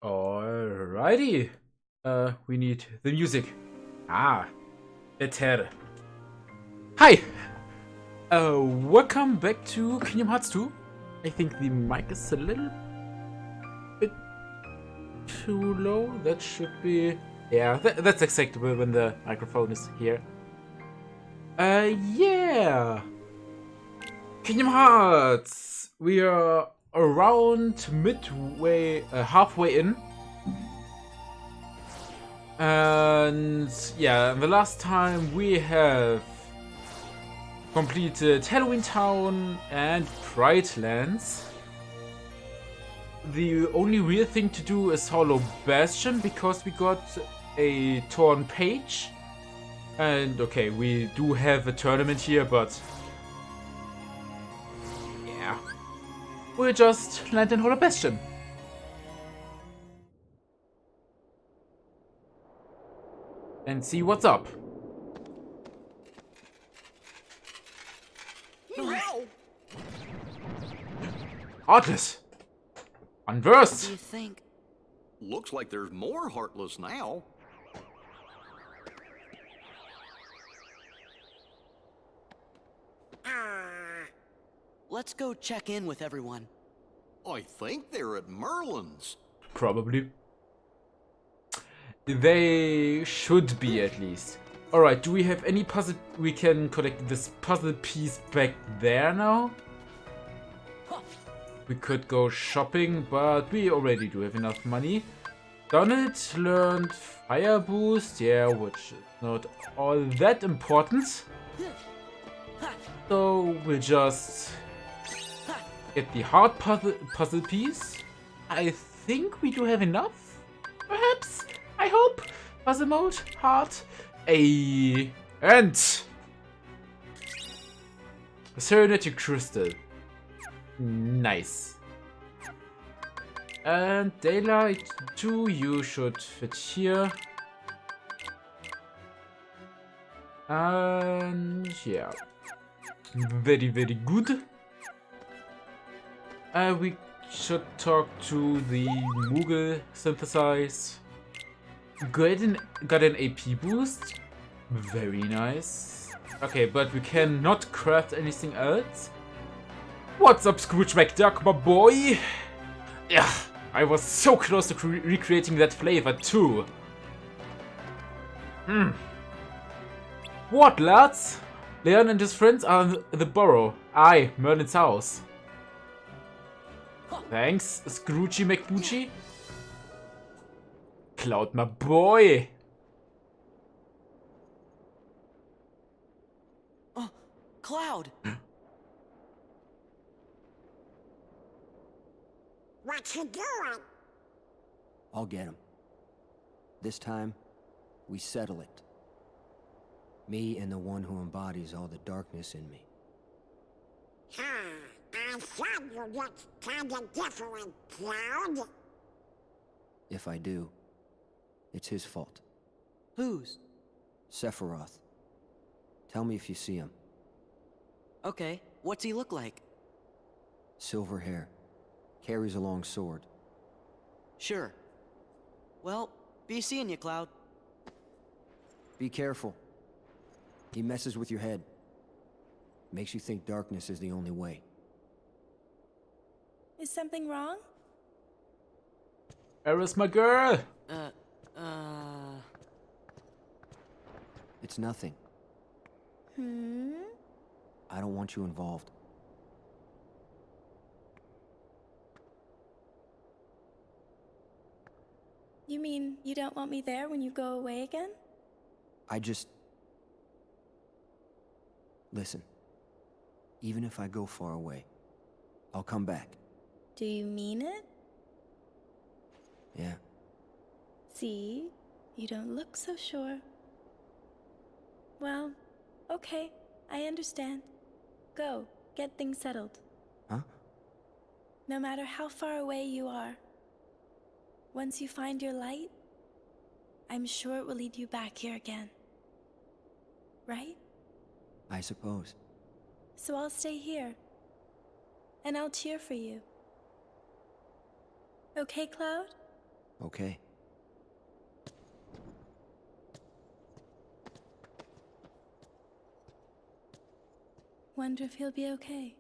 Alrighty. We need the music. Better. Hi! Welcome back to Kingdom Hearts 2. I think the mic is a little bit too low. That should be... Yeah, that's acceptable when the microphone is here. Yeah! Kingdom Hearts! We are around midway, halfway in. And yeah, the last time we have completed Halloween Town and Pride Lands. The only real thing to do is Hollow Bastion because we got a torn page. And okay, we do have a tournament here, but yeah, we'll just land in Hollow Bastion. And see what's up. Heartless! Unversed! What do you think? Looks like there's more Heartless now. Let's go check in with everyone. I think they're at Merlin's. Probably. They should be, at least. Alright, do we have any puzzle? We can collect this puzzle piece back there now. We could go shopping, but we already do have enough money. Donald learned Fire Boost, yeah, which is not all that important. So we'll just get the hard puzzle piece. I think we do have enough, perhaps? I hope. Puzzle mode, hard, and Serenity Crystal. Nice. And daylight 2, you should fit here. And yeah, very good. We should talk to the Moogle synthesize. Got an AP boost. Very nice. Okay, but we cannot craft anything else. What's up, Scrooge McDuck, my boy? Yeah, I was so close to recreating that flavor too. What, lads? Leon and his friends are in the burrow. Aye, Merlin's house. Thanks, Scroogey McBoochie. Cloud, my boy. Oh, Cloud. What you doing? I'll get him. This time, we settle it. Me and the one who embodies all the darkness in me. I thought you looked kinda different, Cloud. If I do, it's his fault. Whose? Sephiroth. Tell me if you see him. Okay, what's he look like? Silver hair. Carries a long sword. Sure. Well, be seeing you, Cloud. Be careful. He messes with your head. Makes you think darkness is the only way. Is something wrong? Where is my girl? It's nothing. I don't want you involved. You mean you don't want me there when you go away again? Listen. Even if I go far away, I'll come back. Do you mean it? Yeah. See? You don't look so sure. Well, okay, I understand. Go, get things settled. Huh? No matter how far away you are, once you find your light, I'm sure it will lead you back here again. Right? I suppose. So I'll stay here. And I'll cheer for you. Okay, Cloud? Okay. Wonder if he'll be okay.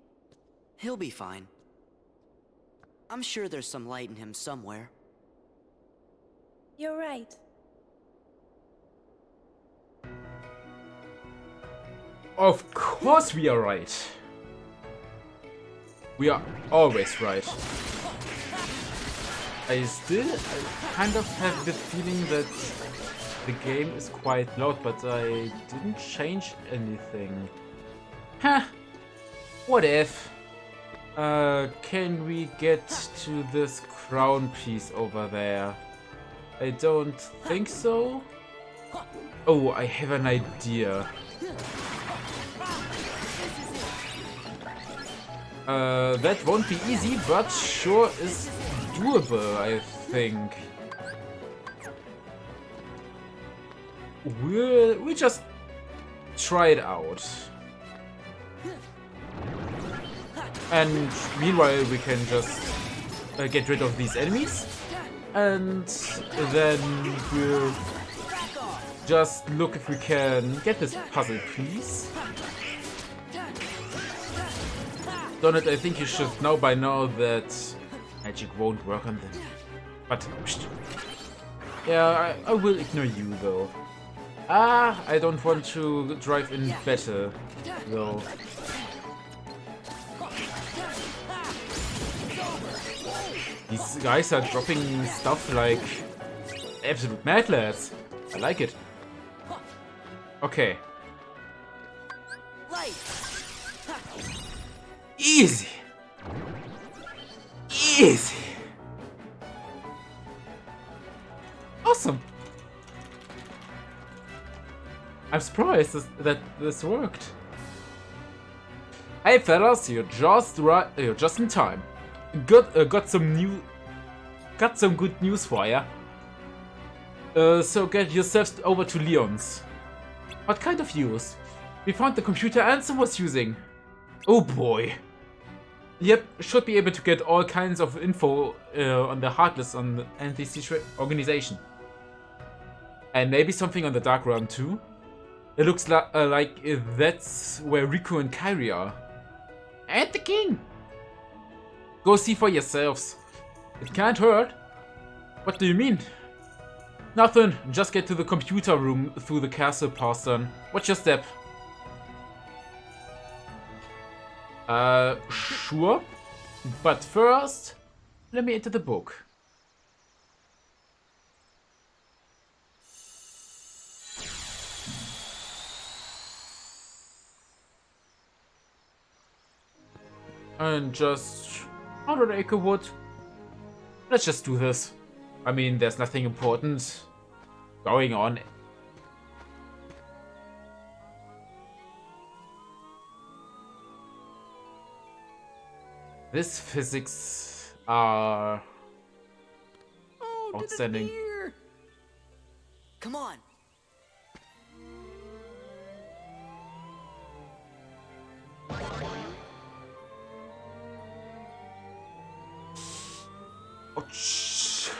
He'll be fine. I'm sure there's some light in him somewhere. You're right. Of course we are right. We are always right. I still kind of have the feeling that the game is quite loud, but I didn't change anything. Huh. What if? Can we get to this crown piece over there? I don't think so. Oh, I have an idea. That won't be easy, but sure is doable, I think. We'll just try it out. And meanwhile, we can just get rid of these enemies. And then we'll just look if we can get this puzzle piece. Donut, I think you should know by now that magic won't work on them. But, yeah, I will ignore you though. I don't want to drive in battle though. These guys are dropping stuff like absolute mad lads. I like it. Okay. Easy. Easy. Awesome. I'm surprised that this worked. Hey fellas, you're just right. You're just in time. Got some good news for ya. So get yourselves over to Leon's. What kind of use? We found the computer Ansem was using. Oh boy. Yep, should be able to get all kinds of info on the Heartless on the NTC organization. And maybe something on the Dark Realm too. It looks like that's where Riku and Kairi are. And the king! Go see for yourselves. It can't hurt. What do you mean? Nothing. Just get to the computer room through the castle pass then. What's your step? Sure. But first, let me enter the book. And just 100 acre wood. Let's just do this. I mean, there's nothing important going on. This physics are outstanding. Come on. Ouch.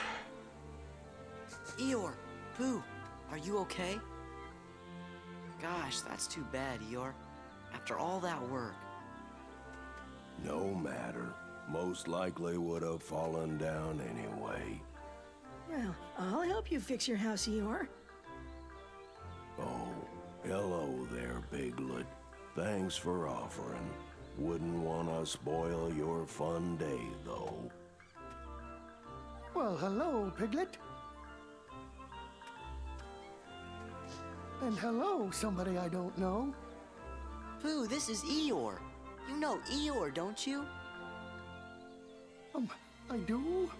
Eeyore, Pooh, are you okay? Gosh, that's too bad, Eeyore. After all that work. No matter. Most likely would have fallen down anyway. Well, I'll help you fix your house, Eeyore. Oh, hello there, Piglet. Thanks for offering. Wouldn't want to spoil your fun day, though. Well, hello, Piglet. And hello, somebody I don't know. Pooh, this is Eeyore. You know Eeyore, don't you? I do?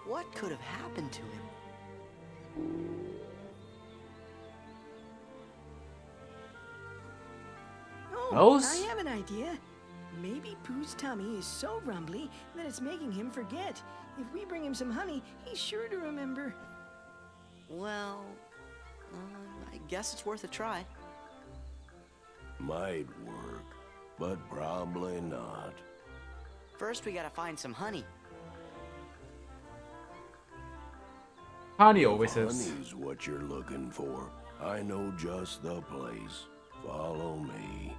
What could have happened to him? Oh, Nose? I have an idea. Maybe Pooh's tummy is so rumbly that it's making him forget. If we bring him some honey, he's sure to remember. Well, I guess it's worth a try. Might work, but probably not. First, we gotta find some honey. Honey always is. Honey's what you're looking for. I know just the place. Follow me.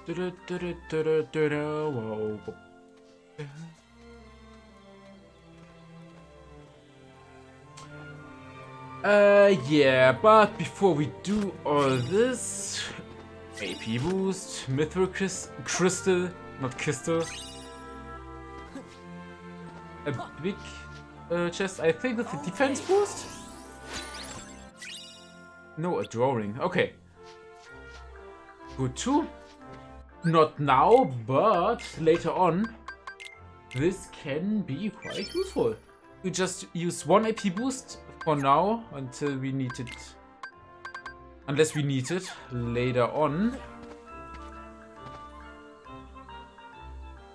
Whoa. Yeah, but before we do all this, AP boost, Mithril Crystal, not Crystal, a big chest, I think with a defense boost? No, a drawing, okay. Good too. Not now, but later on, this can be quite useful. We just use one AP boost for now until we need it. Unless we need it later on.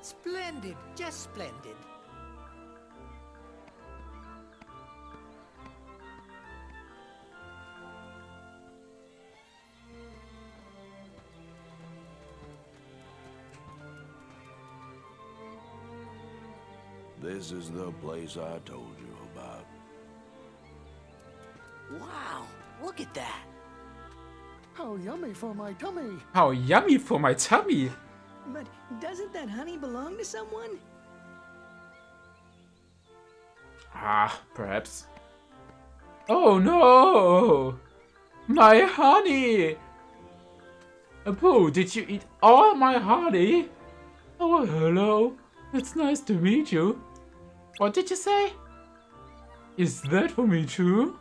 Splendid, just splendid. This is the place I told you about. Wow, look at that. How yummy for my tummy. How yummy for my tummy. But doesn't that honey belong to someone? Ah, perhaps. Oh no! My honey! Pooh, did you eat all my honey? Oh, hello. It's nice to meet you. What did you say? Is that for me too?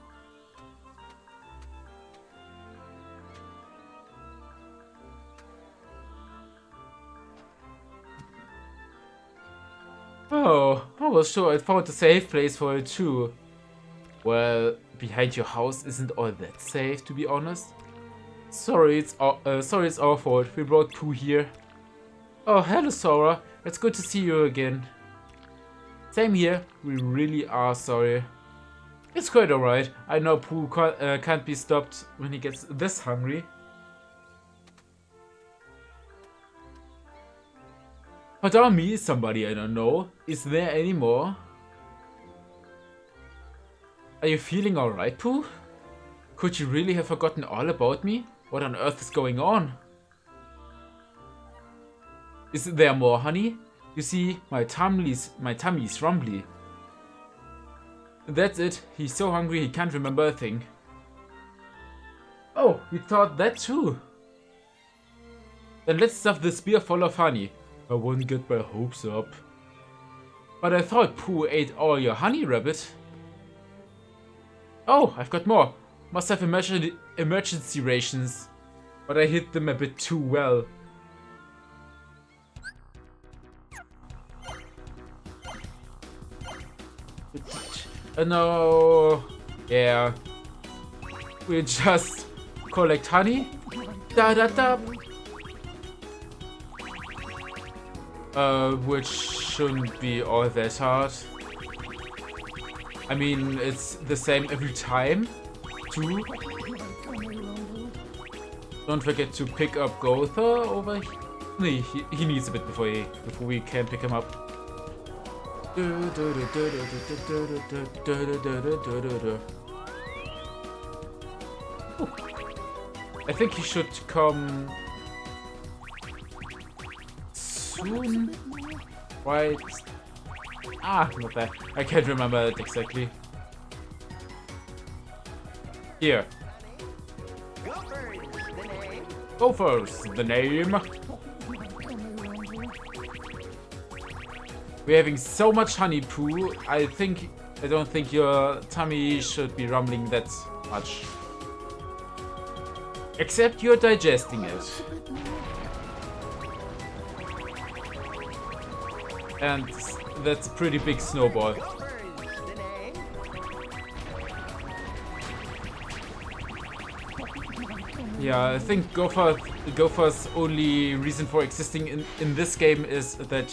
Oh, I was sure I found a safe place for it too. Well, behind your house isn't all that safe, to be honest. Sorry, it's our fault. We brought Pooh here. Oh, hello, Sora. It's good to see you again. Same here. We really are sorry. It's quite alright. I know Pooh can't be stopped when he gets this hungry. Hadami is somebody I don't know. Is there any more? Are you feeling alright, Pooh? Could you really have forgotten all about me? What on earth is going on? Is there more honey? You see, my tummy is rumbly. That's it. He's so hungry he can't remember a thing. Oh, you thought that too? Then let's stuff this beer full of honey. I won't get my hopes up. But I thought Pooh ate all your honey, rabbit. Oh, I've got more. Must have emergency rations. But I hid them a bit too well. No. Yeah. We just collect honey. Da da da. Which shouldn't be all that hard. I mean, it's the same every time, too. Don't forget to pick up Gotha over here. Nee, he needs a bit before we can pick him up. Ooh. I think he should come soon. Right? Ah, not that. I can't remember it exactly. Here. Gophers, the name. We're having so much honey, Pooh. I don't think your tummy should be rumbling that much. Except you're digesting it. And that's a pretty big snowball. Yeah, I think Gopher's only reason for existing in this game is that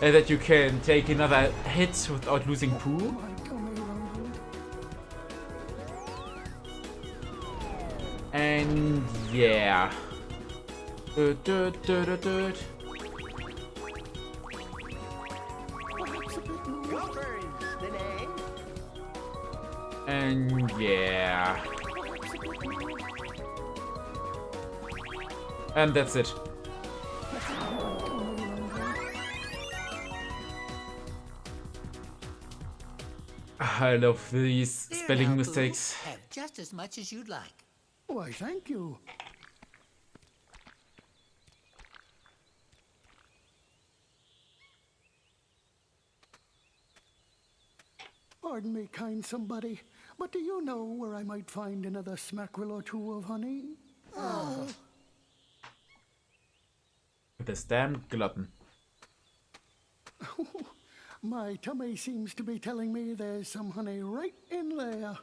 that you can take another hit without losing Pooh. And yeah. And yeah. And that's it. I love these There spelling now, mistakes. Pooh. Have just as much as you'd like. Why, thank you. Pardon me, kind somebody, but do you know where I might find another smackerel or two of honey? Oh. This damn glutton. My tummy seems to be telling me there's some honey right in there.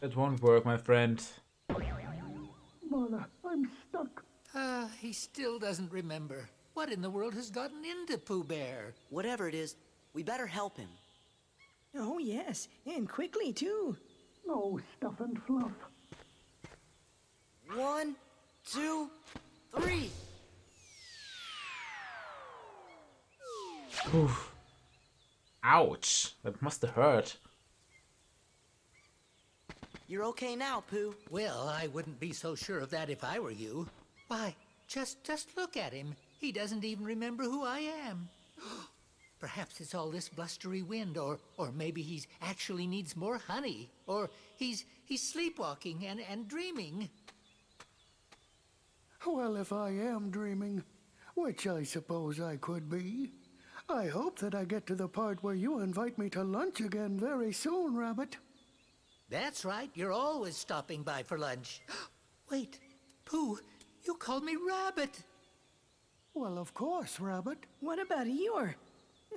That won't work, my friend. Mother, I'm stuck. He still doesn't remember. What in the world has gotten into Pooh Bear? Whatever it is, we better help him. Oh, yes, and quickly, too. No stuff and fluff. 1, 2, 3. Oof. Ouch. That must have hurt. You're okay now, Pooh. Well, I wouldn't be so sure of that if I were you. Why, just look at him. He doesn't even remember who I am. Perhaps it's all this blustery wind, or maybe he's actually needs more honey, or he's sleepwalking and dreaming. Well, if I am dreaming, which I suppose I could be, I hope that I get to the part where you invite me to lunch again very soon, Rabbit. That's right, you're always stopping by for lunch. Wait, Pooh, you called me Rabbit. Well, of course, Rabbit. What about Eeyore?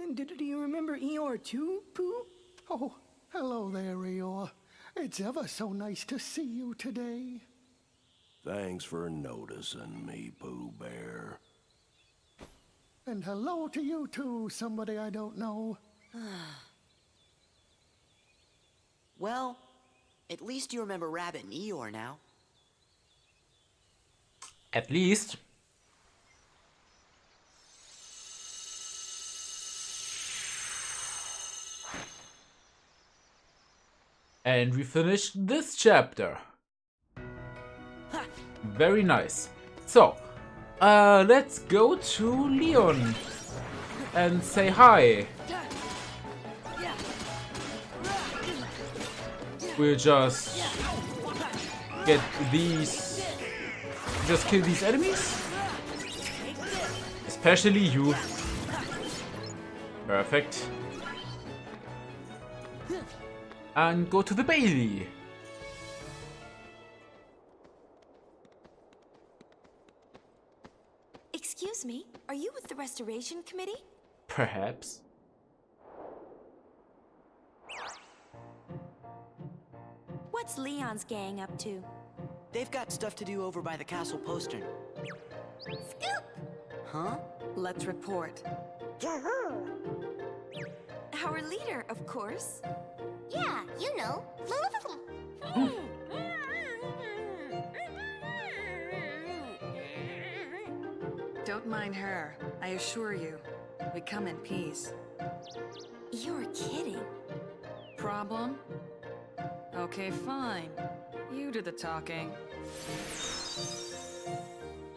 And do you remember Eeyore too, Pooh? Oh, hello there, Eeyore. It's ever so nice to see you today. Thanks for noticing me, Pooh Bear. And hello to you too, somebody I don't know. Well, at least you remember Rabbit and Eeyore now. At least. And we finished this chapter. Very nice. So, let's go to Leon and say hi. We'll just get these, just kill these enemies. Especially you. Perfect. And go to the Bailey. Excuse me, are you with the Restoration Committee? Perhaps. What's Leon's gang up to? They've got stuff to do over by the castle postern. Scoop! Huh? Let's report. Our leader, of course. Yeah, you know. Don't mind her. I assure you, we come in peace. You're kidding. Problem? Okay, fine. You do the talking.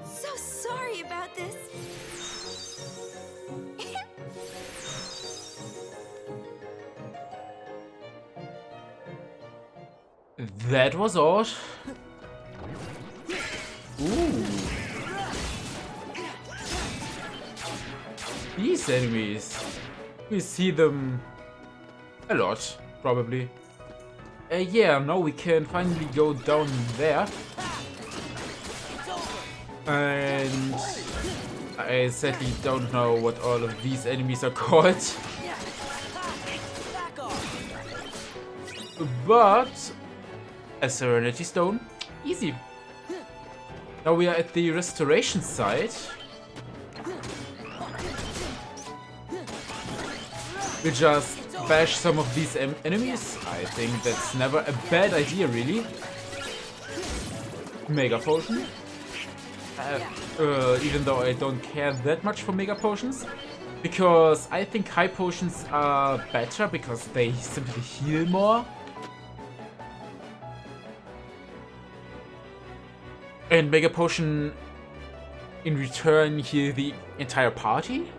So sorry about this. That was odd. Ooh. These enemies. We see them a lot, probably. Yeah, now we can finally go down there. And I sadly don't know what all of these enemies are called. But a Serenity Stone, easy. Now we are at the restoration site. We just bash some of these enemies. I think that's never a bad idea, really. Mega Potion. Even though I don't care that much for Mega Potions. Because I think High Potions are better because they simply heal more. And Mega Potion in return heal the entire party.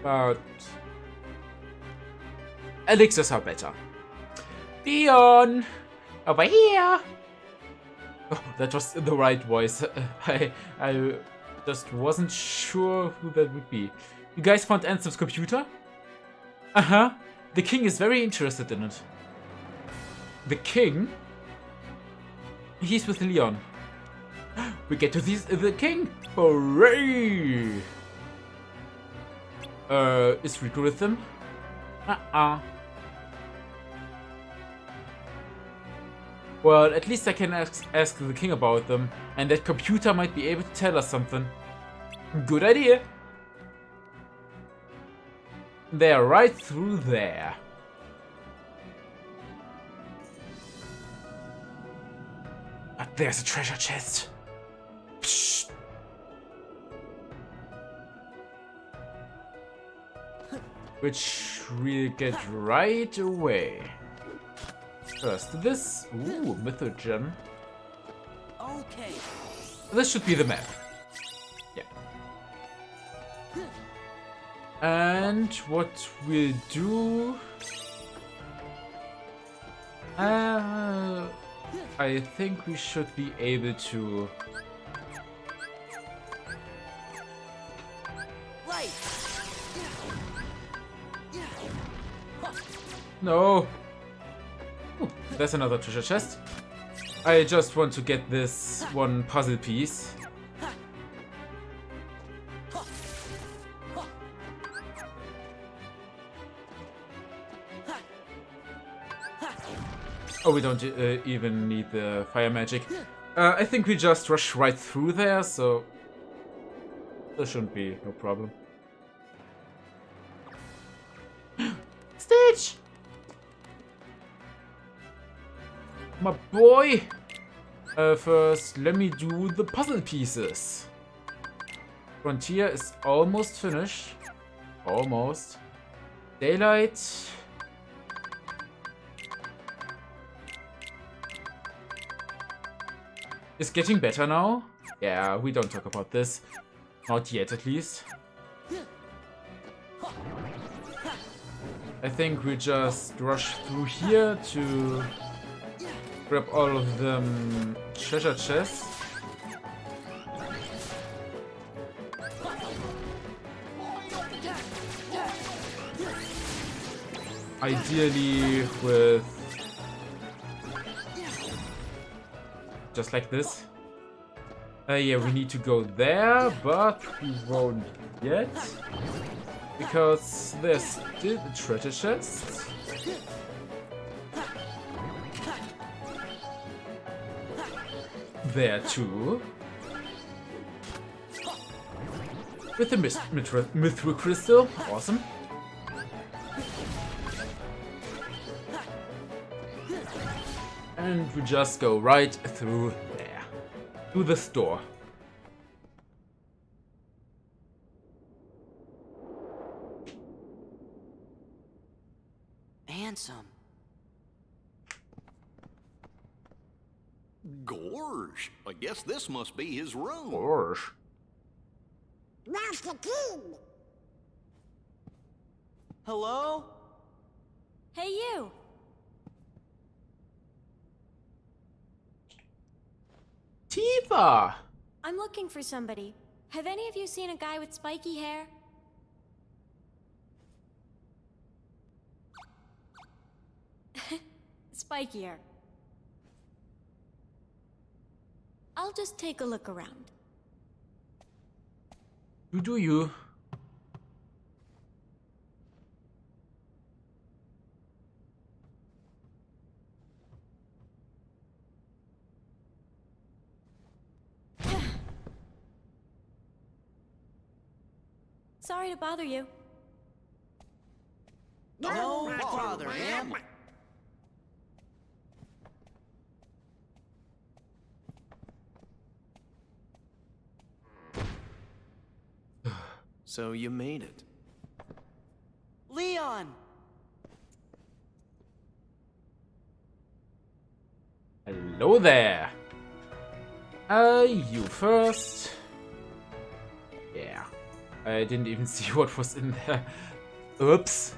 But elixirs are better. Dion! Over here! Oh, that was the right voice. I just wasn't sure who that would be. You guys found Ansem's computer? Uh-huh. The king is very interested in it. The king? He's with Leon. We get to see the king! Hooray! Is Rico with them? Well, at least I can ask the king about them, and that computer might be able to tell us something. Good idea! They're right through there. But there's a treasure chest. Psst. Which we'll get right away. First this. Ooh, Mytho Gem. Okay. This should be the map. Yeah. And what we'll do... I think we should be able to... Right. No! Ooh, there's another treasure chest. I just want to get this one puzzle piece. Oh, we don't even need the fire magic. I think we just rush right through there, so there shouldn't be no problem. Stitch! My boy! First, let me do the puzzle pieces. Frontier is almost finished. Almost. Daylight. Is getting better now. Yeah, we don't talk about this. Not yet, at least. I think we just rush through here to grab all of them treasure chests. Ideally with just like this. Yeah, we need to go there, but we won't yet. Because there's still a treasure chest. There too. With the mithril crystal. Awesome. And we just go right through there. To the store. Handsome. Gorge. I guess this must be his room. Gorge. Master King! Hello? Hey, you! Tifa! I'm looking for somebody. Have any of you seen a guy with spiky hair? Spikier. I'll just take a look around. You do you. Sorry to bother you. No bother, ma'am. So you made it. Leon! Hello there. You first. Yeah. I didn't even see what was in there. Oops.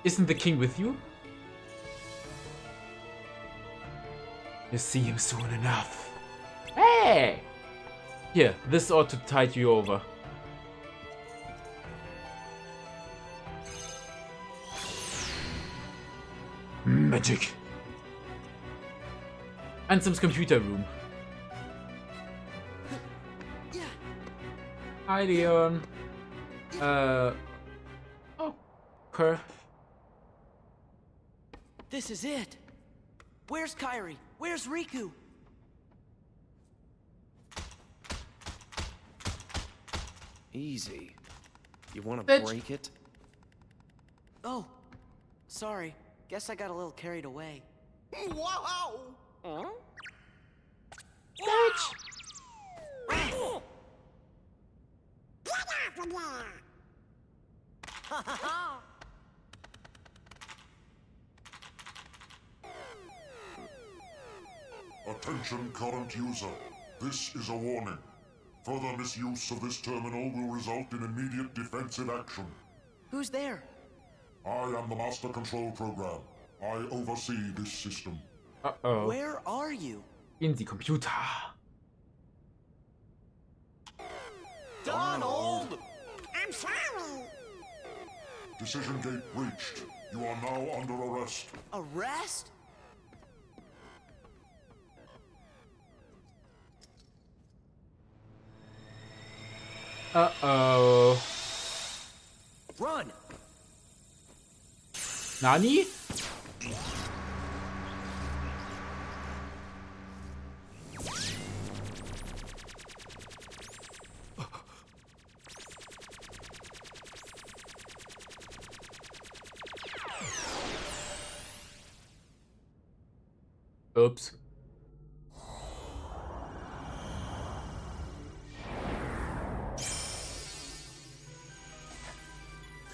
Isn't the king with you? You'll see him soon enough. Hey! Here, this ought to tide you over. Magic. Ansem's computer room. Hi, Leon. Oh. Okay. This is it. Where's Kairi? Where's Riku? Easy. You want to break it? Oh, sorry. Guess I got a little carried away. Wow! Huh? Bitch! Get off of there! Attention current user. This is a warning. Further misuse of this terminal will result in immediate defensive action. Who's there? I am the Master Control Program. I oversee this system. Uh-oh. Where are you? In the computer. Donald! I'm sorry! Decision gate breached. You are now under arrest. Arrest? Uh-oh. Run! Nani? Oops.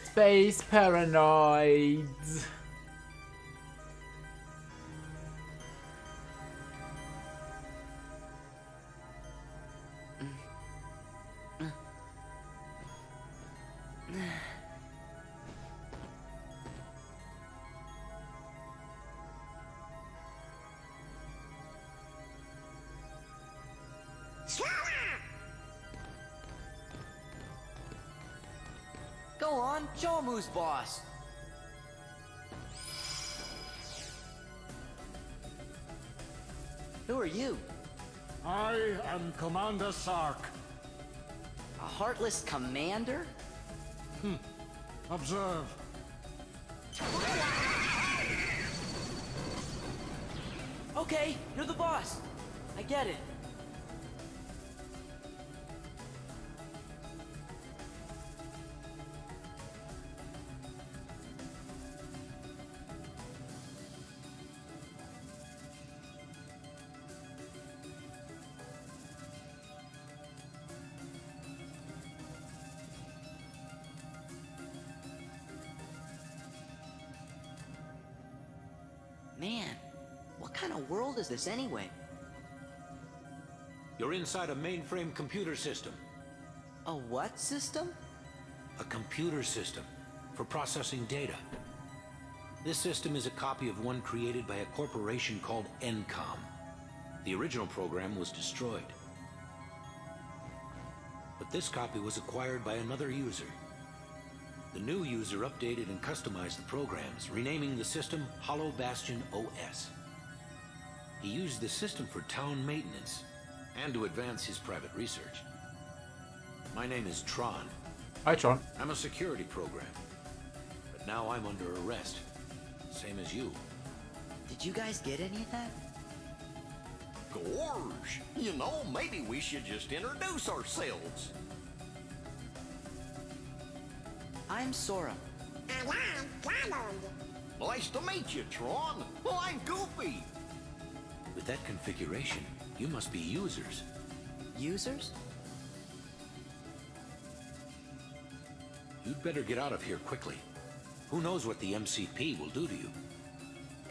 Space paranoids. Go on, show him who's boss. Who are you? I am Commando Sark. A heartless commander? Observe. Okay, you're the boss. I get it. Man, what kind of world is this anyway? You're inside a mainframe computer system. A what system? A computer system for processing data. This system is a copy of one created by a corporation called Encom. The original program was destroyed. But this copy was acquired by another user. The new user updated and customized the programs, renaming the system Hollow Bastion OS. He used the system for town maintenance and to advance his private research. My name is Tron. Hi, Tron. I'm a security program, but now I'm under arrest, same as you. Did you guys get any of that? Gorge! You know, maybe we should just introduce ourselves. I'm Sora. And I'm Donald. Nice to meet you, Tron. Well, I'm Goofy. With that configuration, you must be users. Users? You'd better get out of here quickly. Who knows what the MCP will do to you?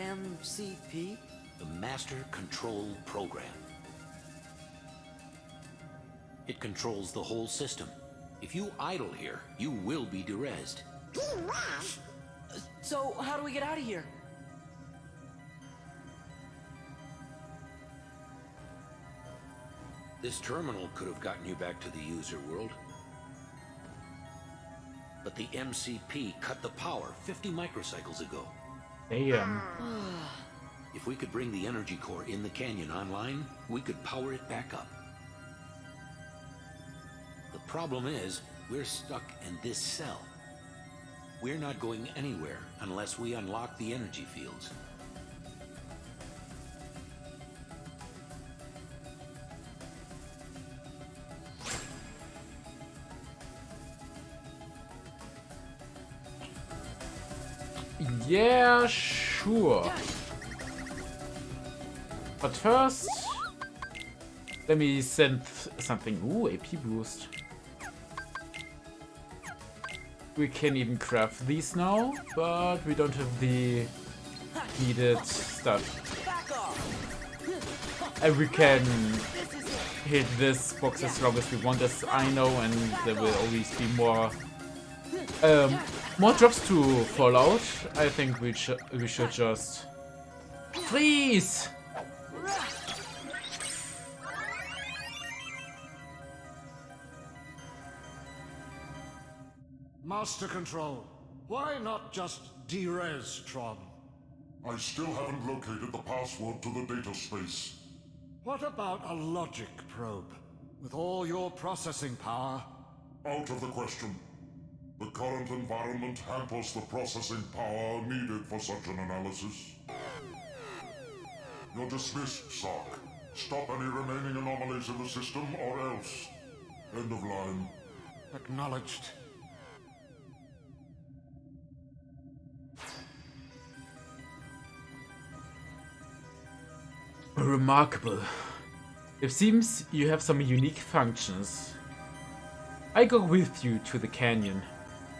MCP? The Master Control Program. It controls the whole system. If you idle here, you will be derezzed. Derez? So, how do we get out of here? This terminal could have gotten you back to the user world. But the MCP cut the power 50 microcycles ago. Damn. If we could bring the energy core in the canyon online, we could power it back up. The problem is, we're stuck in this cell. We're not going anywhere unless we unlock the energy fields. Yeah, sure. But first, let me send something. Ooh, AP boost. We can even craft these now, but we don't have the needed stuff. And we can hit this box as long as we want, as I know, and there will always be more drops to fall out. I think we should just freeze. Master Control, why not just derez Tron? I still haven't located the password to the data space. What about a logic probe? With all your processing power? Out of the question. The current environment hampers the processing power needed for such an analysis. You're dismissed, Sark. Stop any remaining anomalies in the system, or else. End of line. Acknowledged. Remarkable. It seems you have some unique functions. I go with you to the canyon.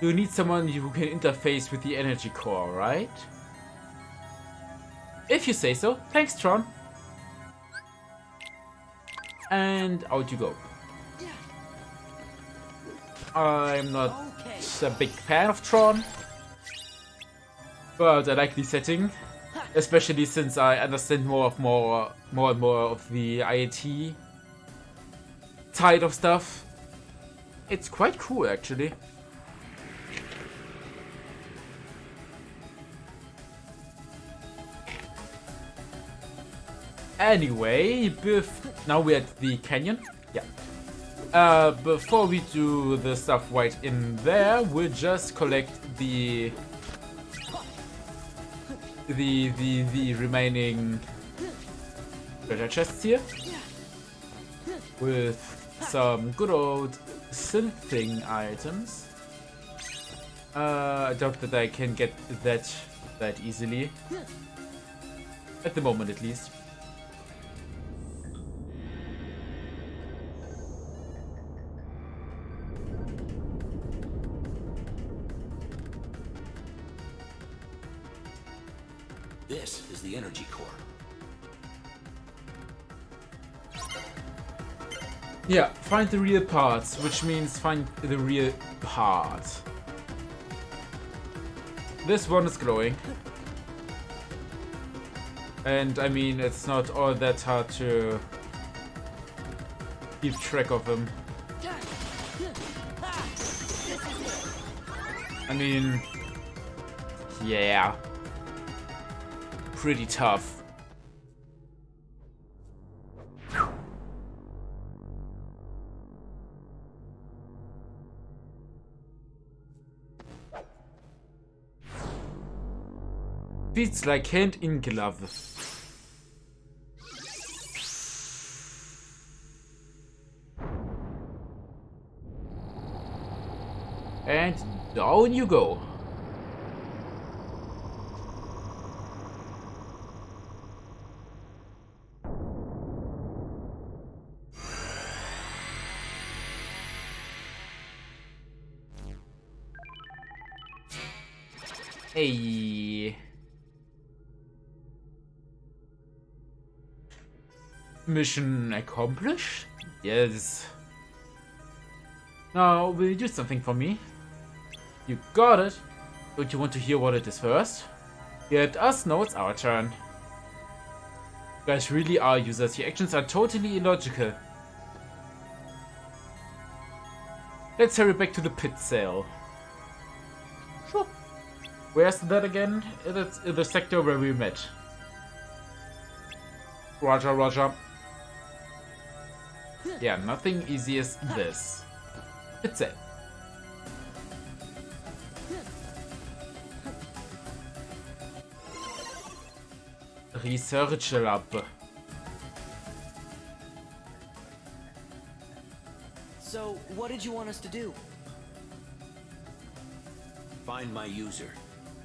You need someone who can interface with the energy core, right? If you say so. Thanks, Tron. And out you go. I'm not a big fan of Tron, but I like the setting, especially since I understand more and more of the IoT side of stuff. It's quite cool, actually. Anyway, now we're at the canyon. Yeah. Before we do the stuff right in there, we'll just collect the remaining treasure chests here with some good old synthing items. I doubt that I can get that easily at the moment, at least. This is the energy core. Yeah, find the real parts, which means find the real part. This one is glowing. And I mean, it's not all that hard to keep track of them. I mean, yeah. Pretty tough. Feels like hand in glove. And down you go. Hey. Mission accomplished? Yes. Now, will you do something for me? You got it. Don't you want to hear what it is first? Let us know it's our turn. You guys really are users. Your actions are totally illogical. Let's hurry back to the pit cell. Sure. Where's that again? It's in the sector where we met. Roger, roger. Yeah, nothing easy as this. Pit cell. Research lab. So, what did you want us to do? Find my user.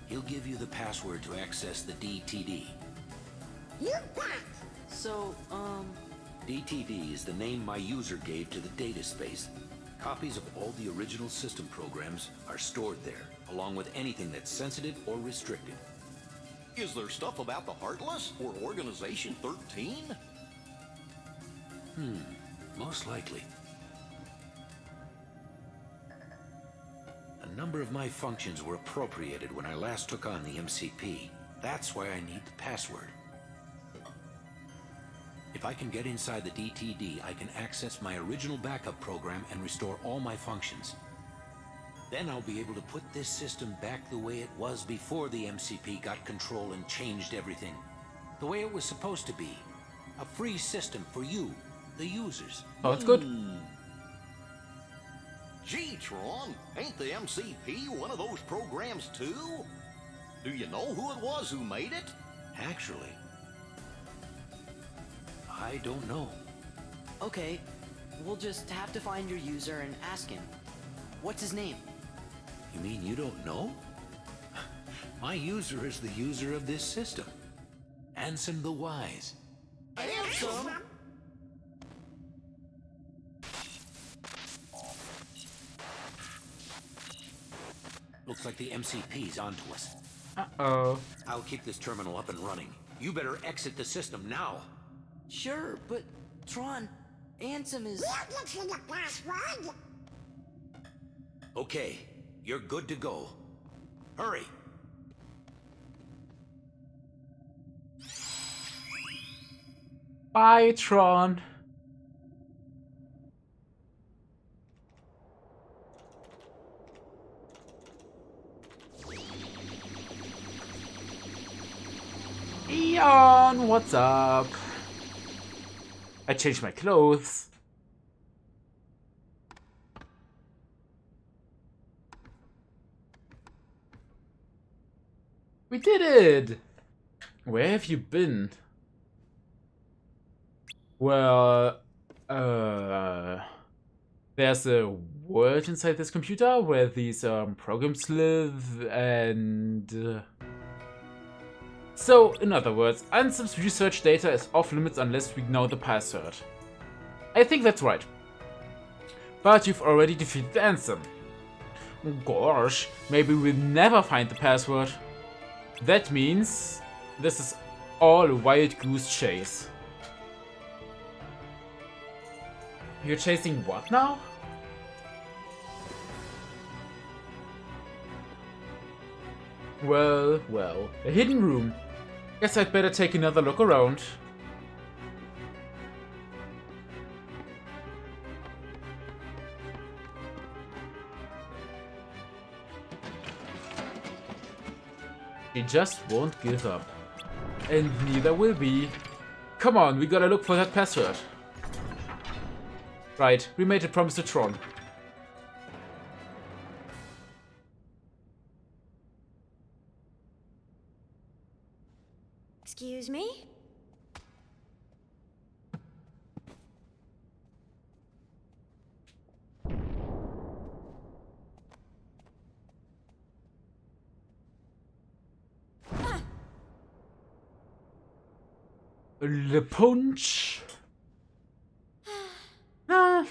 He'll give you the password to access the DTD. You bet! So, DTD is the name my user gave to the data space. Copies of all the original system programs are stored there, along with anything that's sensitive or restricted. Is there stuff about the Heartless or Organization 13? Most likely. A number of my functions were appropriated when I last took on the MCP. That's why I need the password. If I can get inside the DTD, I can access my original backup program and restore all my functions. Then I'll be able to put this system back the way it was before the MCP got control and changed everything. The way it was supposed to be. A free system for you, the users. Oh, it's good. Gee, Tron, ain't the MCP one of those programs too? Do you know who it was who made it? Actually, I don't know. okay. We'll just have to find your user and ask him. What's his name? You mean you don't know? My user is the user of this system. Ansem the Wise. Ansem? Looks like the MCP's onto us. Uh-oh. I'll keep this terminal up and running. You better exit the system now. Sure, but Tron, Ansem is... We'll get you the password. Okay, you're good to go. Hurry. Bye, Tron. Eon, what's up? I changed my clothes. We did it! Where have you been? Well, there's a world inside this computer where these programs live, and so, in other words, Ansem's research data is off limits unless we know the password. I think that's right. But you've already defeated Ansem. Gosh, maybe we'll never find the password. That means this is all a wild goose chase. You're chasing what now? Well, well, a hidden room. Guess I'd better take another look around. She just won't give up. And neither will we. Come on, we gotta look for that password. Right, we made a promise to Tron. Excuse me? Le punch. Ah.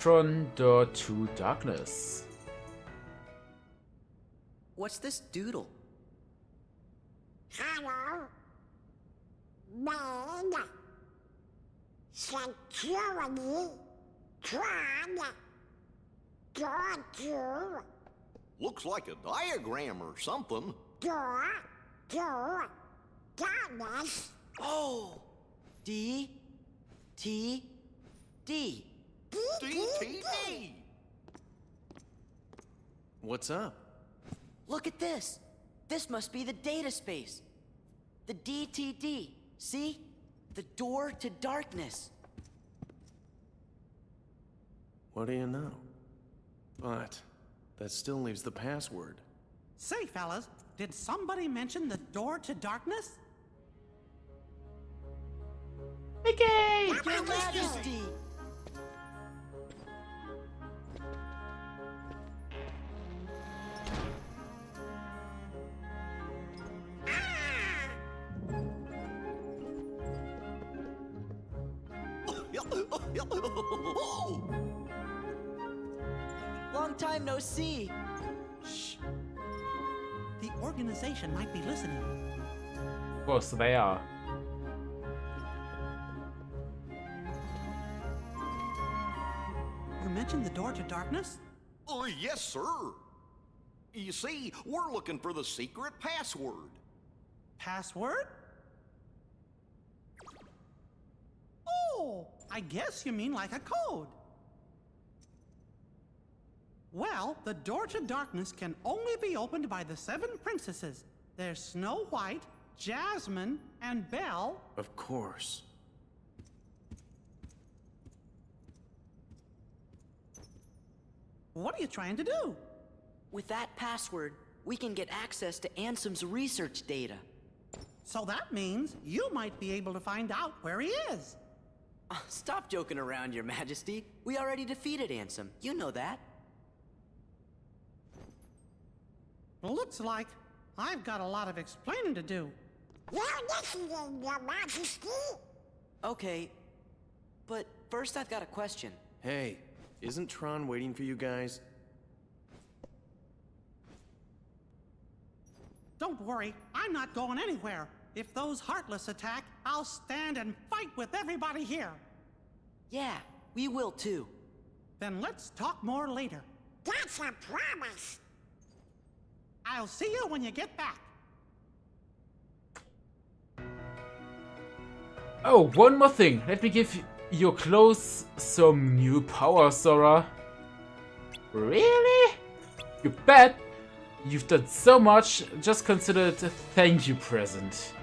Tron Door to Darkness. What's this doodle? Hello? Man. Security. Tron. Door to. Looks like a diagram or something. Door to darkness. Oh! D. T. D. DTD! What's up? Look at this. This must be the data space. The DTD. See? The door to darkness. What do you know? But that still leaves the password. Say, fellas, did somebody mention the door to darkness? Mickey! Your Majesty! Long time no see. Shh. The organization might be listening. Of course they are. You mentioned the door to darkness? Oh, yes, sir. You see, we're looking for the secret password. Password? Oh, I guess you mean like a code. Well, the door to darkness can only be opened by the 7 princesses. There's Snow White, Jasmine, and Belle. Of course. What are you trying to do? With that password, we can get access to Ansem's research data. So that means you might be able to find out where he is. Stop joking around, Your Majesty. We already defeated Ansem. You know that. Looks like I've got a lot of explaining to do. You're listening, Your Majesty. Okay, but first I've got a question. Hey, isn't Tron waiting for you guys? Don't worry, I'm not going anywhere. If those Heartless attack, I'll stand and fight with everybody here. Yeah, we will too. Then let's talk more later. That's a promise. I'll see you when you get back. Oh, one more thing. Let me give your clothes some new power, Sora. Really? You bet. You've done so much. Just consider it a thank you present.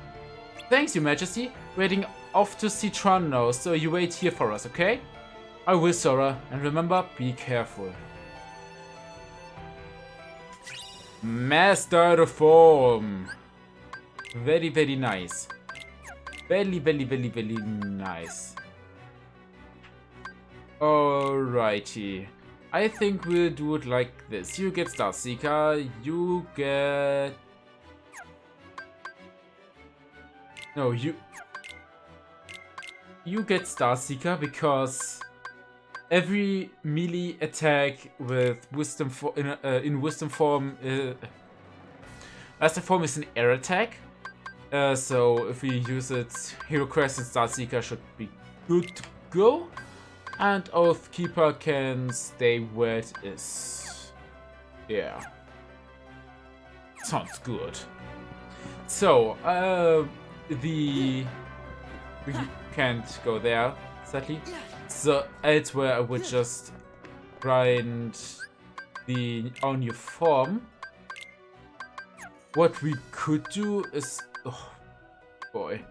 Thanks, Your Majesty. We're heading off to see Tron now, so you wait here for us, okay? I will, Sora. And remember, be careful. Master form. Very, very nice. Very, very, very, very nice. Alrighty. I think we'll do it like this. You get Starseeker, you get... No, you get Starseeker because every melee attack with Wisdom in Wisdom form, Master form is an air attack. So if we use it, Hero Crest and Starseeker should be good to go. And Oathkeeper can stay where it is. Yeah. Sounds good. So, we can't go there, sadly. So elsewhere I would just grind on your form. What we could do is, oh boy,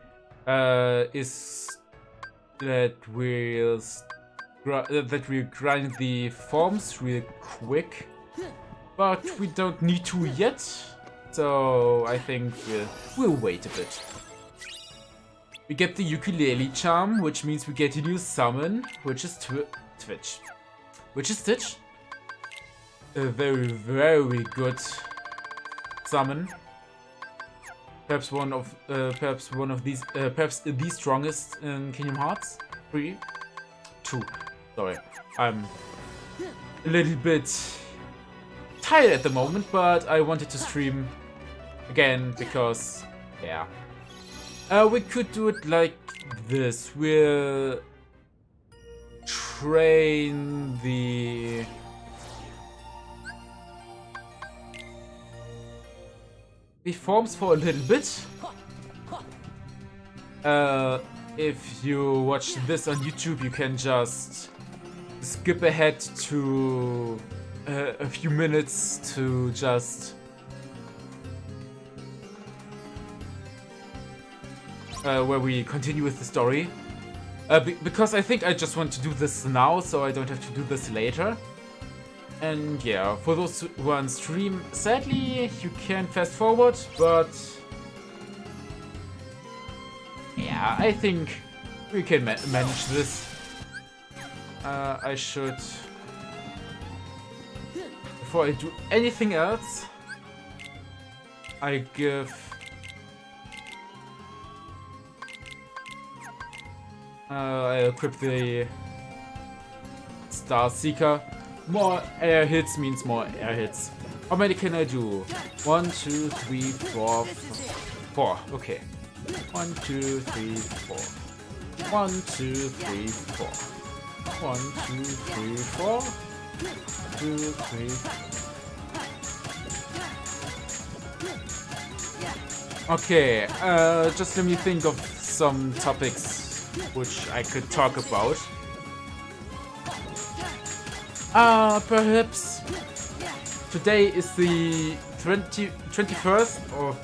is that we'll grind the forms real quick, but we don't need to yet. So I think we'll wait a bit. We get the ukulele charm, which means we get a new summon, which is Twitch. Which is Stitch. A very, very good summon. Perhaps the strongest in Kingdom Hearts 3. 2. Sorry, I'm a little bit tired at the moment, but I wanted to stream again because, yeah. We could do it like this. We'll train the forms for a little bit. If you watch this on YouTube, you can just skip ahead to a few minutes to just where we continue with the story. Because I think I just want to do this now, so I don't have to do this later. And yeah, for those who are on stream, sadly, you can fast forward, but yeah, I think we can manage this. I should, before I do anything else, I give I equip the Star Seeker. More air hits means more air hits. How many can I do? 1, 2, 3, 4, 4. Okay. 1, 2, 3, 4. 1, 2, 3, 4. 1, 2, 3, 4. 2, 3. Okay. Just let me think of some topics which I could talk about. Perhaps today is the 21st of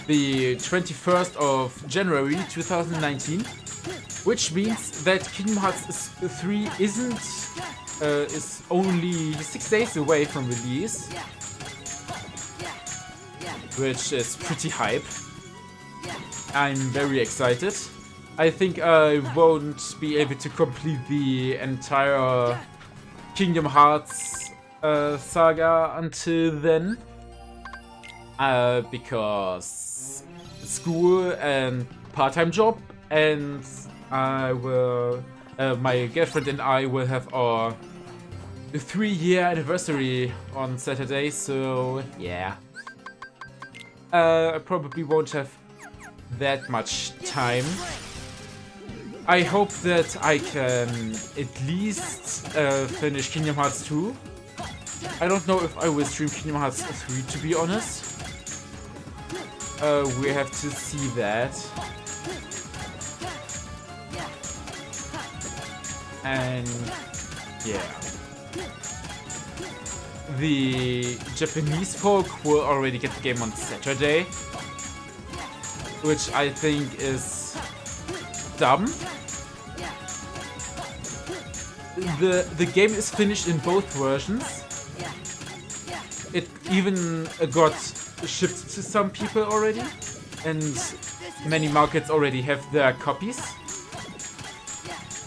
the 21st of January 2019, which means that Kingdom Hearts 3 is only 6 days away from release, which is pretty hype. I'm very excited. I think I won't be able to complete the entire Kingdom Hearts saga until then. Because school and part-time job, and I will, my girlfriend and I will have our 3-year anniversary on Saturday, so yeah. I probably won't have that much time. I hope that I can at least finish Kingdom Hearts 2. I don't know if I will stream Kingdom Hearts 3, to be honest. We have to see that. And yeah. The Japanese folk will already get the game on Saturday, which I think is dumb. The game is finished in both versions. It even got shipped to some people already, and many markets already have their copies.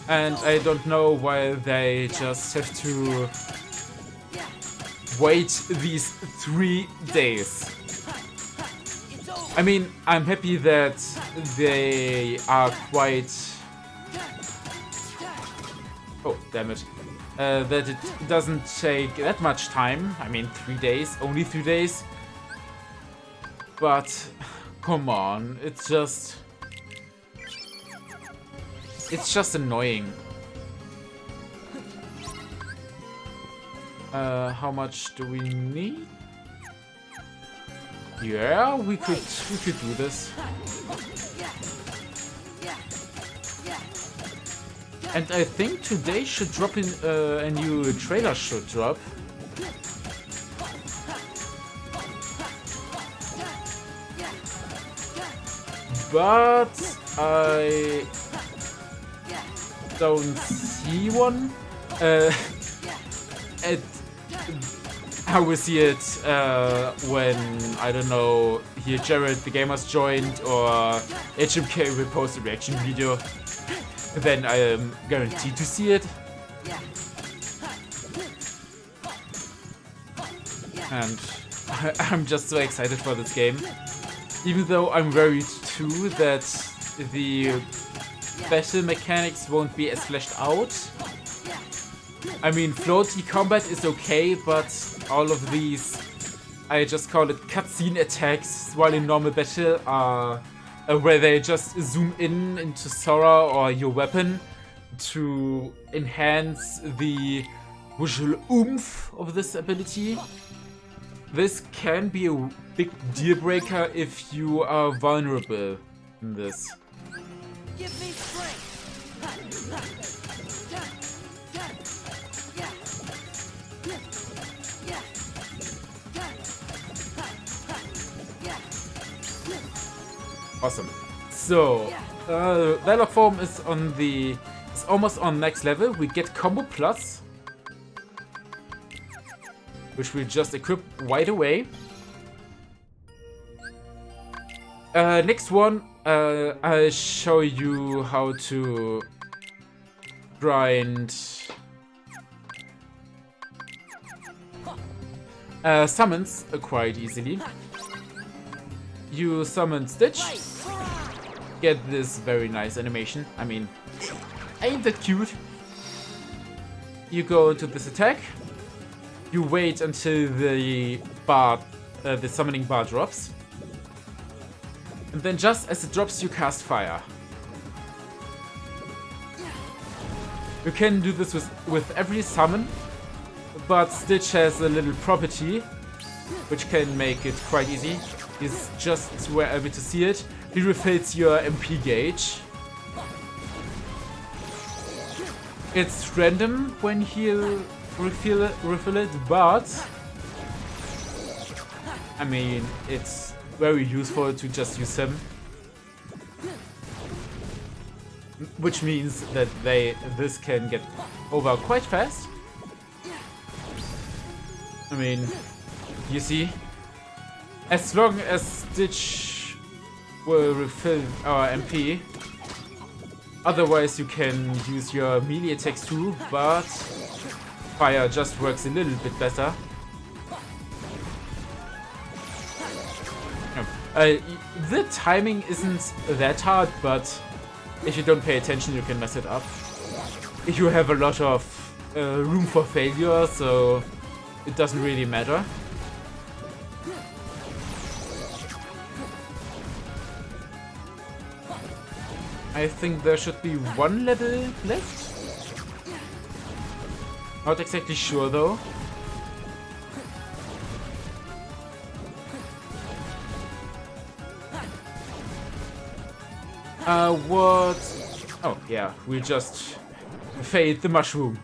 And I don't know why they just have to wait these 3 days. I mean, I'm happy that they are quite... Oh, damn it. That it doesn't take that much time. I mean, 3 days, only 3 days. But, come on, it's just annoying. How much do we need? Yeah, we could do this. And I think today should drop in a new trailer should drop. But I don't see one. I will see it when, I don't know, here Jared the Gamers joined or HMK will post a reaction video. Then I am guaranteed to see it. And I'm just so excited for this game. Even though I'm worried too that the battle mechanics won't be as fleshed out I mean, floaty combat is okay, but all of these, I just call it cutscene attacks while in normal battle are where they just zoom in into Sora or your weapon to enhance the visual oomph of this ability. This can be a big deal breaker if you are vulnerable in this. Give me strength. Awesome. So, Valor Form is almost on next level. We get Combo Plus, which we just equip right away. Next one, I'll show you how to grind summons quite easily. You summon Stitch, get this very nice animation. I mean, ain't that cute? You go into this attack, you wait until the summoning bar drops, and then just as it drops you cast fire. You can do this with every summon, but Stitch has a little property which can make it quite easy. Is just where I want to see it. He refills your MP gauge. It's random when he'll refill it, but I mean, it's very useful to just use him. Which means that this can get over quite fast. I mean, you see? As long as Stitch will refill our MP, otherwise you can use your melee attacks too, but fire just works a little bit better. The timing isn't that hard, but if you don't pay attention you can mess it up. You have a lot of room for failure, so it doesn't really matter. I think there should be one level left. Not exactly sure though. What? Oh yeah, we just failed the mushroom.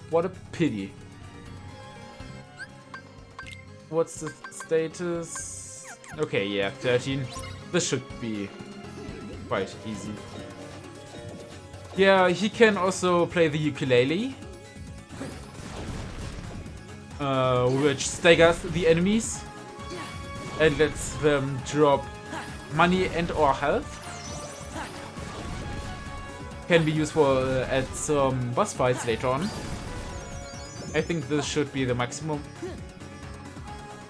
What a pity. What's the status? Okay, yeah, 13. This should be quite easy. Yeah, he can also play the ukulele, which staggers the enemies and lets them drop money and or health. Can be useful at some boss fights later on. I think this should be the maximum.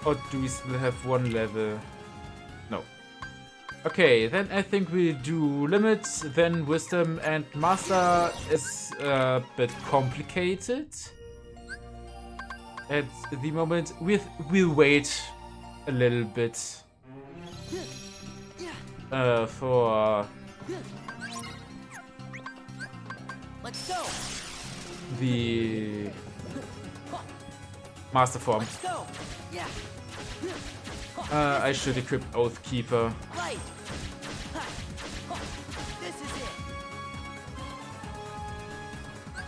Or do we still have one level? No. Okay, then I think we do limits, then wisdom, and master is a bit complicated. At the moment, we'll wait a little bit for Let's go. The master form. Let's go. Yeah. I should equip Oathkeeper. Right. This is it.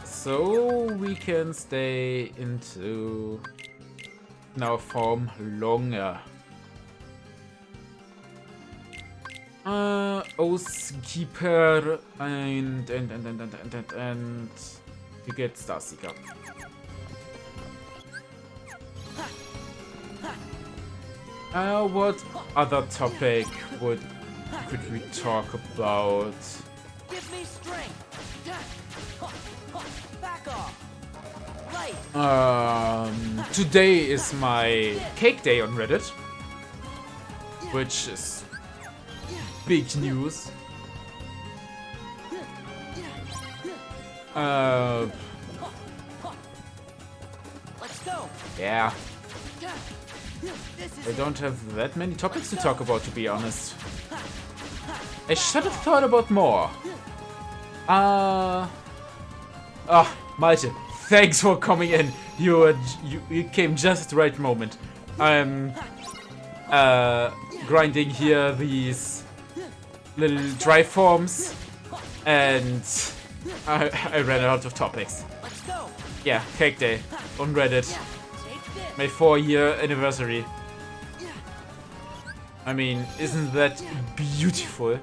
So we can stay into our form longer. Oathkeeper and you get Starseeker. What other topic could we talk about? Give me strength. Back off. Right. Today is my cake day on Reddit, which is big news. Yeah. This is I don't have that many topics to talk about, to be honest. I should have thought about more. Malte, thanks for coming in. You came just at the right moment. I'm grinding here these little dry forms, and I ran out of topics. Yeah, Cake Day on Reddit. My 4-year anniversary. I mean, isn't that beautiful?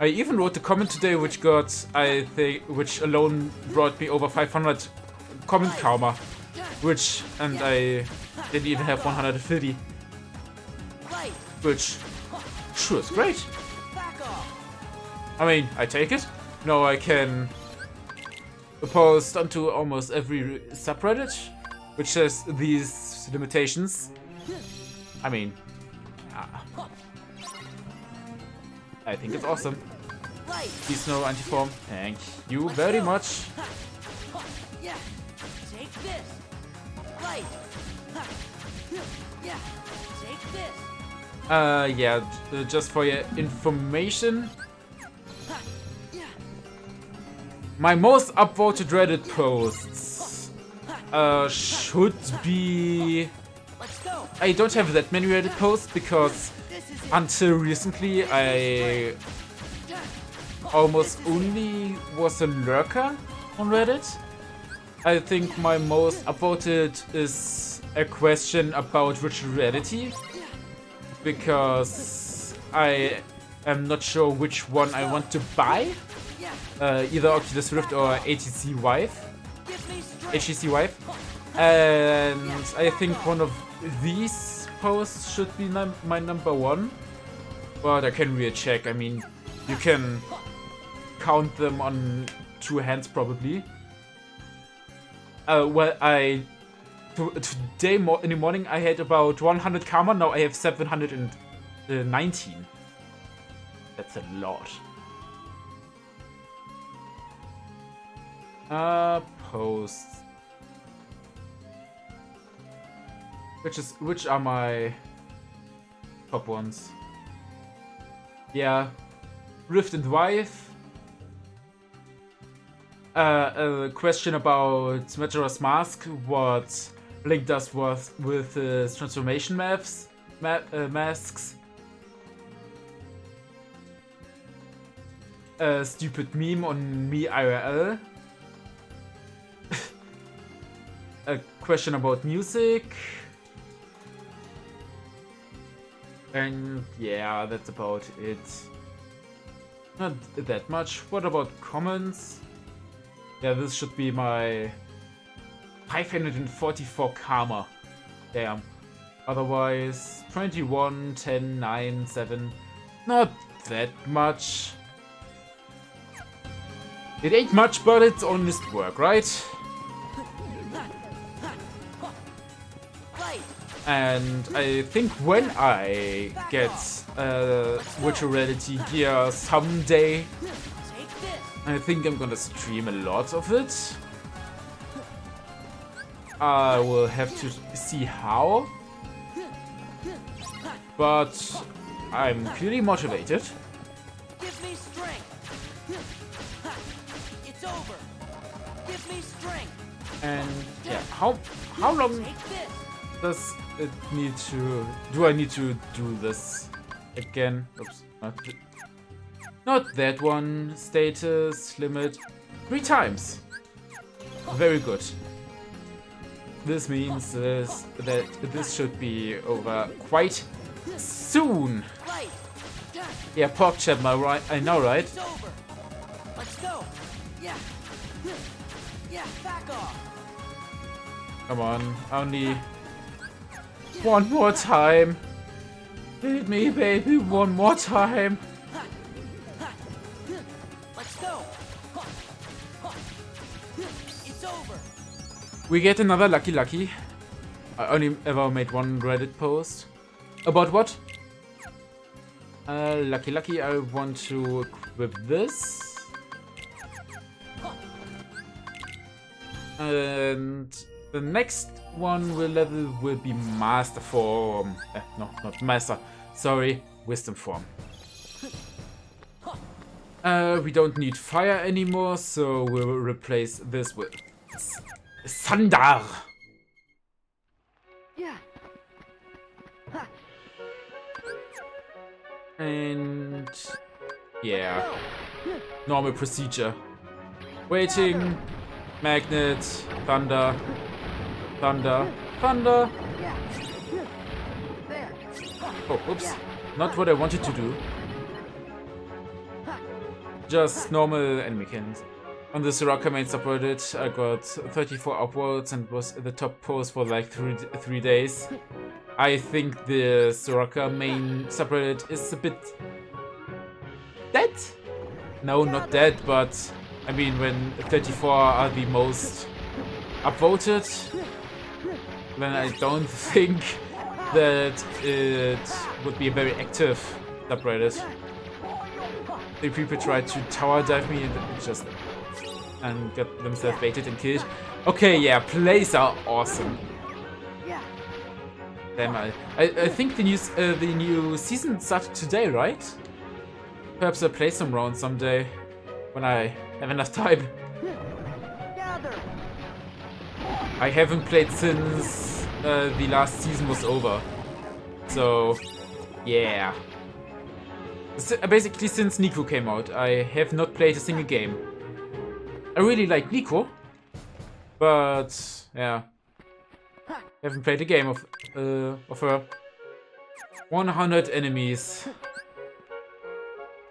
I even wrote a comment today which got, I think, which alone brought me over 500 comment karma. And I didn't even have 150. Which, sure is great. I mean, I take it. Now I can post onto almost every subreddit, which has these limitations. I mean, I think it's awesome. Please no anti-form. Thank you very much. Yeah, take this. Right. Yeah, take this. Yeah, just for your information. My most upvoted Reddit posts should be... I don't have that many Reddit posts because until recently I almost only was a lurker on Reddit. I think my most upvoted is a question about virtual reality because I am not sure which one I want to buy. Either Oculus Rift or HTC Vive. And I think one of these posts should be my number one. But I can really check. I mean, you can count them on 2 hands probably. Well, today in the morning I had about 100 karma. Now I have 719. That's a lot. Posts. Which are my top ones? Yeah, Rift and Vive. A question about Majora's Mask. What Link does with his transformation masks. A stupid meme on me IRL. A question about music. And yeah, that's about it. Not that much. What about comments? Yeah, this should be my 544 karma. Damn. Otherwise, 21, 10, 9, 7. Not that much. It ain't much, but it's honest work, right? And I think when I get virtual reality gear someday, I think I'm gonna stream a lot of it. I will have to see how, but I'm clearly motivated. Give me strength. It's over. Give me strength. And yeah, how long does it need to... Do I need to do this again? Oops, not that one. Status limit 3 times. Very good. This means that this should be over quite soon. Yeah, Pork Chap, I know, right? Let's go. Yeah. Yeah, back off. Come on, only one more time. Hit me, baby, one more time. Let's go. It's over. We get another lucky. I only ever made one Reddit post. About what? Lucky, I want to equip this. And The next one will be Master Form. No, not Master. Sorry, Wisdom Form. We don't need fire anymore, so we'll replace this with Thunder. Yeah. And yeah, normal procedure. Waiting, magnet, thunder, thunder, thunder. Oh, oops. Not what I wanted to do. Just normal enemy cannons. On the Soraka main supported, I got 34 upwards and was at the top post for like three days. I think the Soraka main subreddit is a bit dead? No, not dead, but I mean when 34 are the most upvoted, then I don't think that it would be a very active subreddit. The people tried to tower dive me and got themselves baited and killed. Okay, yeah, plays are awesome. Damn, I think the new season started today, right? Perhaps I'll play some rounds someday when I have enough time. I haven't played since the last season was over. So, yeah. Basically since Nico came out, I have not played a single game. I really like Nico, but yeah. Haven't played a game of her. 100 enemies.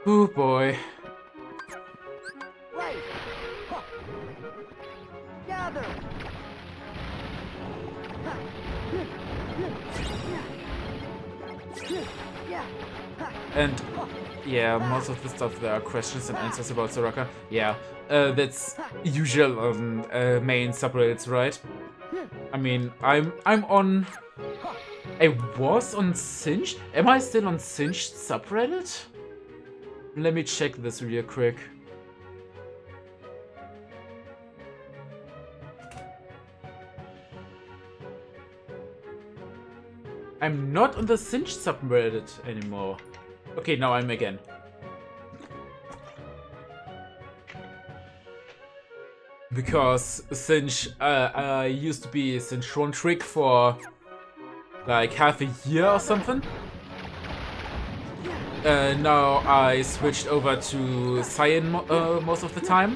Oh boy. And yeah, most of the stuff there are questions and answers about Soraka. Yeah, that's usual on main subreddits, right? I mean, I was on Singed? Am I still on Singed subreddit? Let me check this real quick. I'm not on the Singed subreddit anymore. Okay, now I'm again. Because Singe, I used to be Singe One Trick for like half a year or something. Now I switched over to Cyan most of the time,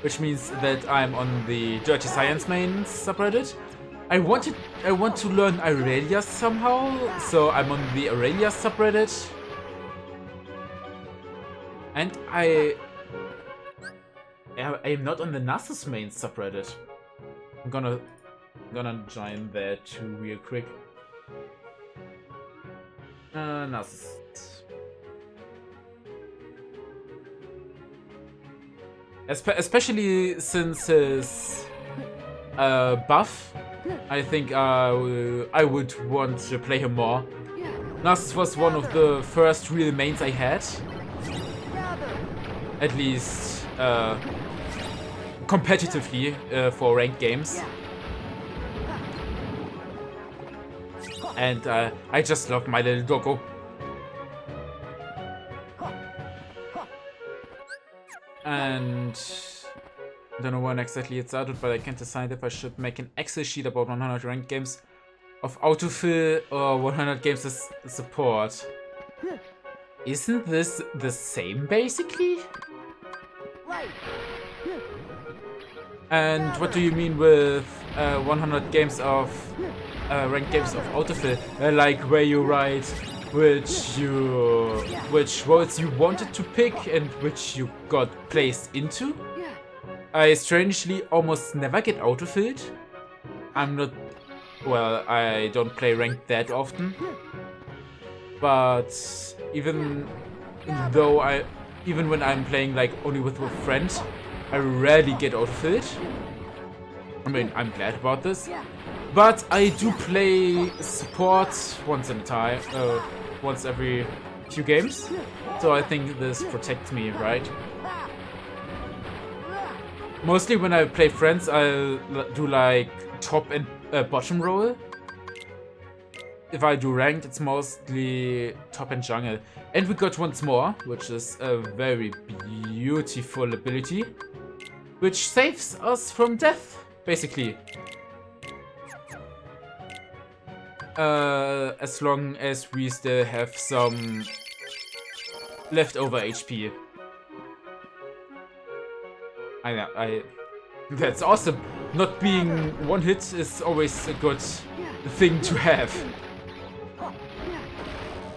which means that I'm on the Dirty Science main subreddit. I want to learn Aurelia somehow, so I'm on the Aurelia subreddit. And I am not on the Nasus main subreddit. I'm gonna join there too real quick. Nasus. Especially since his buff, I think I would want to play him more. Nasus was one of the first real mains I had. At least competitively for ranked games. And I just love my little doggo. And I don't know when exactly it started, but I can't decide if I should make an Excel sheet about 100 ranked games of autofill or 100 games as support. Isn't this the same basically? And what do you mean with 100 games of ranked games of autofill? Like where you write which roles you wanted to pick and which you got placed into? I strangely almost never get autofilled. I don't play ranked that often. But even when I'm playing like only with friends, I rarely get autofilled. I mean, I'm glad about this. But I do play support once every few games. So I think this protects me, right? Mostly when I play friends, I'll do like top and bottom roll. If I do ranked, it's mostly top and jungle. And we got once more, which is a very beautiful ability, which saves us from death, basically. As long as we still have some leftover HP. That's awesome. Not being one hit is always a good thing to have.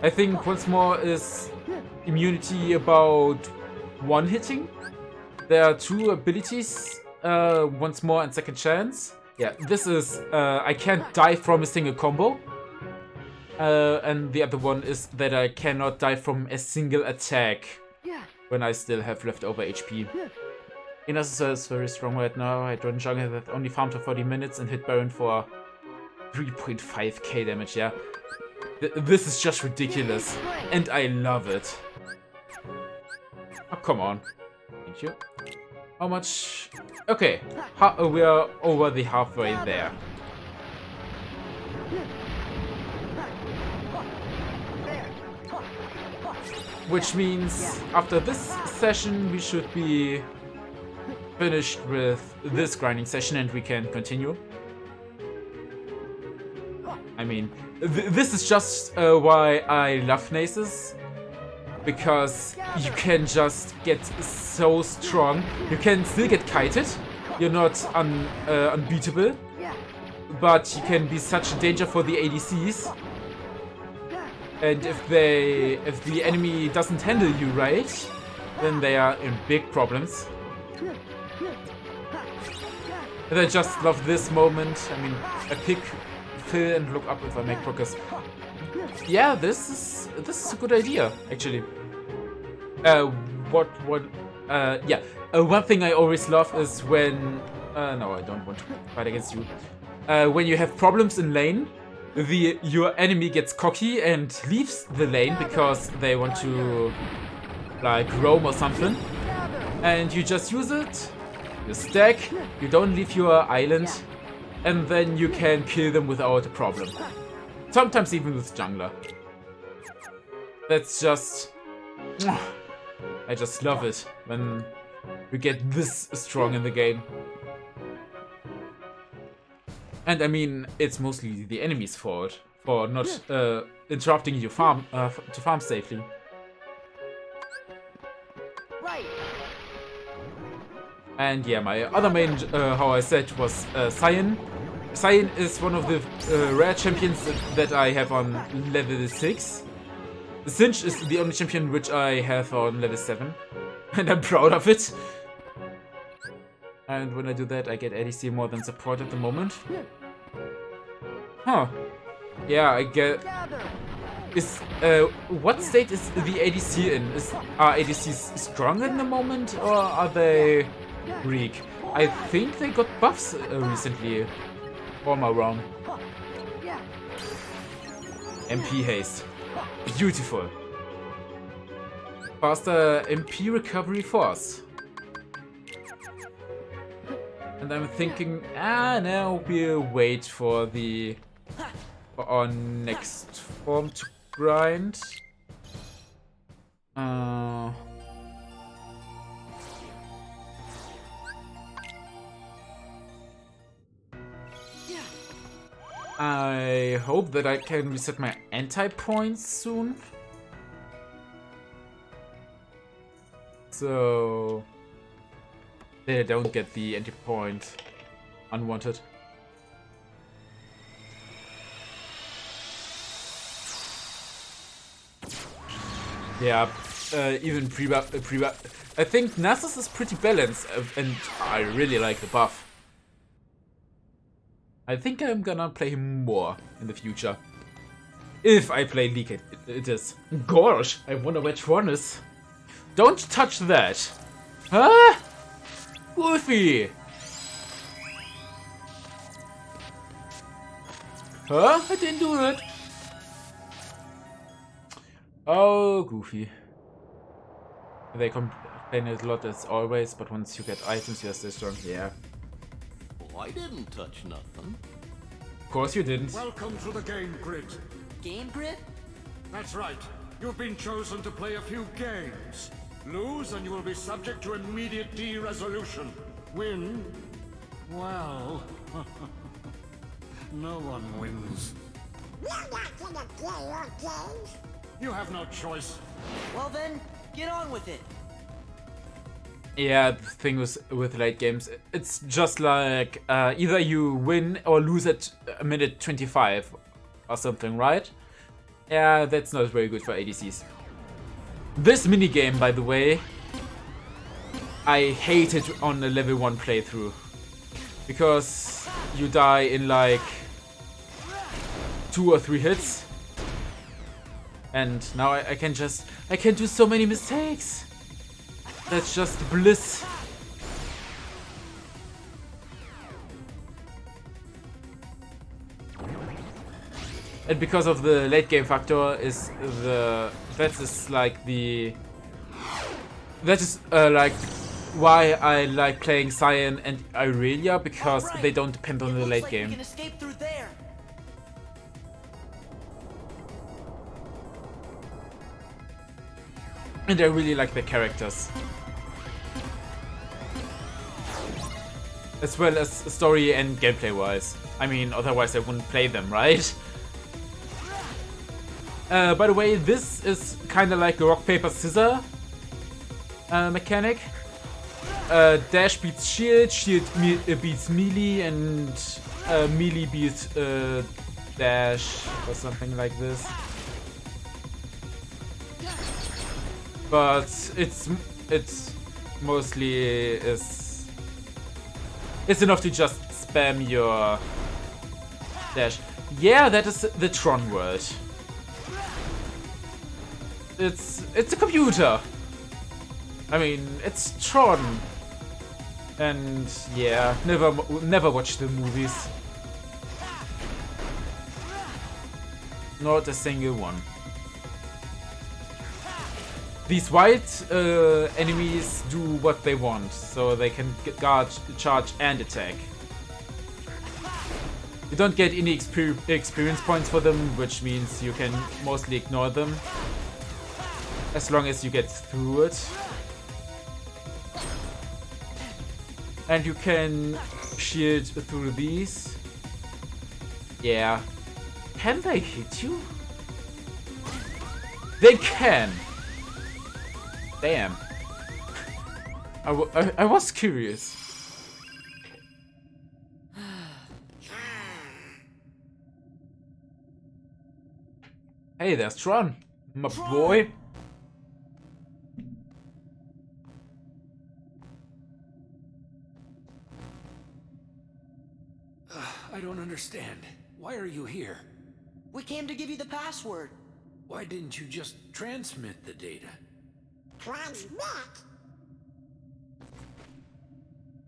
I think once more is immunity about one hitting. There are two abilities, once more and second chance. Yeah, this is I can't die from a single combo. And the other one is that I cannot die from a single attack when I still have leftover HP. Inazuma is very strong right now. I run jungle that only farmed for 40 minutes and hit Baron for 3.5k damage, yeah. This is just ridiculous. And I love it. Oh, come on. Thank you. How much? Okay, we are over the halfway there. Which means after this session we should be finished with this grinding session and we can continue. I mean, this is just why I love Nasus. Because you can just get so strong. You can still get kited. You're not unbeatable. But you can be such a danger for the ADCs. And if the enemy doesn't handle you right, then they are in big problems. And I just love this moment. I mean, I pick Phil and look up if I make progress. Yeah, this is a good idea, actually. One thing I always love is when no, I don't want to fight against you. When you have problems in lane, your enemy gets cocky and leaves the lane because they want to like roam or something, and you just use it. You stack. You don't leave your island, and then you can kill them without a problem. Sometimes even with jungler. That's just... I just love it when we get this strong in the game. And I mean, it's mostly the enemy's fault for not interrupting you farm to farm safely. And yeah, my other main, how I said, was Cyan. Cyan is one of the rare champions that I have on level 6. Sinch is the only champion which I have on level 7. And I'm proud of it. And when I do that, I get ADC more than support at the moment. Huh. Yeah, I get... what state is the ADC in? Are ADCs strong in the moment, or are they weak? I think they got buffs recently. Or am I wrong? MP haste. Beautiful. Faster MP recovery force. And I'm thinking, now we'll wait for our next form to grind. I hope that I can reset my anti-points soon. So they don't get the anti-point unwanted. Yeah, even pre-buff. I think Nasus is pretty balanced, and I really like the buff. I think I'm gonna play him more in the future. If I play League, it is. Gosh, I wonder which one is. Don't touch that! Huh? Goofy! Huh? I didn't do that. Oh, Goofy. They playing it a lot as always, but once you get items, you're still strong. Yeah. Well, I didn't touch nothing. Of course you didn't. Welcome to the game grid. Game grid? That's right. You've been chosen to play a few games. Lose and you will be subject to immediate de-resolution. Win? Well... no one wins. You're not gonna play your games. You have no choice. Well then, get on with it. Yeah, the thing with late games, it's just like either you win or lose at a minute 25 or something, right? Yeah, that's not very good for ADCs. This minigame, by the way, I hate it on a level 1 playthrough. Because you die in like 2 or 3 hits. And now I can do so many mistakes. That's just bliss. And because of the late game factor that is like why I like playing Cyan and Irelia, because they don't depend on the late game. We can escape through there. And I really like the characters. As well as story and gameplay wise. I mean, otherwise I wouldn't play them, right? By the way, this is kinda like a rock, paper, scissor mechanic. Dash beats shield, shield beats melee, and melee beats dash, or something like this. But it's mostly it's enough to just spam your dash. Yeah, that is the Tron world. It's a computer. I mean, it's Tron. And yeah, never watched the movies. Not a single one. These white enemies do what they want, so they can guard, charge, and attack. You don't get any experience points for them, which means you can mostly ignore them. As long as you get through it. And you can shield through these. Yeah. Can they hit you? They can! Damn. I was curious. Hey, there's Tron, my boy. I don't understand. Why are you here? We came to give you the password. Why didn't you just transmit the data? Transmit?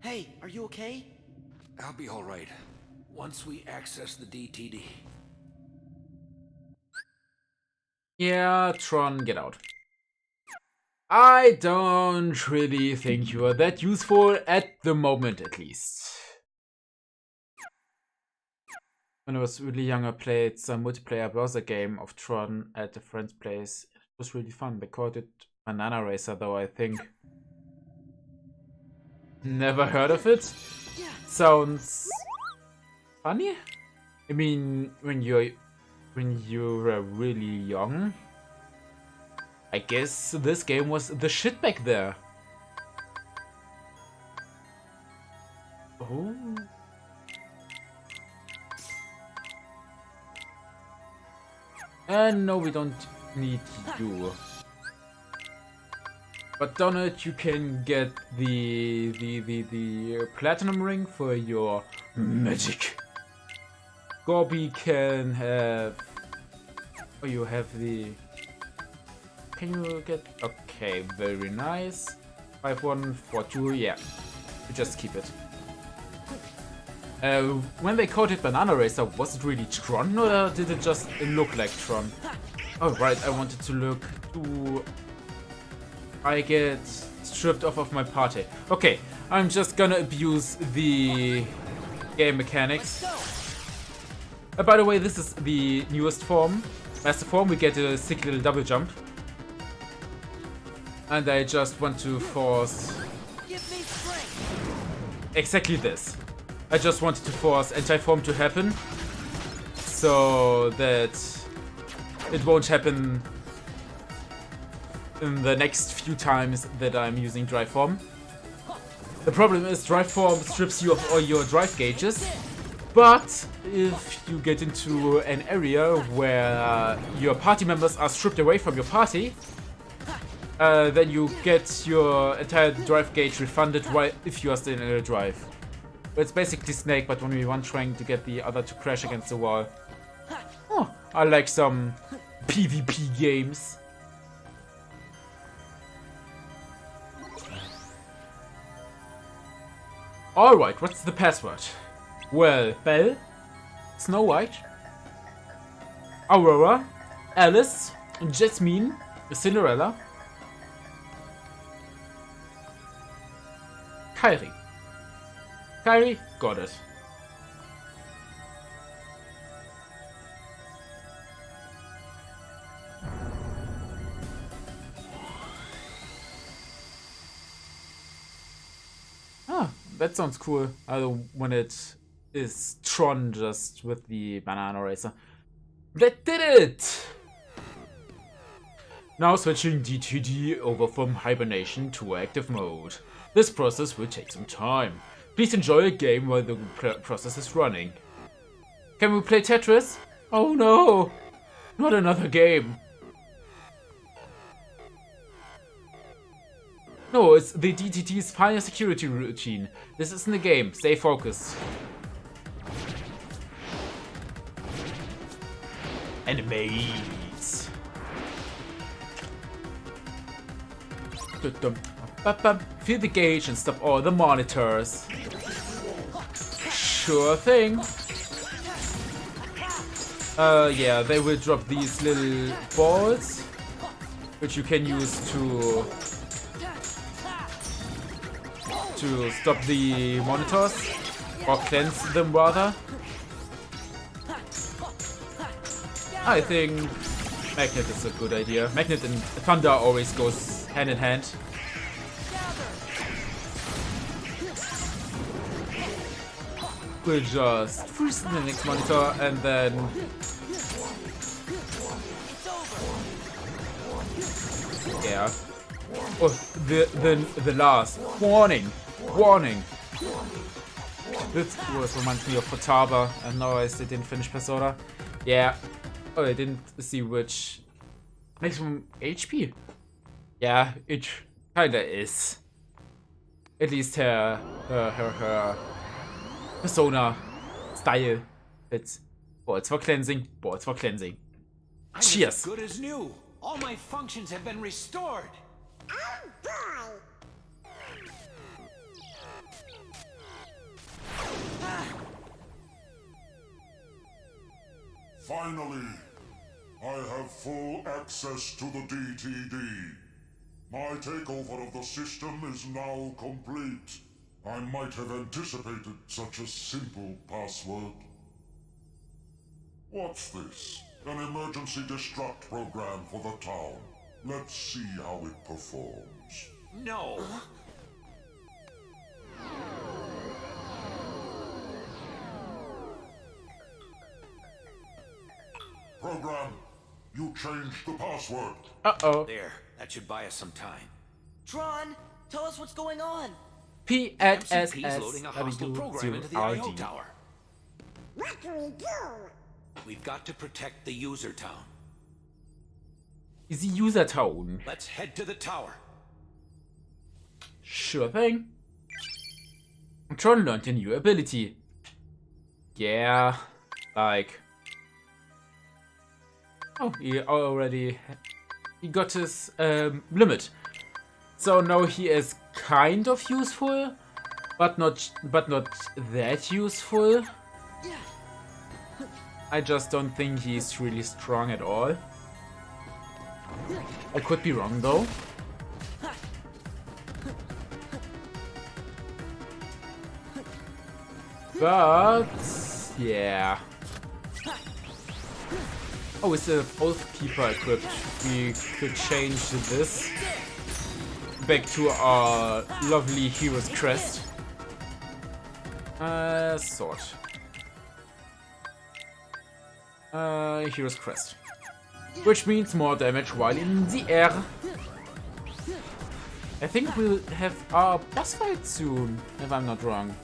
Hey, are you okay? I'll be all right once we access the DTD. Yeah, Tron, get out. I don't really think you are that useful at the moment, at least. When I was really young, I played some multiplayer browser game of Tron at a friend's place. It was really fun. They called it Banana Racer, though, I think. Never heard of it? Sounds funny? I mean, when you're really young, I guess this game was the shit back there. Oh. And no, we don't need you. But Donut, you can get the platinum ring for your magic. Gorby can have... Oh, you have the... Can you get... Okay, very nice. 5142, yeah. You just keep it. When they called it Banana Racer, was it really Tron or did it just look like Tron? Oh right, I wanted to look to... I get stripped off of my party. Okay, I'm just gonna abuse the game mechanics. By the way, this is the newest form. Master form, we get a sick little double jump. And I just want to force exactly this. I just wanted to force anti-form to happen so that it won't happen in the next few times that I'm using drive form. The problem is drive form strips you of all your drive gauges, but if you get into an area where your party members are stripped away from your party, then you get your entire drive gauge refunded if you are still in a drive. It's basically Snake, but only one trying to get the other to crash against the wall. Oh, I like some PvP games. Alright, what's the password? Well, Belle, Snow White, Aurora, Alice, Jasmine, Cinderella, Kairi. Kairi, got it. Ah, that sounds cool. When it is Tron just with the banana racer. That did it! Now switching DTD over from hibernation to active mode. This process will take some time. Please enjoy a game while the process is running. Can we play Tetris? Oh no! Not another game. No, it's the DTT's final security routine. This isn't a game. Stay focused. Enemies. Fill the gauge and stop all the monitors. Sure thing. Yeah, they will drop these little balls, which you can use to stop the monitors, or cleanse them rather. I think Magnet is a good idea. Magnet and Thunder always goes hand in hand. We'll just freeze the next monitor and then yeah. Oh, the last warning. This reminds me of Futaba, and now I still didn't finish Persona. Yeah. Oh, I didn't see which maximum HP. Yeah, it kinda is. At least her Persona style fits. Balls for cleansing. Cheers. I'm as good as new. All my functions have been restored. Oh boy! Finally, I have full access to the DTD. My takeover of the system is now complete. I might have anticipated such a simple password. What's this? An emergency destruct program for the town. Let's see how it performs. No. Program, you changed the password. Uh-oh. There, that should buy us some time. Tron, tell us what's going on. MCP's loading a hostile program into the I.O. tower. What do we do? We've got to protect the user town. The user town. Let's head to the tower. Sure thing. Tron learned a new ability. Yeah, like... Oh, he got his limit. So now he is kind of useful, but not that useful. I just don't think he's really strong at all. I could be wrong though. But yeah. Oh, it's a Oathkeeper equipped. We could change this back to our lovely hero's crest. Sword. Hero's crest. Which means more damage while in the air. I think we'll have our boss fight soon, if I'm not wrong.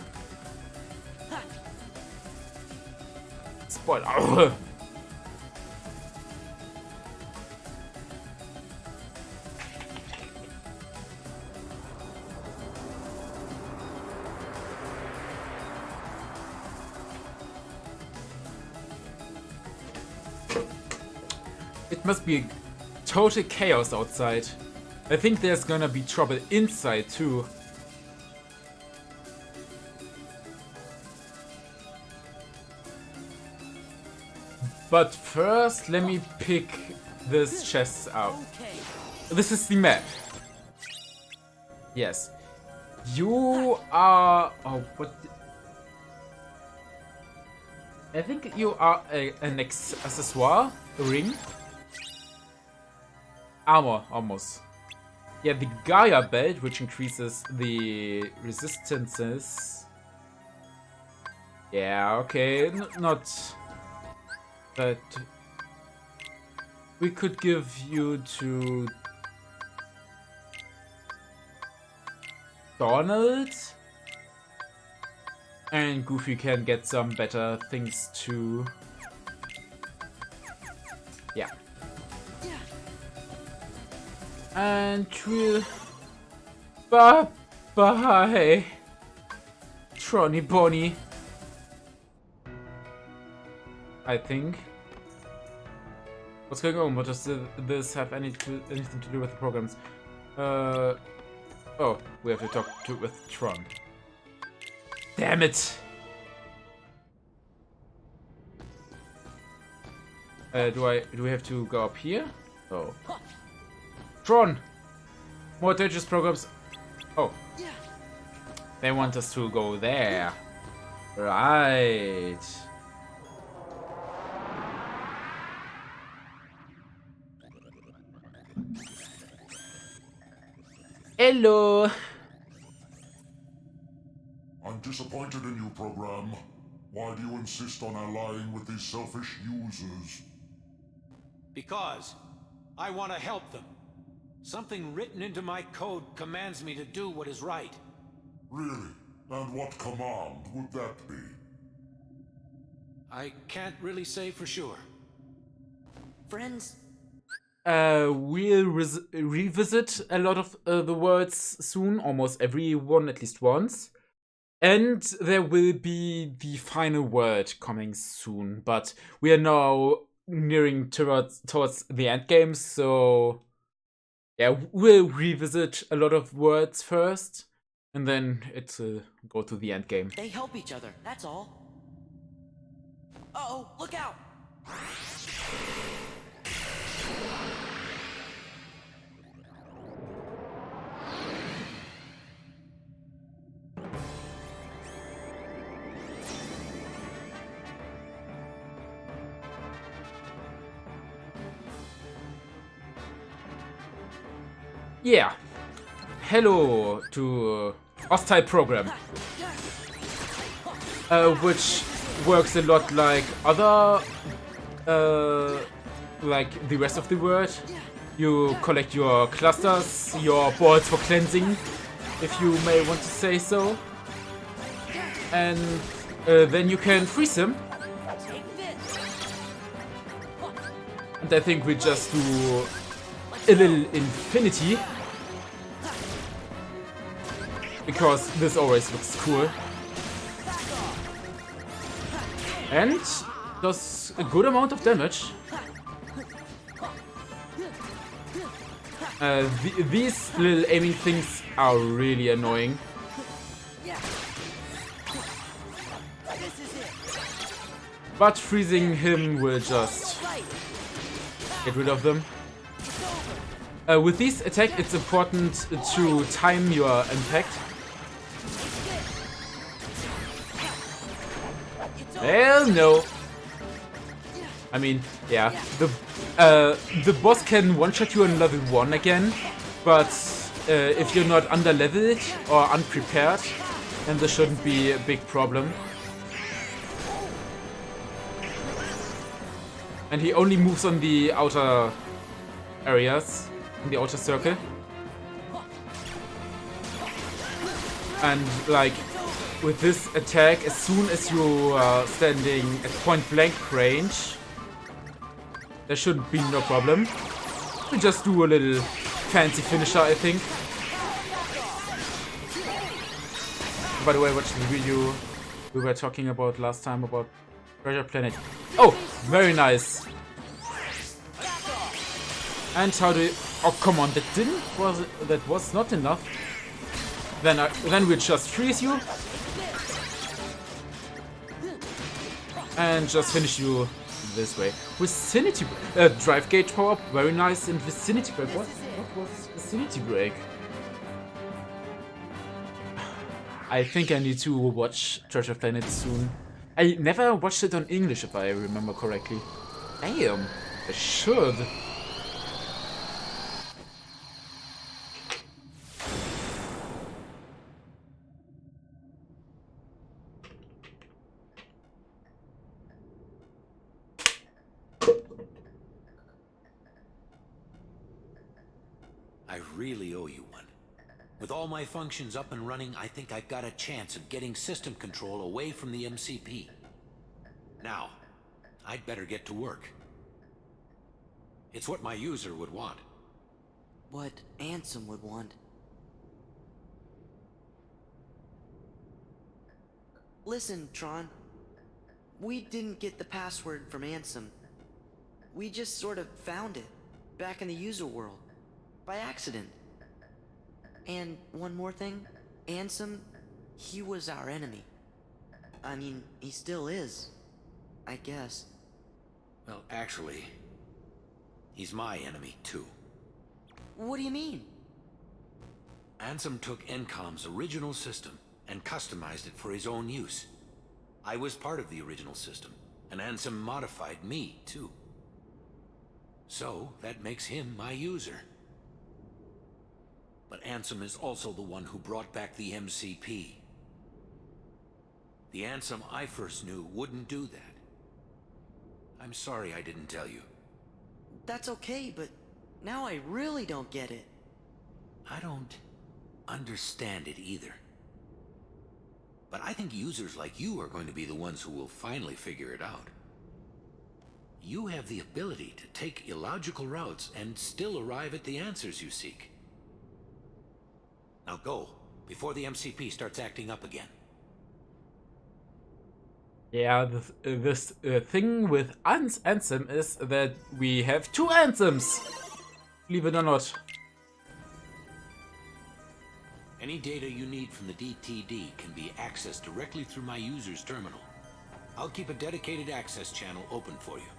Spoiler. It must be total chaos outside. I think there's gonna be trouble inside too. But first, let me pick this chest out. This is the map. Yes. You are... Oh, what... I think you are an accessoire, a ring. Armor, almost. Yeah, the Gaia belt, which increases the resistances. Yeah, okay, not... But... We could give you to... Donald? And Goofy can get some better things too. Yeah. And we'll... Bye-bye, Tronny Bonnie. I think. What's going on? What does this have anything to do with the programs? Oh, we have to talk with Tron. Damn it! Do we have to go up here? Oh. Tron! More dangerous programs. Oh. They want us to go there. Right. Hello. I'm disappointed in you, program. Why do you insist on allying with these selfish users? Because I want to help them. Something written into my code commands me to do what is right. Really? And what command would that be? I can't really say for sure. Friends? We'll revisit a lot of the words soon, almost every one at least once. And there will be the final word coming soon, but we are now nearing towards the end game, so yeah, we'll revisit a lot of words first, and then it's go to the end game. They help each other, that's all. Uh-oh, look out! Yeah. Hello to hostile program, which works a lot like other, like the rest of the world. You collect your clusters, your balls for cleansing, if you may want to say so, and then you can freeze them. And I think we just do a little infinity, because this always looks cool and does a good amount of damage. These little aiming things are really annoying. But freezing him will just get rid of them. With this attack, it's important to time your impact. Hell no. I mean, yeah, the boss can one-shot you on level 1 again, but if you're not under-leveled or unprepared, then this shouldn't be a big problem. And he only moves on the outer areas, in the outer circle. And like, with this attack, as soon as you are standing at point-blank range, there should be no problem. We just do a little fancy finisher, I think. By the way, watch the video we were talking about last time about Treasure Planet. Oh, very nice. And how do you... Oh, come on, that was not enough. Then we just freeze you. And just finish you this way. Vicinity drive gauge power up, very nice. And vicinity break. What was vicinity break? I think I need to watch Treasure Planet soon. I never watched it on English, if I remember correctly. Damn, I should. I really owe you one. With all my functions up and running, I think I've got a chance of getting system control away from the MCP. Now, I'd better get to work. It's what my user would want. What Ansem would want. Listen, Tron. We didn't get the password from Ansem. We just sort of found it, back in the user world. By accident. And one more thing, Ansem, he was our enemy. I mean, he still is, I guess. Well, actually, he's my enemy, too. What do you mean? Ansem took Encom's original system and customized it for his own use. I was part of the original system, and Ansem modified me, too. So, that makes him my user. But Ansem is also the one who brought back the MCP. The Ansem I first knew wouldn't do that. I'm sorry I didn't tell you. That's okay, but now I really don't get it. I don't understand it either. But I think users like you are going to be the ones who will finally figure it out. You have the ability to take illogical routes and still arrive at the answers you seek. Now go, before the MCP starts acting up again. Yeah, this thing with Ansem is that we have 2 Ansems! Believe it or not. Any data you need from the DTD can be accessed directly through my user's terminal. I'll keep a dedicated access channel open for you.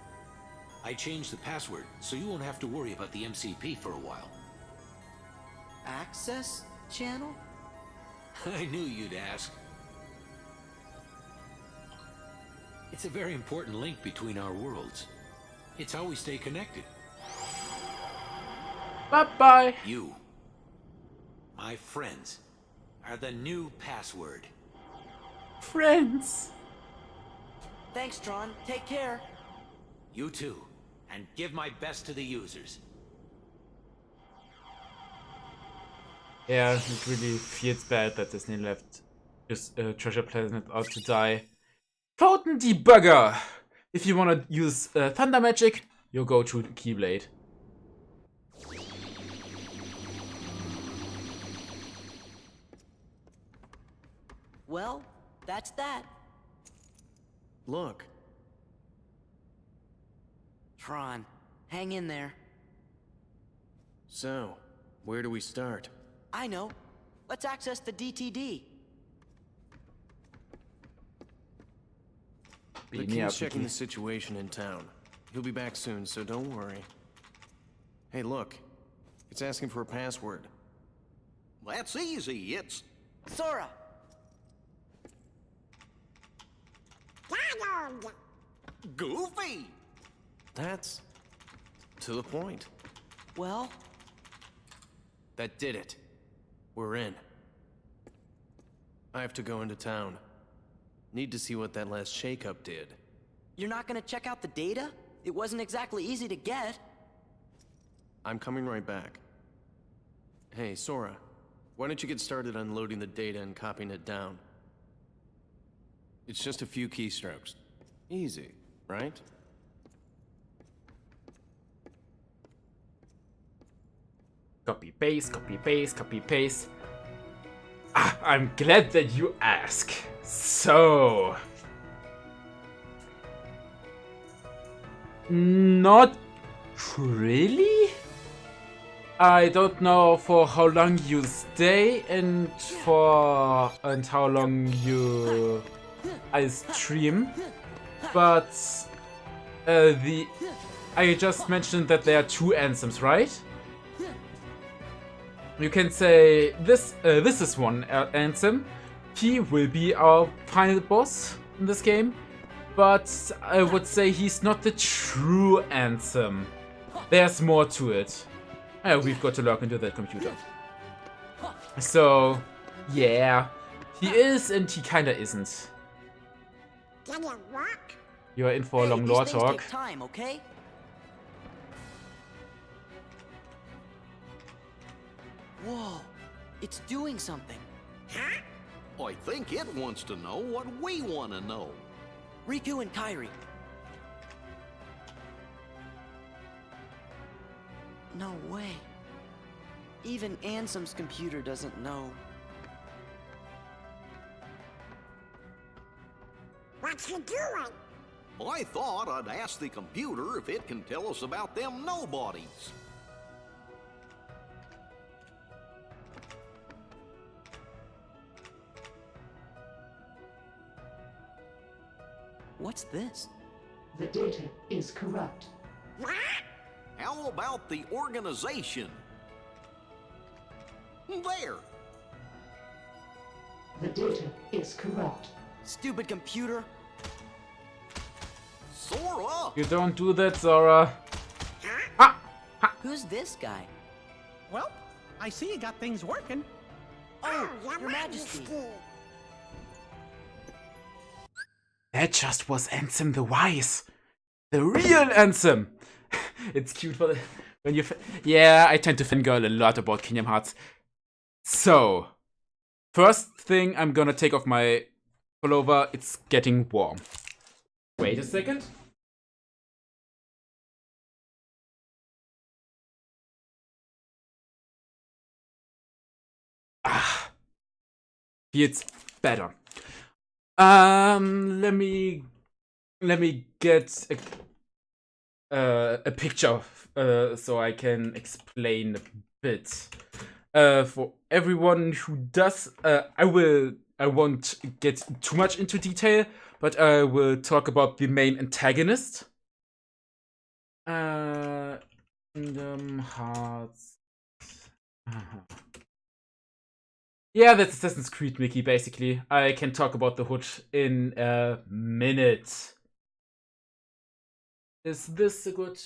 I changed the password, so you won't have to worry about the MCP for a while. Access channel? I knew you'd ask. It's a very important link between our worlds. It's how we stay connected. Bye-bye! You, my friends, are the new password. Friends! Thanks, Tron. Take care. You too. And give my best to the users. Yeah, it really feels bad that Disney left this Treasure Planet out to die. Photon Debugger! If you want to use Thunder Magic, you go to the Keyblade. Well, that's that. Look. Tron, hang in there. So, where do we start? I know. Let's access the DTD. The kid's checking the situation in town. He'll be back soon, so don't worry. Hey, look. It's asking for a password. That's easy. It's... Sora! Shadow dog. Goofy! That's to the point. Well, That did it. We're in. I have to go into town. Need to see what that last shakeup did. you're not gonna check out the data? It wasn't exactly easy to get. I'm coming right back. Hey, Sora, why don't you get started unloading the data and copying it down? It's just a few keystrokes. Easy, right? Copy paste, copy paste, copy paste. Ah, I'm glad that you ask. So, not really. I don't know for how long you stay and how long I stream, but I just mentioned that there are two anthems, right? You can say this is one anthem. He will be our final boss in this game, but I would say he's not the true anthem. There's more to it. We've got to log into that computer. So, yeah, he is and he kinda isn't. Can you walk? You're in for a long these lore things talk. take time, okay? Whoa, it's doing something. I think it wants to know what we want to know. Riku and Kairi. No way. Even Ansem's computer doesn't know. What's he doing? I thought I'd ask the computer if it can tell us about them nobodies. What's this? The data is corrupt. What? How about the organization? There! The data is corrupt. Stupid computer. Sora! You don't do that, Sora. Who's this guy? Well, I see you got things working. Oh, Your Majesty. That just was Ansem the Wise. The real Ansem. It's cute for the, when you... Yeah, I tend to fangirl a lot about Kingdom Hearts. So, first thing, I'm gonna take off my pullover. It's getting warm. Wait a second. Ah, feels better. Let me get a picture so I can explain a bit. For everyone who does, I won't get too much into detail, but I will talk about the main antagonist. Kingdom Hearts. Yeah, that's Assassin's Creed Mickey, basically. I can talk about the hood in a minute. Is this a good...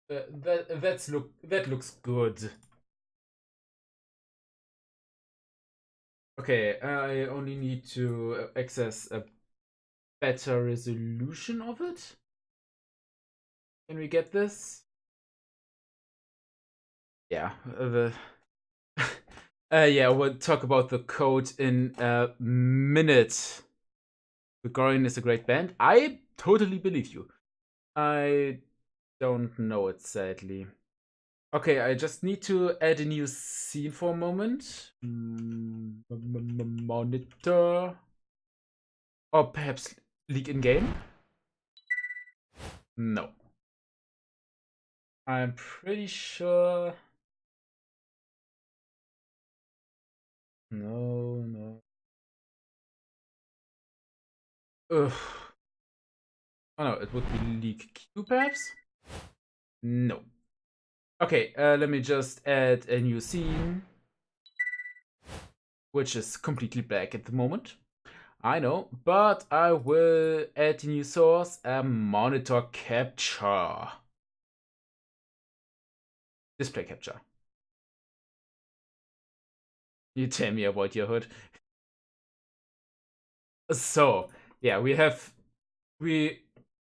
that looks good. Okay, I only need to access a better resolution of it. Can we get this? Yeah, yeah, we'll talk about the code in a minute. Gregorian is a great band. I totally believe you. I don't know it, sadly. Okay, I just need to add a new scene for a moment. Monitor. Or perhaps leak in game? No. I'm pretty sure... No. Ugh. Oh no, it would be leak Q perhaps? No. Okay, let me just add a new scene, which is completely black at the moment. I know, but I will add the new source, monitor capture. Display capture. You tell me about your hood. So, yeah,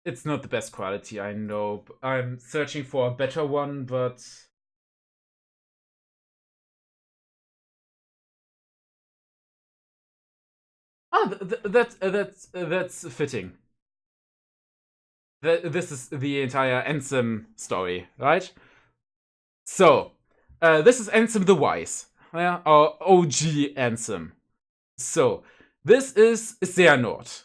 it's not the best quality, I know. I'm searching for a better one, but that's fitting. This is the entire Ansem story, right? So, this is Ansem the Wise, yeah, or OG Ansem. So, this is Xehanort.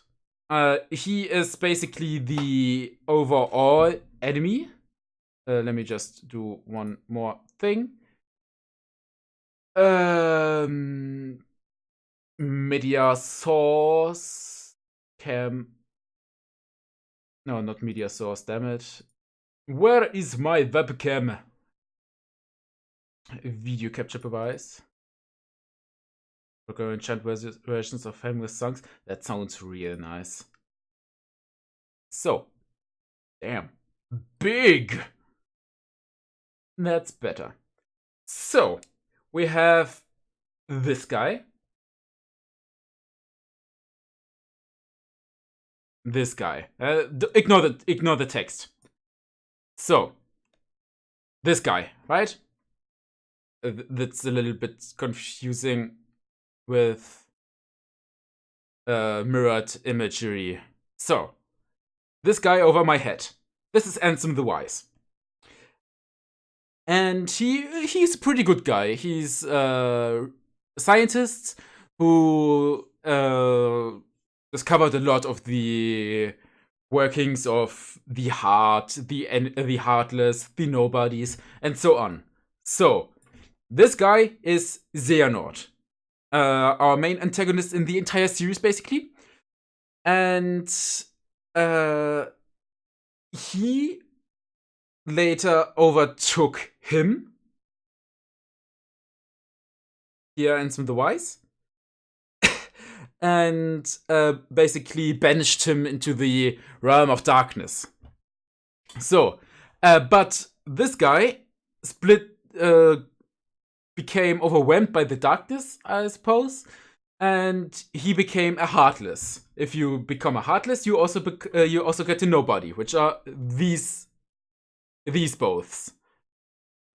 He is basically the overall enemy. Let me just do one more thing. Media source cam. No, not media source, damn it. Where is my webcam? Video capture device. We're enchant versions of famous songs. That sounds real nice. So, damn. Big! That's better. So, we have this guy. This guy. Ignore the text. So, this guy, right? That's a little bit confusing with mirrored imagery. So, this guy over my head. This is Ansem the Wise. And he's a pretty good guy. He's a scientist who discovered a lot of the workings of the heart, the heartless, the nobodies, and so on. So, this guy is Xehanort, our main antagonist in the entire series, basically. And he later overtook him. Here, Ansem the Wise. And basically banished him into the realm of darkness. So, but this guy became overwhelmed by the darkness, I suppose, and he became a heartless. If you become a heartless, you also get a nobody, which are these boths.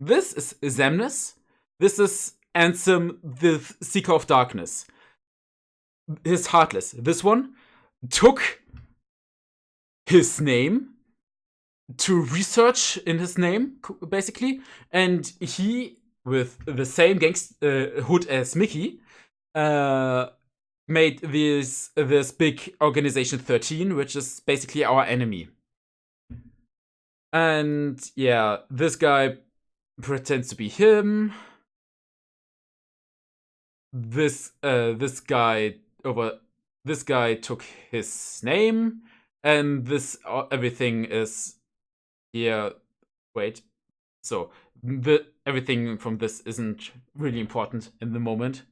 This is Xemnas. This is Ansem, the Seeker of Darkness. His heartless. This one took his name to research in his name, basically, and he, with the same hood as Mickey, made this big organization 13, which is basically our enemy. And yeah, this guy pretends to be him. This guy took his name, and this everything is here. Wait, so everything from this isn't really important in the moment.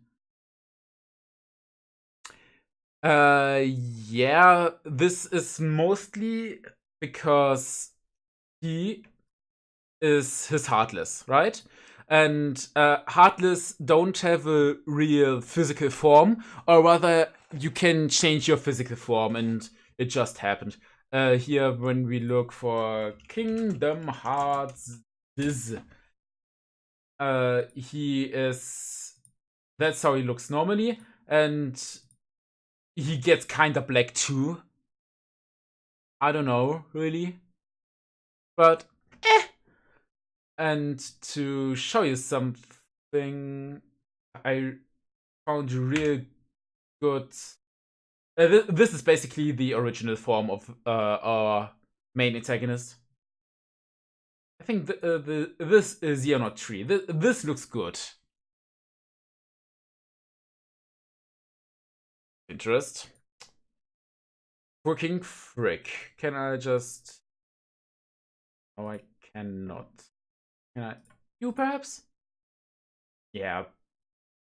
Yeah, this is mostly because he is his heartless, right? And heartless don't have a real physical form, or rather, you can change your physical form, and it just happened. Here, when we look for Kingdom Hearts, that's how he looks normally, and he gets kinda black too. I don't know, really. But, And to show you something, I found real good. This is basically the original form of our main antagonist. I think this is Xehanort 3. This looks good. Interest. Working frick. Can I just... Oh, I cannot. Can I? You perhaps? Yeah.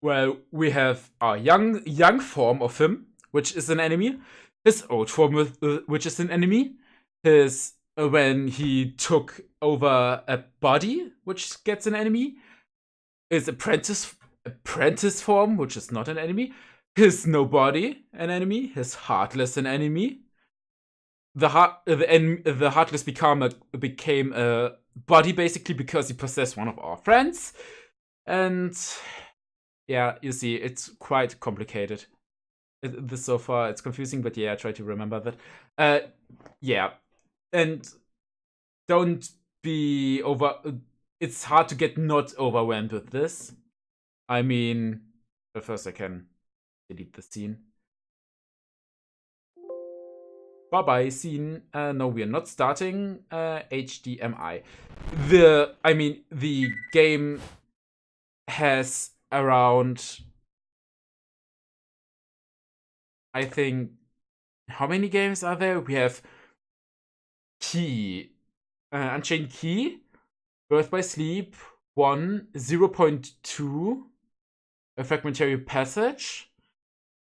Well, we have our young form of him, which is an enemy. His old form, which is an enemy. His when he took over a body, which gets an enemy. His apprentice form, which is not an enemy. His nobody, an enemy. His heartless, an enemy. The heartless became a body basically because he possessed one of our friends, and yeah, you see, it's quite complicated. This so far it's confusing, but yeah, I try to remember that. Yeah, and don't be over. It's hard to get not overwhelmed with this. I mean, but first I can delete the scene. Bye-bye, scene. No, we are not starting HDMI. The game has around, I think, how many games are there? We have Key, Unchained Key, Birth by Sleep, 1, 0.2, A Fragmentary Passage,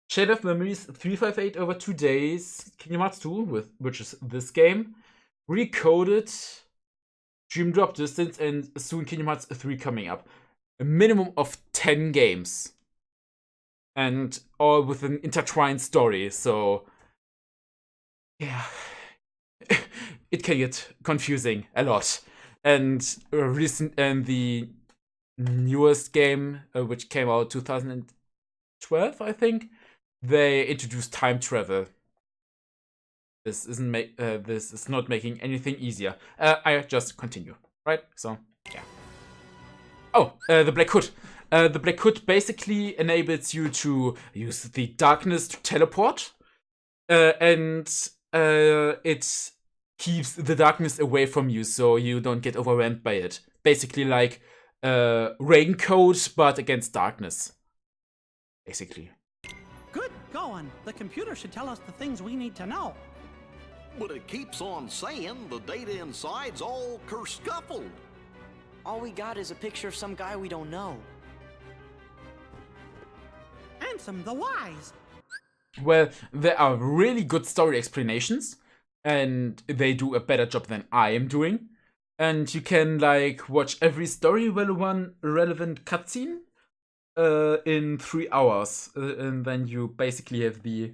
Shade of Memories 358 over 2 days, Kingdom Hearts 2, which is this game, Recoded, Dream Drop Distance, and soon Kingdom Hearts 3 coming up. A minimum of 10 games. And all with an intertwined story, so yeah. It can get confusing a lot. And the newest game, which came out 2012, I think, they introduced time travel. This is not making anything easier. I just continue, right? So yeah. Oh, the Black Hood. The Black Hood basically enables you to use the darkness to teleport, and it keeps the darkness away from you, so you don't get overwhelmed by it. Basically, like raincoat, but against darkness. Basically. Good going. The computer should tell us the things we need to know. But it keeps on saying the data inside's all kerscuffled. All we got is a picture of some guy we don't know. Ansem the Wise. Well, there are really good story explanations, and they do a better job than I am doing. And you can like watch every story relevant cutscene in 3 hours, and then you basically have the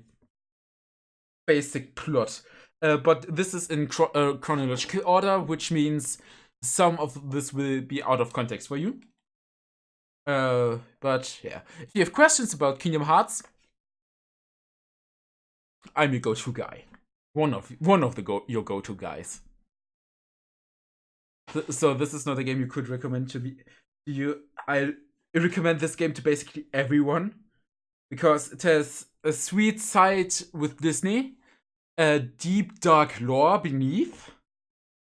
basic plot. But this is in chronological order, which means some of this will be out of context for you. But yeah, if you have questions about Kingdom Hearts, I'm your go-to guy. One of your go-to guys. So this is not a game you could recommend to you. I recommend this game to basically everyone because it has a sweet side with Disney, a deep dark lore beneath,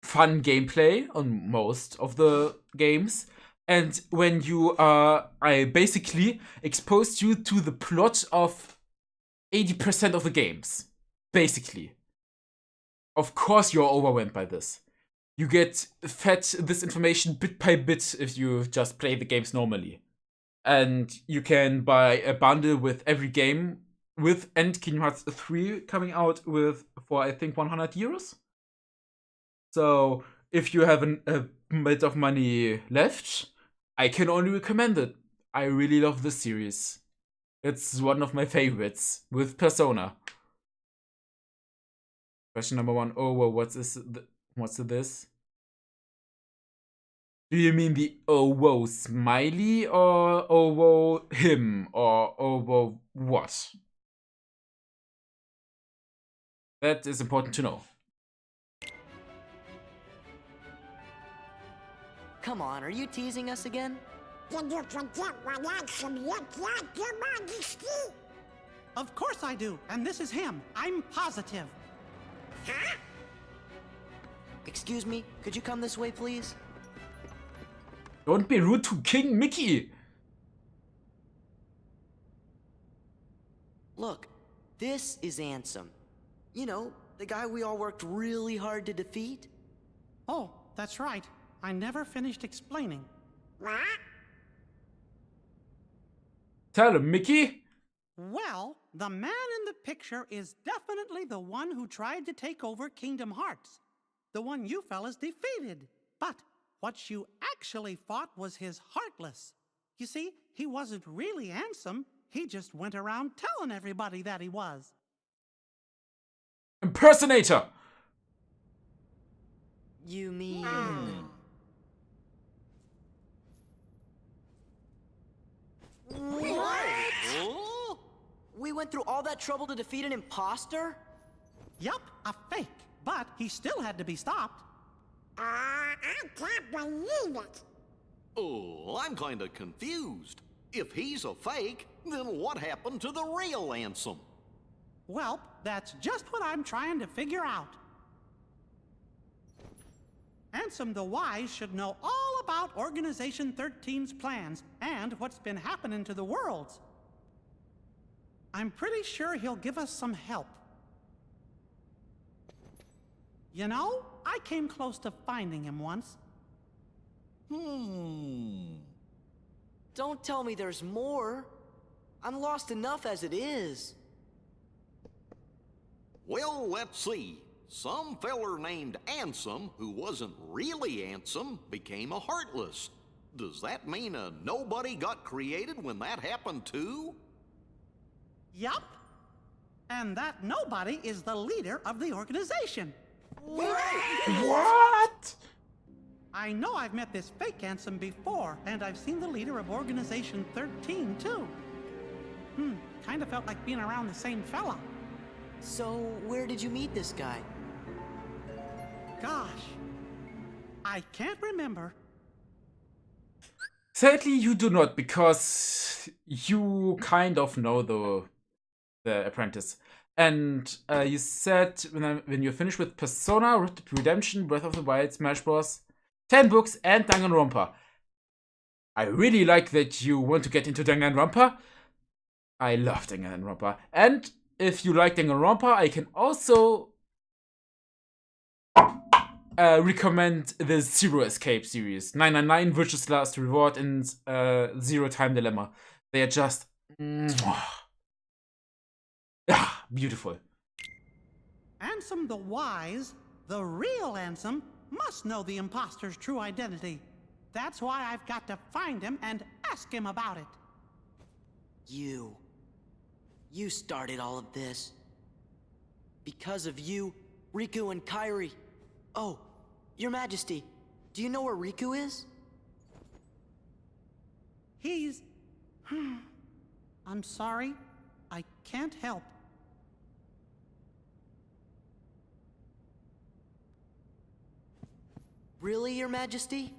fun gameplay on most of the games, and when you I basically exposed you to the plot of 80% of the games, basically. Of course you're overwhelmed by this. You get fed this information bit by bit if you just play the games normally. And you can buy a bundle with every game, with and Kingdom Hearts 3 coming out for I think €100. So if you have a bit of money left, I can only recommend it. I really love this series. It's one of my favorites, with Persona. Question number 1. Oh, well, what's this? Do you mean the oh whoa smiley, or oh whoa him, or oh whoa what? That is important to know. Come on, are you teasing us again? Did you forget what Ansem looked like, Your Majesty? Of course I do, and this is him. I'm positive. Huh? Excuse me, could you come this way, please? Don't be rude to King Mickey! Look, this is Ansem. You know, the guy we all worked really hard to defeat. Oh, that's right. I never finished explaining. What? Tell him, Mickey! Well, the man in the picture is definitely the one who tried to take over Kingdom Hearts. The one you fellas defeated. But what you actually fought was his Heartless. You see, he wasn't really Ansem. He just went around telling everybody that he was. Impersonator! You mean... What? We went through all that trouble to defeat an imposter? Yup, a fake. But he still had to be stopped. I can't believe it. Oh, I'm kinda confused. If he's a fake, then what happened to the real Ansem? Well, that's just what I'm trying to figure out. Ansem the Wise should know all about Organization 13's plans and what's been happening to the worlds. I'm pretty sure he'll give us some help. You know, I came close to finding him once. Don't tell me there's more. I'm lost enough as it is. Well, let's see. Some feller named Ansem, who wasn't really Ansem, became a Heartless. Does that mean a nobody got created when that happened too? Yup. And that nobody is the leader of the organization. What? I know I've met this fake Ansem before, and I've seen the leader of Organization 13 too. Kinda felt like being around the same fella. So, where did you meet this guy? Gosh, I can't remember. Sadly, you do not, because you kind of know the apprentice. And you said when you're finished with Persona, Redemption, Breath of the Wild, Smash Bros., 10 books, and Danganronpa. I really like that you want to get into Danganronpa. I love Danganronpa. And if you like Danganronpa, I can also recommend the Zero Escape series. 999, Virtuous Last Reward, and Zero Time Dilemma. They are just... beautiful. Ansem the Wise, the real Ansem, must know the imposter's true identity. That's why I've got to find him and ask him about it. You started all of this. Because of you, Riku and Kairi. Oh, Your Majesty, do you know where Riku is? He's... I'm sorry, I can't help. Really, Your Majesty?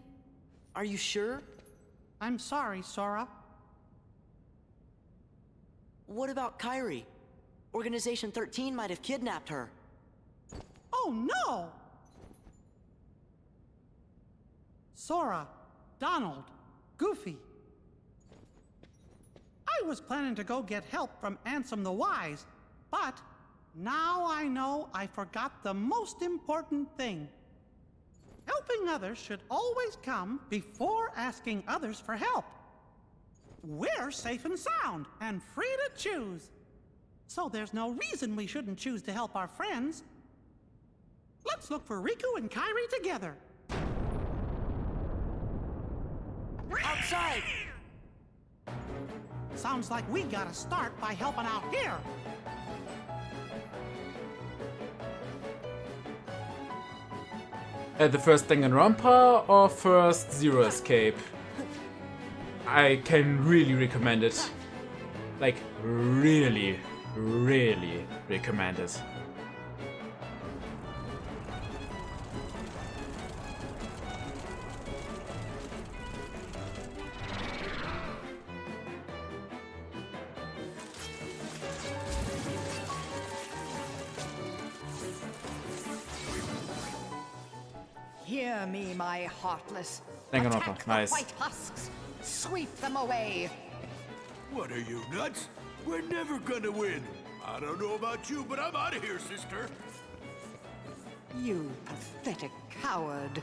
Are you sure? I'm sorry, Sora. What about Kairi? Organization 13 might have kidnapped her. Oh no! Sora, Donald, Goofy. I was planning to go get help from Ansem the Wise, but now I know I forgot the most important thing. Helping others should always come before asking others for help. We're safe and sound and free to choose. So there's no reason we shouldn't choose to help our friends. Let's look for Riku and Kairi together. Outside! Sounds like we gotta start by helping out here. The first Danganronpa or first Zero Escape? I can really recommend it. Like, really, really recommend it. Hear me, my Heartless. Danganronpa, Attack the nice. white husks. Sweep them away. What are you, nuts? We're never gonna win. I don't know about you, but I'm out of here, sister. You pathetic coward.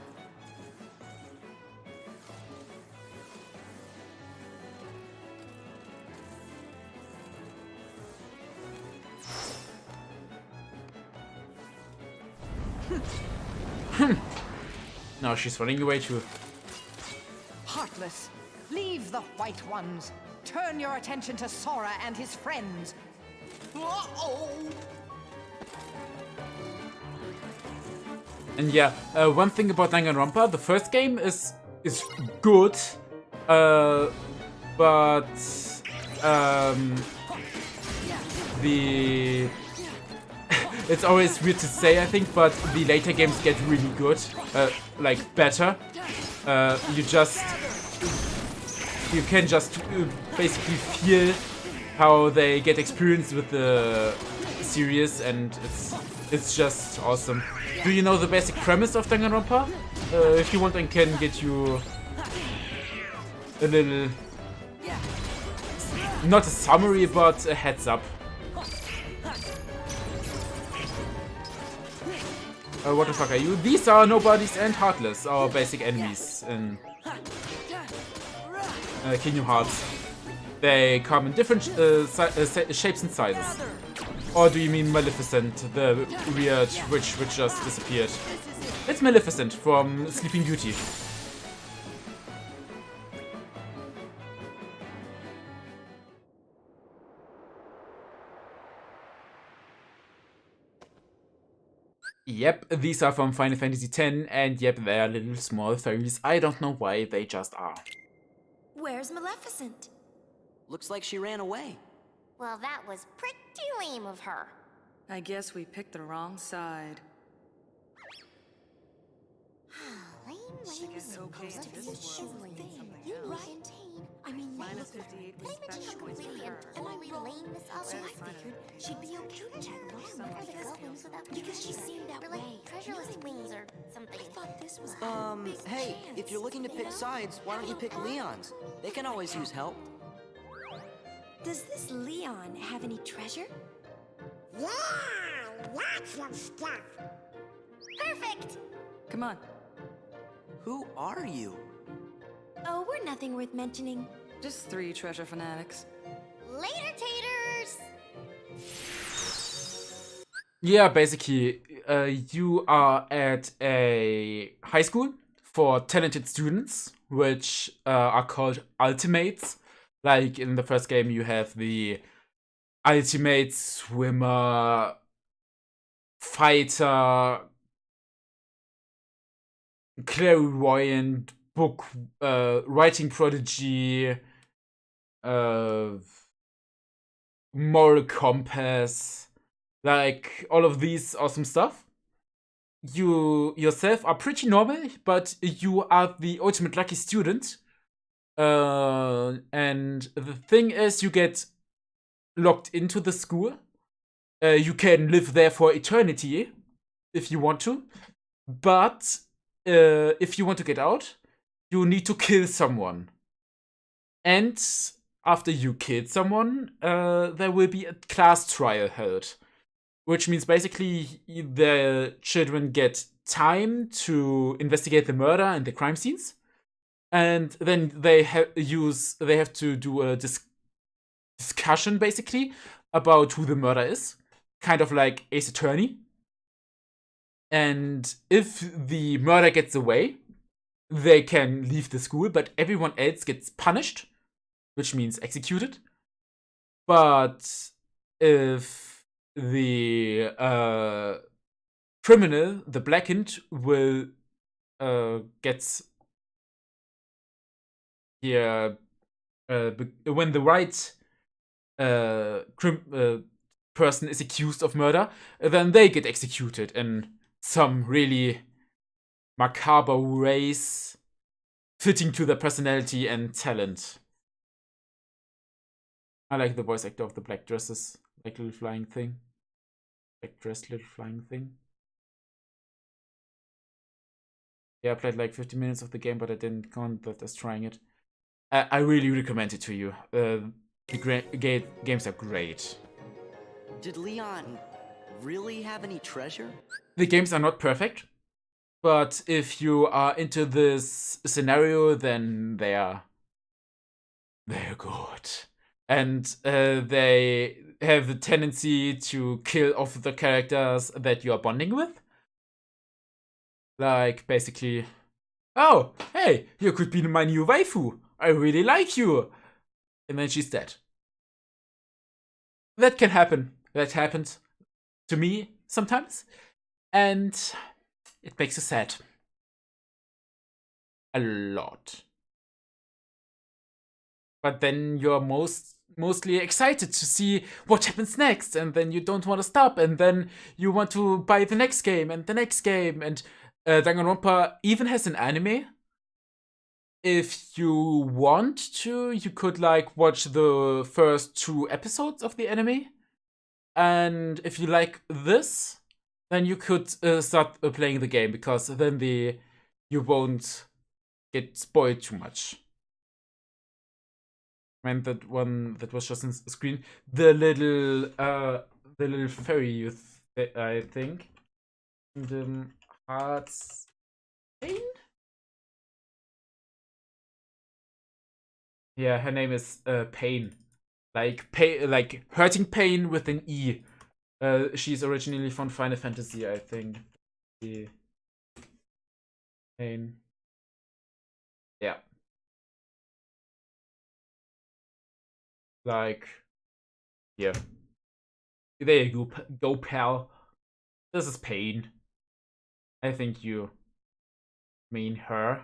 No, she's running away too. Heartless, leave the White Ones. Turn your attention to Sora and his friends. Uh-oh! And yeah, one thing about Danganronpa, the first game is good, but the it's always weird to say, I think, but the later games get really good, like better. You can just basically feel how they get experience with the series, and it's just awesome. Do you know the basic premise of Danganronpa? If you want, I can get you a little, not a summary, but a heads up. What the fuck are you? These are Nobodies and Heartless, our basic enemies in Kingdom Hearts. They come in different shapes and sizes. Or do you mean Maleficent, the weird witch which just disappeared? It's Maleficent from Sleeping Beauty. Yep, these are from Final Fantasy X, and yep, they are little small fairies. I don't know why, they just are. Where's Maleficent? Looks like she ran away. Well, that was pretty lame of her. I guess we picked the wrong side. Lame She gets okay at this world. You right? I mean, Minus 58 was special points for her. Am I lame this other? So I figured she'd be okay to tag along with her goblins because she seemed that way. Like treasureless wings or something. I thought this was Hey, if you're looking to pick sides, why don't you pick Leon's? They can always use help. Does this Leon have any treasure? Yeah, lots of stuff. Perfect! Come on. Who are you? Oh, we're nothing worth mentioning. Just 3 treasure fanatics. Later, taters! Yeah, basically, you are at a high school for talented students, which are called Ultimates. Like in the first game, you have the Ultimate Swimmer, Fighter, Clairvoyant, book writing prodigy, moral compass, like all of these awesome stuff. You yourself are pretty normal, but you are the ultimate lucky student. And the thing is, you get locked into the school. You can live there for eternity if you want to, but if you want to get out, you need to kill someone. And after you killed someone, there will be a class trial held, which means basically the children get time to investigate the murder and the crime scenes, and then they have to do a discussion basically about who the murderer is, kind of like Ace Attorney. And if the murder gets away, they can leave the school, but everyone else gets punished, which means executed. But if the criminal, the blackened, will gets when the right person is accused of murder, then they get executed in some really macabre ways fitting to their personality and talent. I like the voice actor of the black dresses, like little flying thing. Black dress, little flying thing. Yeah, I played like 50 minutes of the game, but I didn't count that as trying it. I really recommend it to you. The games are great. Did Leon really have any treasure? The games are not perfect, but if you are into this scenario, then they're good. And they have the tendency to kill off the characters that you are bonding with. Like, basically, oh, hey, you could be my new waifu. I really like you. And then she's dead. That can happen. That happens to me sometimes. And it makes you sad. A lot. But then you're mostly excited to see what happens next, and then you don't want to stop, and then you want to buy the next game and the next game. And Danganronpa even has an anime. If you want to, you could like watch the first 2 episodes of the anime, and if you like this, then you could start playing the game, because then you won't get spoiled too much. And that one that was just on screen, the little fairy I think, the Heart's Pain. Yeah, her name is Pain, like hurting pain with an E. She's originally from Final Fantasy, I think. The Pain. Yeah. Like, yeah. There you go, pal. This is Pain. I think you mean her.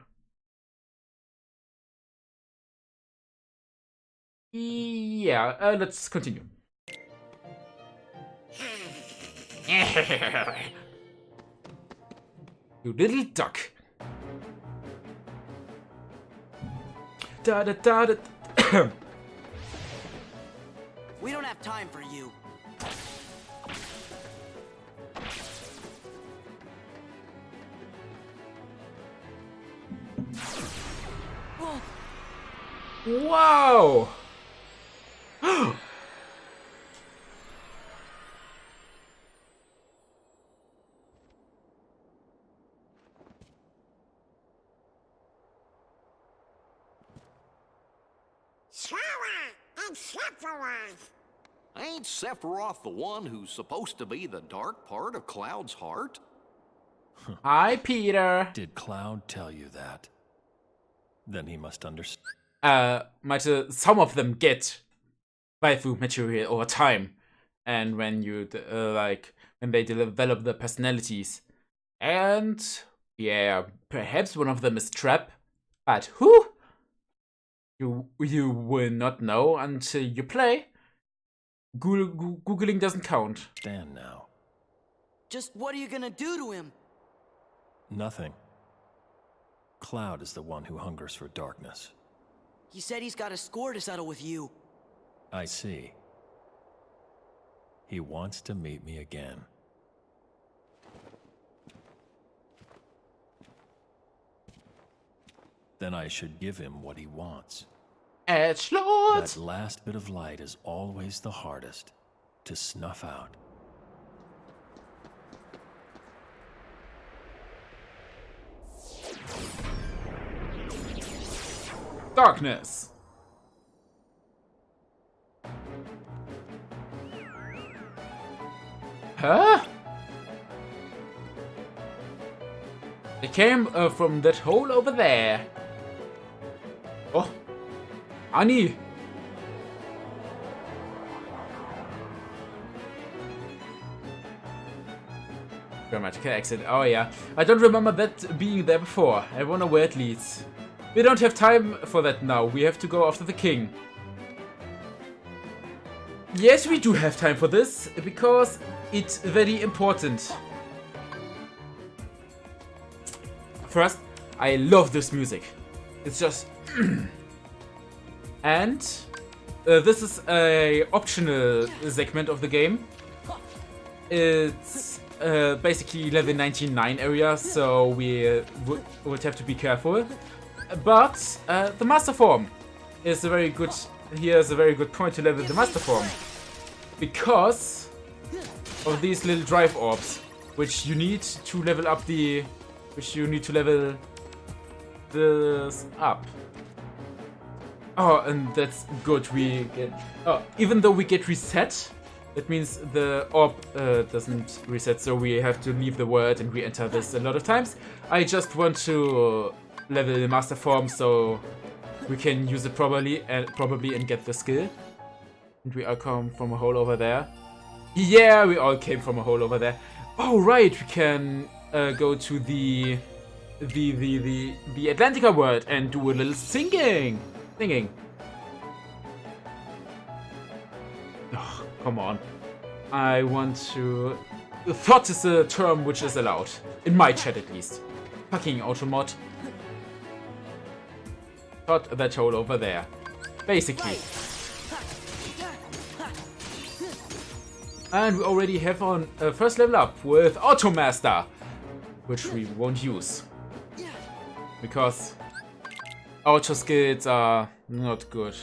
Yeah, let's continue. You little duck. Da da da da. We don't have time for you. Wow! Sora and Sephiroth. Ain't Sephiroth the one who's supposed to be the dark part of Cloud's heart? Hi, Peter. Did Cloud tell you that? Then he must understand. Some of them get waifu material over time, and when you when they develop their personalities, and yeah, perhaps one of them is Trap, but who? You will not know until you play. Googling doesn't count. Stand now. Just what are you gonna do to him? Nothing. Cloud is the one who hungers for darkness. He said he's got a score to settle with you. I see. He wants to meet me again. Then I should give him what he wants. Edgelord! That last bit of light is always the hardest to snuff out. Darkness. Huh? They came from that hole over there. Oh, Annie. Grammatical exit. Oh yeah. I don't remember that being there before. I wonder where it leads. We don't have time for that now. We have to go after the king. Yes, we do have time for this, because it's very important. First, I love this music. It's just... And this is a optional segment of the game. It's basically level 99 area, so we would have to be careful. But the master form is a very good. Here's a very good point to level the master form, because of these little drive orbs, which you need to level up the. Which you need to level this up. Oh, and that's good. We get. Oh, even though we get reset That means the orb doesn't reset, so we have to leave the world and re-enter this a lot of times. I just want to level the master form so we can use it probably and get the skill. And we all come from a hole over there. Yeah, we all came from a hole over there. Oh right, we can go to the Atlantica world and do a little singing. Oh, come on. I want to... Thought is a term which is allowed. In my chat at least. Fucking automod. Thought that hole over there. Basically. And we already have on first level up with Automaster. Which we won't use. Because auto skills are not good.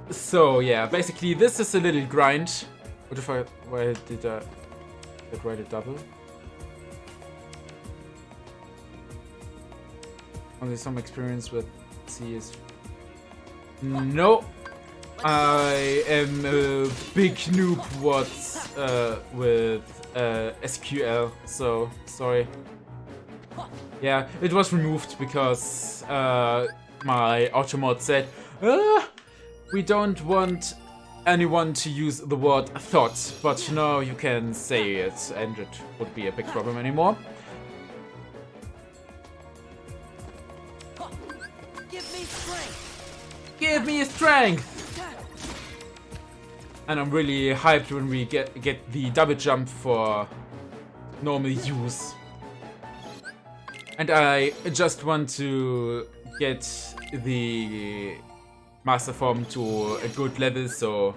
So yeah, basically this is a little grind. What if why did I write it double? Only some experience with CS. No, I am a big noob with SQL, so sorry. Yeah, it was removed because my automod said, we don't want anyone to use the word thought, but now you can say it and it would be a big problem anymore. Give me strength! And I'm really hyped when we get the double jump for normal use. And I just want to get the master form to a good level, so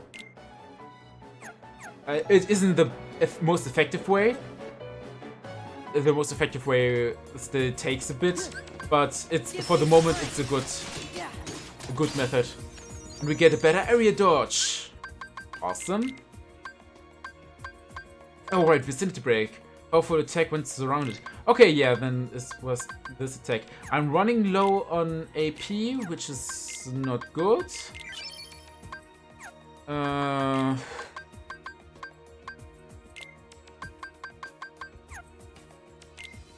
it isn't the most effective way. The most effective way still takes a bit, but it's for the moment it's a good method. And we get a better area dodge. Awesome. Oh right, vicinity break. Powerful attack when surrounded. Okay, yeah, then this was this attack. I'm running low on AP, which is not good.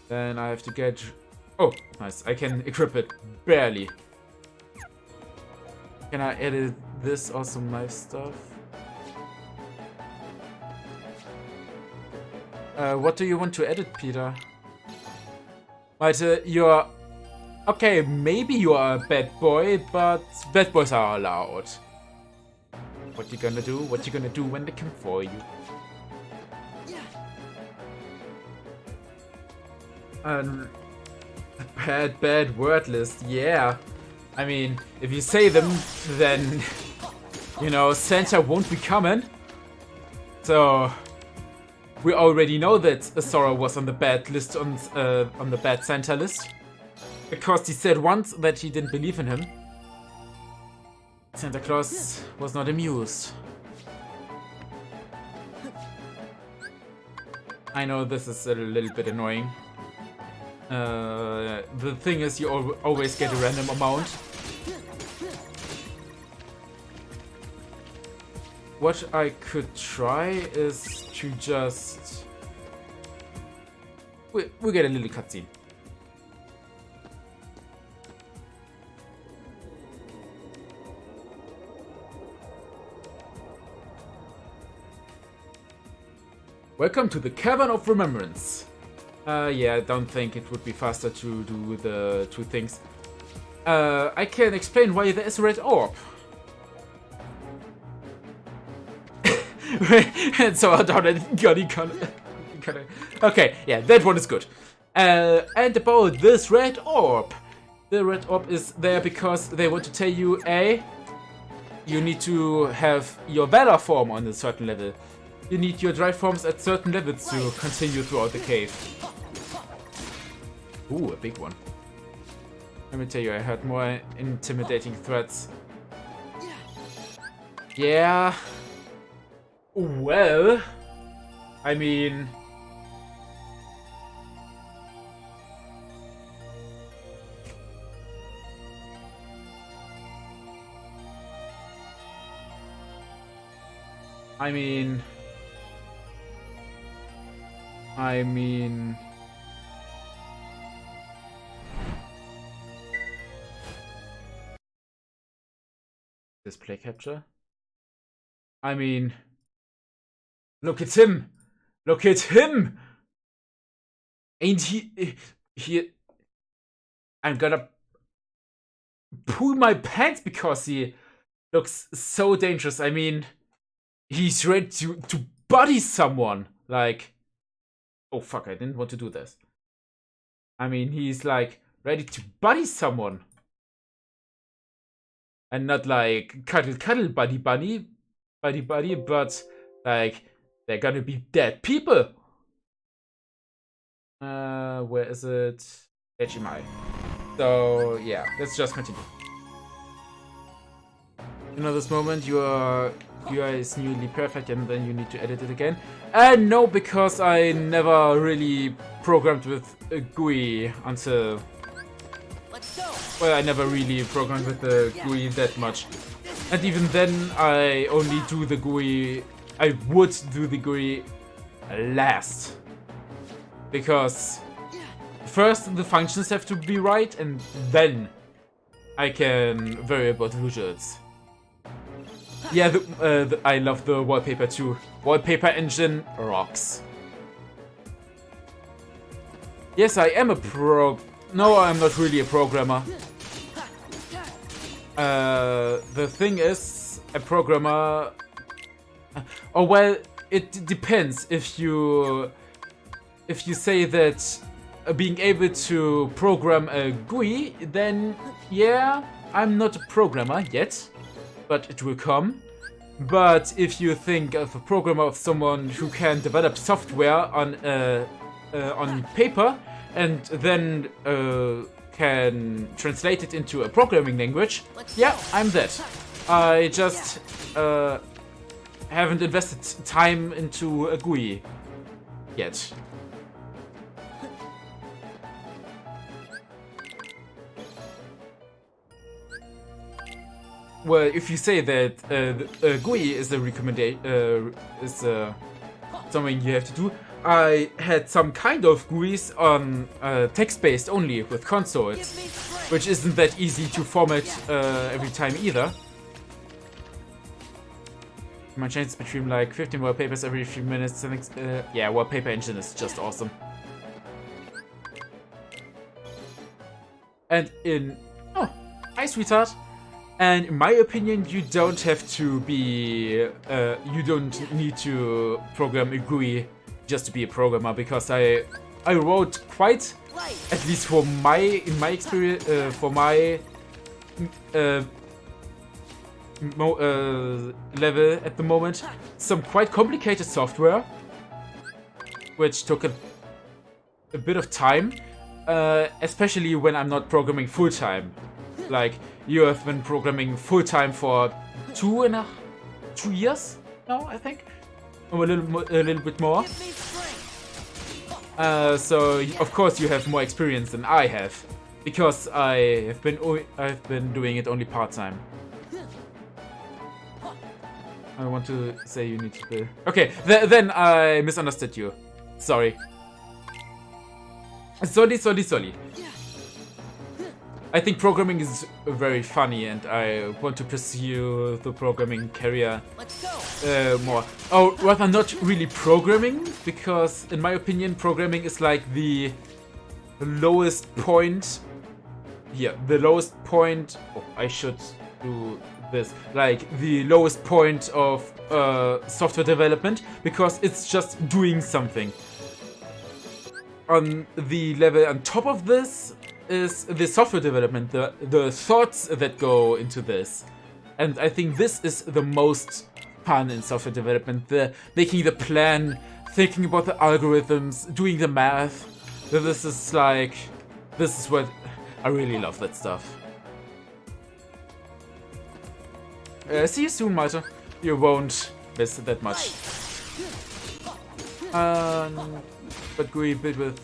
Then I have to get... Oh, nice. I can equip it. Barely. Can I edit this awesome knife stuff? What do you want to edit, Peter? But you're... Okay, maybe you are a bad boy, but bad boys are allowed. What you gonna do? What you gonna do when they come for you? Bad word list, yeah. I mean, if you say them, then, you know, Santa won't be coming. So... We already know that Sora was on the bad list, on the bad Santa list. Because he said once that he didn't believe in him. Santa Claus was not amused. I know this is a little bit annoying. The thing is, you always get a random amount. What I could try is to just... We get a little cutscene. Welcome to the Cavern of Remembrance. Yeah, I don't think it would be faster to do the two things. I can explain why there is a red orb. And so I thought okay, yeah, that one is good. And about this red orb. The red orb is there because they want to tell you, you need to have your Valor form on a certain level. You need your drive forms at certain levels to continue throughout the cave. Ooh, a big one. Let me tell you, I heard more intimidating threats. Yeah. Well, I mean... I mean... Display capture? I mean... Look at him! Look at him! Ain't he... I'm gonna pull my pants because he looks so dangerous. I mean, he's ready to body someone. Like, oh fuck, I didn't want to do this. I mean, he's like ready to body someone. And not like cuddle buddy, but like they're gonna be dead people. Where is it? HMI. So yeah, let's just continue. You know this moment your UI is nearly perfect and then you need to edit it again. And no, because I never really programmed with a GUI until... Well, I never really programmed with the GUI that much. And even then, I only do the GUI... I would do the GUI last. Because first the functions have to be right, and then I can vary about visuals. Yeah, I love the wallpaper too. Wallpaper engine rocks. Yes, I am a No, I'm not really a programmer. The thing is, a programmer... Oh, well, it depends. If you say that being able to program a GUI, then yeah, I'm not a programmer yet, but it will come. But if you think of a programmer of someone who can develop software on paper and then can translate it into a programming language, yeah, I'm that. I just haven't invested time into a GUI yet. Well, if you say that GUI is a recommendation, something you have to do. I had some kind of GUIs on text-based only with consoles, which isn't that easy to format every time either. My changes between like 15 wallpapers every few minutes. Yeah, wallpaper engine is just awesome. And oh, hi sweetheart. And in my opinion, you don't have to be, you don't need to program a GUI just to be a programmer, because I wrote quite, at least for in my experience, for my level at the moment, some quite complicated software, which took a bit of time, especially when I'm not programming full-time. Like, you have been programming full-time for 2 years now, I think? Or a little bit more. So, of course, you have more experience than I have. Because I've been doing it only part-time. I want to say you need to build... Okay, then I misunderstood you. Sorry. Sorry. I think programming is very funny and I want to pursue the programming career more. Oh, rather not really programming, because in my opinion programming is like the lowest point. Here, the lowest point... Oh, I should do this. Like the lowest point of software development, because it's just doing something. On the level on top of this is the software development, the thoughts that go into this. And I think this is the most fun in software development, making the plan, thinking about the algorithms, doing the math. This is what I really love, that stuff. See you soon, Malte. You won't miss that much. But GUI built with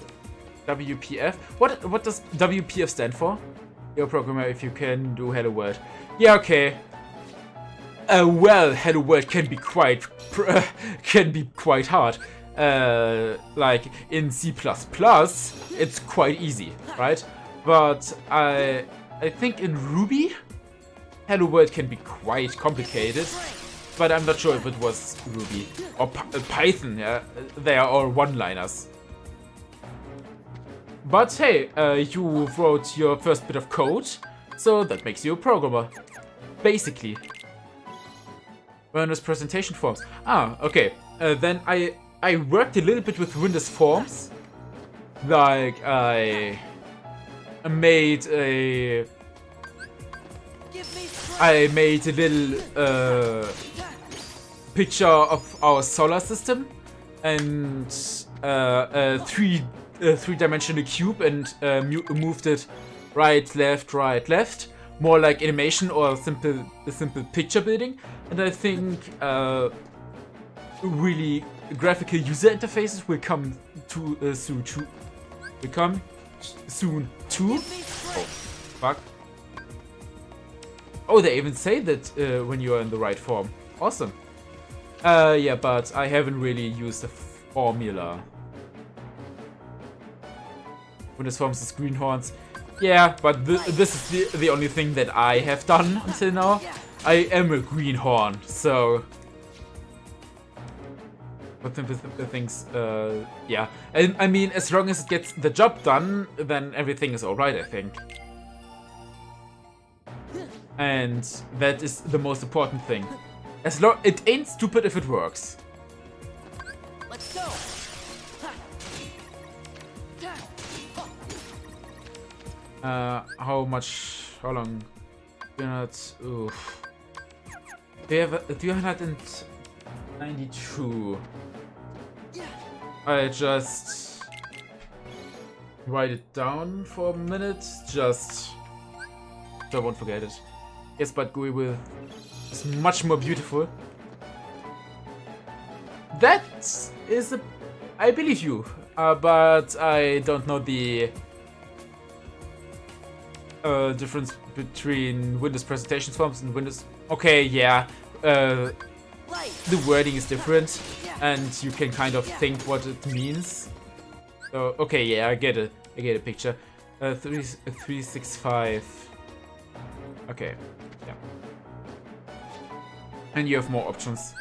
WPF. What does WPF stand for? You're a programmer if you can do Hello World. Yeah, okay. well, Hello World can be quite hard. Like in C++, it's quite easy, right? But I think in Ruby, Hello World can be quite complicated. But I'm not sure if it was Ruby or Python. Yeah, they are all one-liners. But hey, you wrote your first bit of code, so that makes you a programmer, basically. Windows presentation forms. Ah, okay. Then I worked a little bit with Windows Forms. Like I made a little picture of our solar system and a three-dimensional cube and moved it right, left. More like animation or a simple picture building. And I think really graphical user interfaces will come soon too. Oh, fuck. Oh, they even say that when you are in the right form. Awesome. Yeah, but I haven't really used the formula. Windows Forms is greenhorns. Yeah, but this is the only thing that I have done until now. I am a greenhorn, so... But the things, yeah. And I mean, as long as it gets the job done, then everything is alright, I think. And that is the most important thing. As long it ain't stupid if it works. Let's go. How long? 200, oof. We have 292. I just write it down for a minute, just so I won't forget it. Yes, but GUI is much more beautiful. That is a... I believe you, but I don't know the difference between Windows presentation forms and Windows... Okay, yeah. The wording is different, and you can kind of think what it means. So, okay, yeah, I get it. I get a picture. 365. Okay, yeah. And you have more options.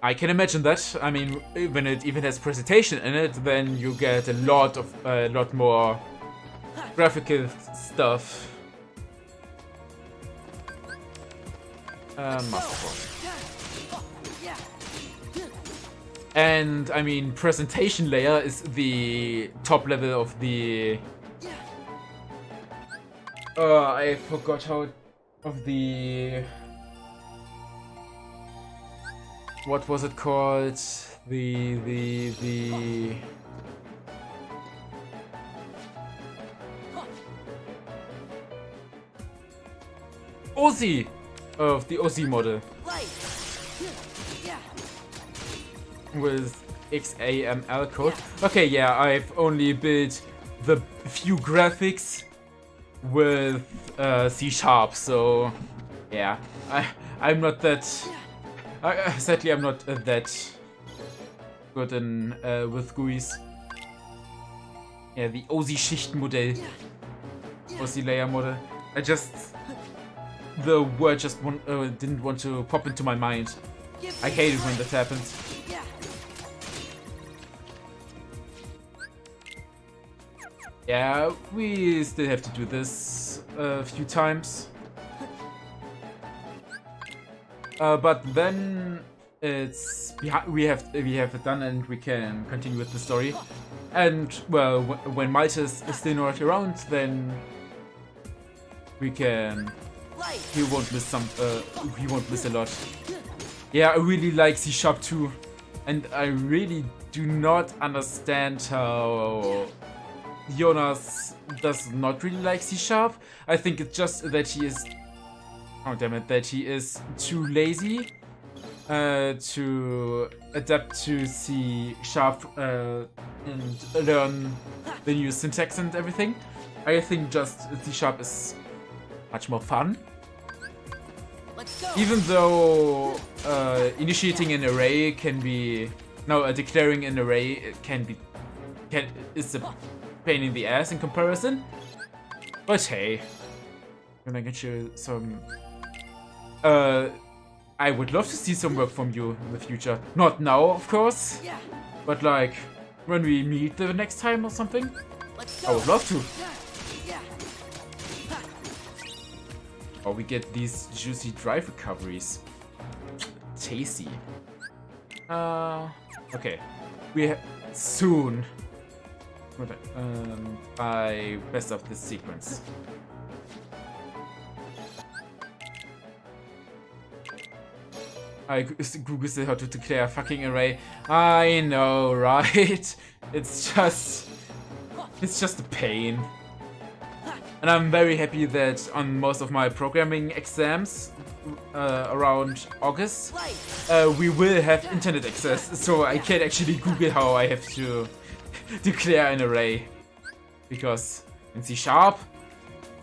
I can imagine that. I mean, when it even has presentation in it, then you get a lot more graphical stuff. And I mean, presentation layer is the top level of the. I forgot how of the. What was it called? The. OZ of the OZ model with XAML code. Okay, yeah, I've only built the few graphics with C#, so yeah, I'm not that. Sadly, I'm not that good in with GUIs. Yeah, the OZ Schichtenmodell, OZ layer model. The word just didn't want to pop into my mind. I hate it when that happens. Yeah, we still have to do this a few times. But then it's we have it done and we can continue with the story. And well, when Malte is still not around, then we can. He won't miss he won't miss a lot. Yeah, I really like C# too, and I really do not understand how Jonas does not really like C#. I think it's just that he is. Oh damn it! That he is too lazy to adapt to C# and learn the new syntax and everything. I think just C# is much more fun. Even though initiating an array can be... No, declaring an array is a pain in the ass in comparison. But hey, when I get you some... I would love to see some work from you in the future. Not now, of course. But like, when we meet the next time or something. I would love to. Or we get these juicy drive recoveries. Tasty. Okay. We soon. I messed up this sequence. Google said how to declare a fucking array. I know, right? It's just a pain. And I'm very happy that on most of my programming exams around August, we will have internet access, so I can actually Google how I have to declare an array. Because in C#,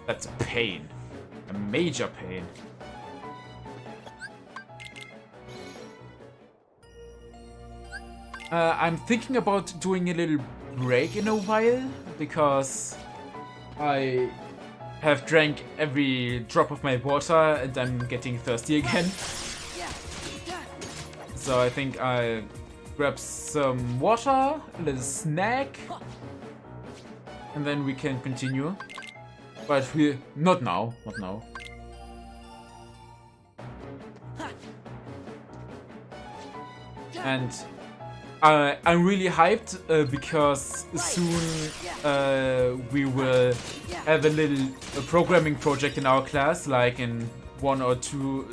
that's a pain. A major pain. I'm thinking about doing a little break in a while, because I have drank every drop of my water and I'm getting thirsty again. So I think I'll grab some water, a little snack, and then we can continue. But not now, not now. And I'm really hyped because soon we will have a little programming project in our class, like in one or two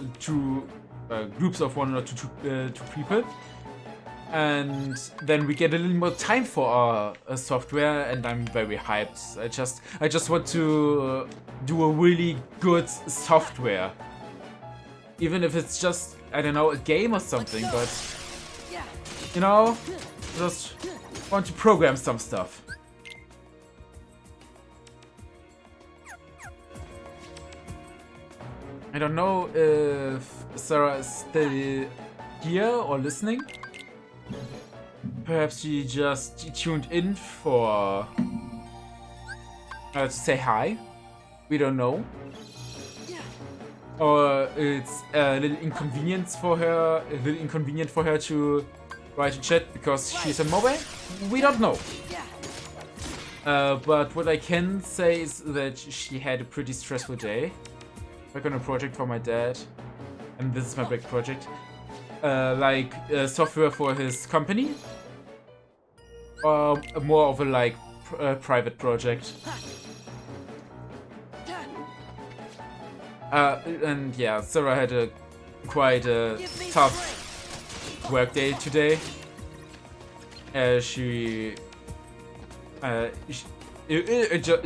groups of one or two people, and then we get a little more time for our software, and I'm very hyped. I just want to do a really good software, even if it's just, I don't know, a game or something, but. You know, just want to program some stuff. I don't know if Sarah is still here or listening. Perhaps she just tuned in for to say hi. We don't know. Or it's a little inconvenient for her to write a chat because she's on mobile? We don't know. But what I can say is that she had a pretty stressful day. Work on a project for my dad, and this is my big project. Like software for his company, or more of a private project. And yeah, Sarah had quite a tough work day today. It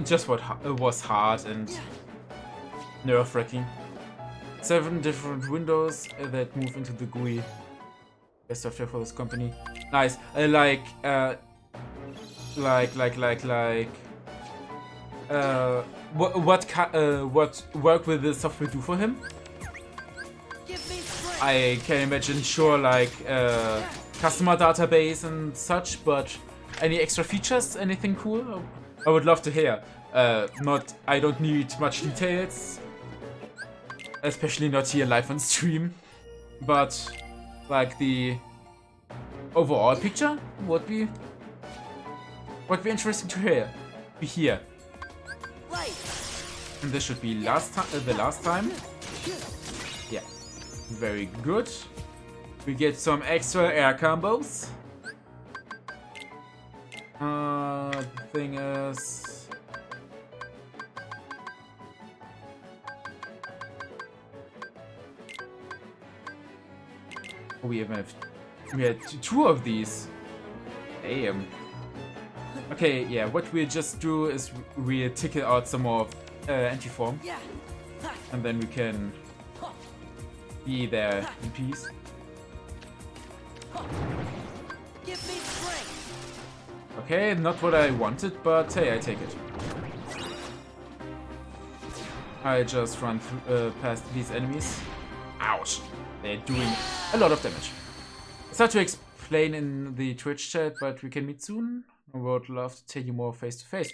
just was hard and nerve-wracking. 7 different windows that move into the GUI. Best software for this company. Nice. What work will the software do for him? I can imagine, sure, customer database and such, but any extra features, anything cool? I would love to hear. I don't need much details, especially not here live on stream, but the overall picture would be interesting to hear. And this should be the last time. Yeah. Very good. We get some extra air combos. The thing is... We had 2 of these. Damn. Okay, yeah, what we'll just do is we'll tickle out some more anti-form. And then we can be there in peace. Okay, not what I wanted, but hey, I take it. I just run past these enemies. Ow. ouch, they're doing a lot of damage. It's hard to explain in the Twitch chat, but we can meet soon. I would love to tell you more face to face.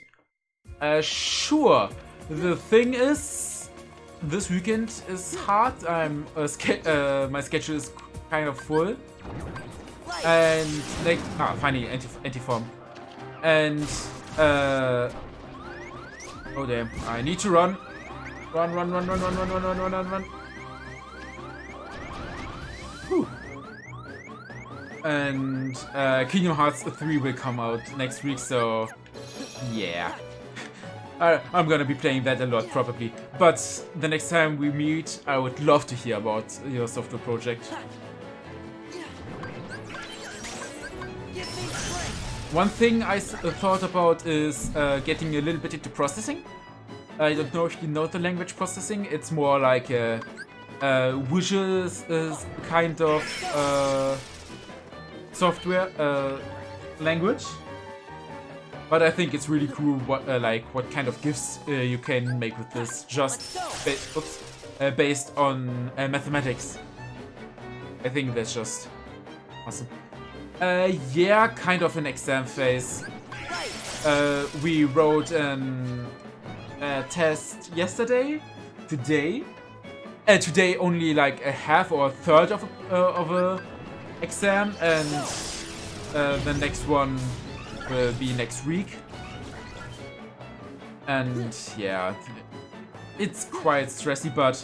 Sure. The thing is, this weekend is hard. My schedule is kind of full, and like finally anti-form, and oh damn, I need to run. Run. Whew. And Kingdom Hearts 3 will come out next week, so yeah. I'm gonna be playing that a lot probably. But the next time we meet, I would love to hear about your software project. One thing I thought about is getting a little bit into processing. I don't know if you know the language processing. It's more like a visual kind of software language. But I think it's really cool what kind of GIFs you can make with this, just based on mathematics. I think that's just awesome. Yeah, kind of an exam phase. We wrote a test yesterday, today only like a half or a third of a exam, and the next one will be next week. And yeah, it's quite stressy, but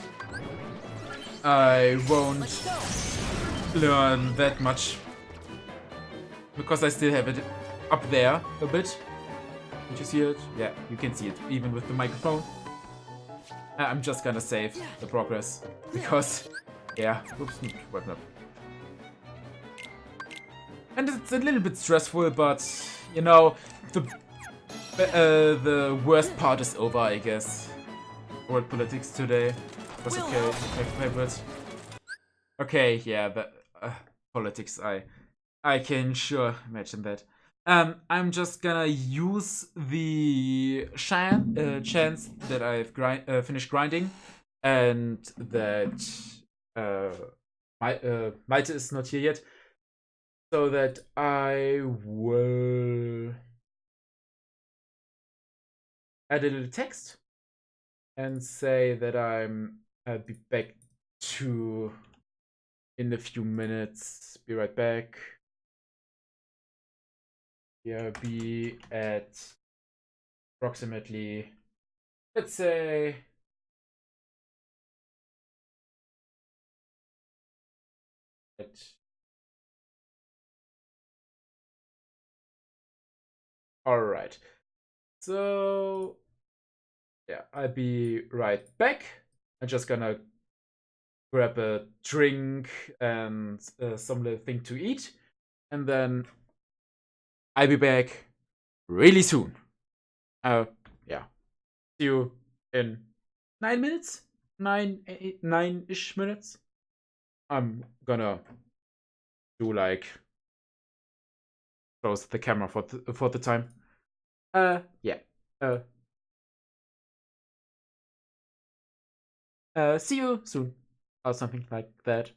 I won't learn that much because I still have it up there a bit. Did you see it? Yeah, you can see it even with the microphone. I'm just gonna save the progress because yeah, oops, what not. And it's a little bit stressful, but you know, the worst part is over, I guess. World politics today was okay. My favorite. Okay, yeah, but politics. I can sure imagine that. I'm just gonna use the chance that I've finished grinding, and that Malte is not here yet, so that I will add a little text and say that I'll be back in a few minutes. Be right back. Yeah, be at approximately, let's say, all right. So yeah, I'll be right back. I'm just gonna grab a drink and some little thing to eat, and then I'll be back really soon. Yeah. See you in 9 minutes? 9-ish minutes? I'm gonna do like close the camera for the time. Yeah. See you soon. Or something like that.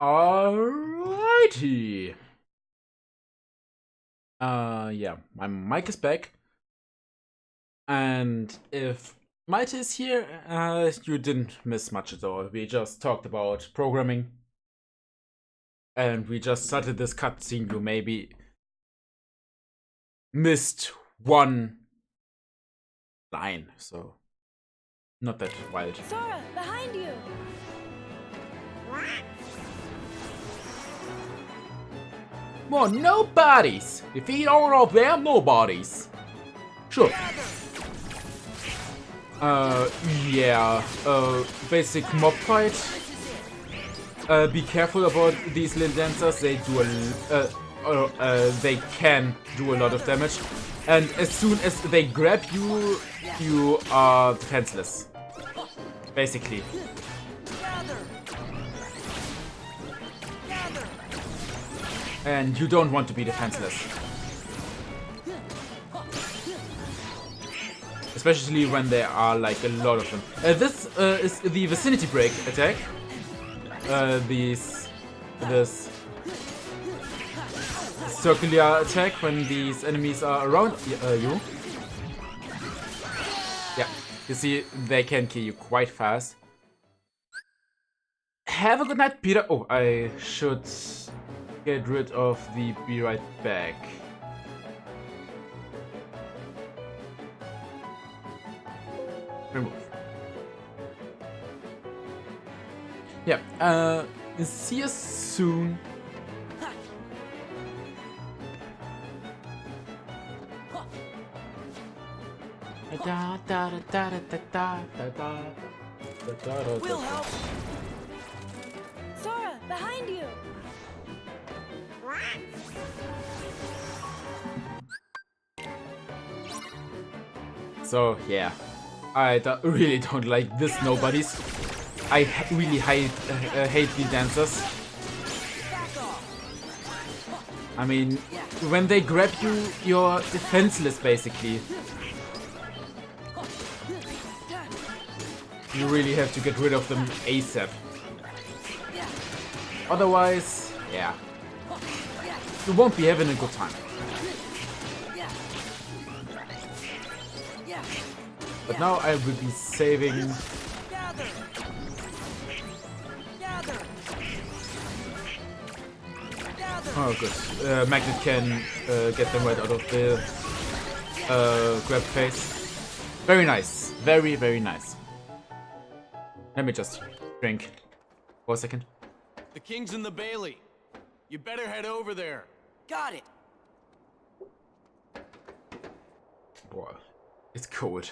Alrighty. Yeah, my mic is back. And if Malte is here, you didn't miss much at all. We just talked about programming. And we just started this cutscene. You maybe missed one line, so not that wild. Sora, behind you! More nobodies! Defeat all of their nobodies! Sure. Yeah. Basic mob fight. Be careful about these little dancers. They do they can do a lot of damage. And as soon as they grab you, you are defenseless. Basically. And you don't want to be defenseless. Especially when there are like a lot of them. This is the vicinity break attack. This circular attack when these enemies are around you. Yeah, you see, they can kill you quite fast. Have a good night, Peter. Oh, I should get rid of the be right back. Remove. Yeah, see you soon. We'll help. Sora, behind you. So yeah, I really don't like this nobodies. I really hate the dancers. I mean, when they grab you, you're defenseless, basically. You really have to get rid of them ASAP. Otherwise, yeah, you won't be having a good time. But now I will be saving. Oh, good. Magnet can get them right out of the grab phase. Very nice. Very, very nice. Let me just drink for a second. The king's in the Bailey. You better head over there. Got it. Boah, it's cold.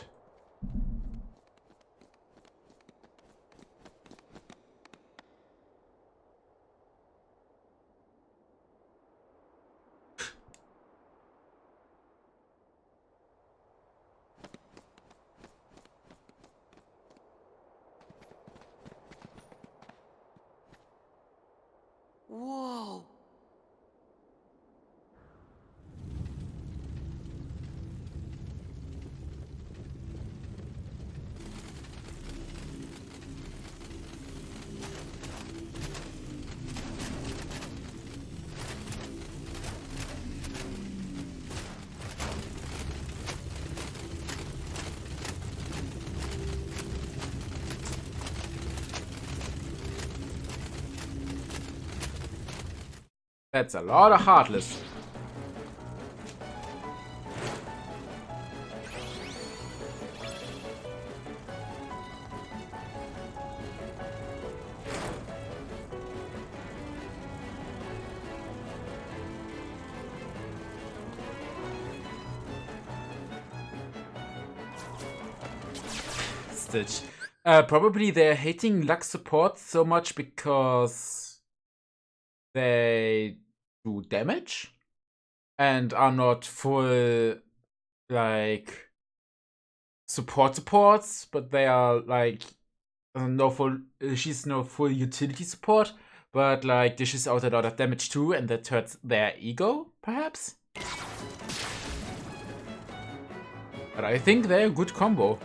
Whoa. That's a lot of Heartless. Stitch. Probably they're hating luck support so much because they do damage and are not full like supports, but they are like she's no full utility support, but like dishes out a lot of damage too, and that hurts their ego, perhaps. But I think they're a good combo.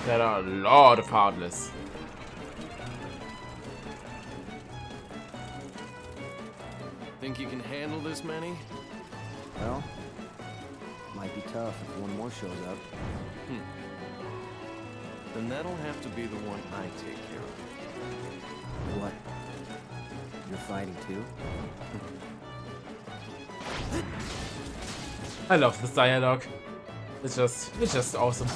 There are a lot of Heartless. Think you can handle this many? Well, might be tough if one more shows up. Then that'll have to be the one I take care of. What? You're fighting too? I love this dialogue. It's just awesome.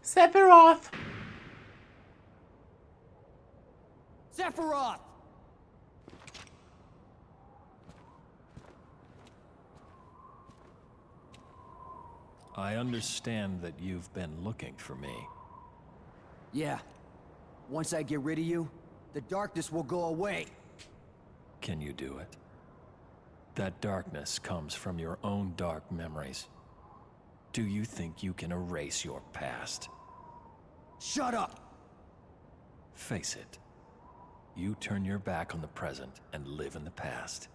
Sephiroth! Sephiroth! I understand that you've been looking for me. Yeah. Once I get rid of you, the darkness will go away. Can you do it? That darkness comes from your own dark memories. Do you think you can erase your past? Shut up! Face it. You turn your back on the present and live in the past.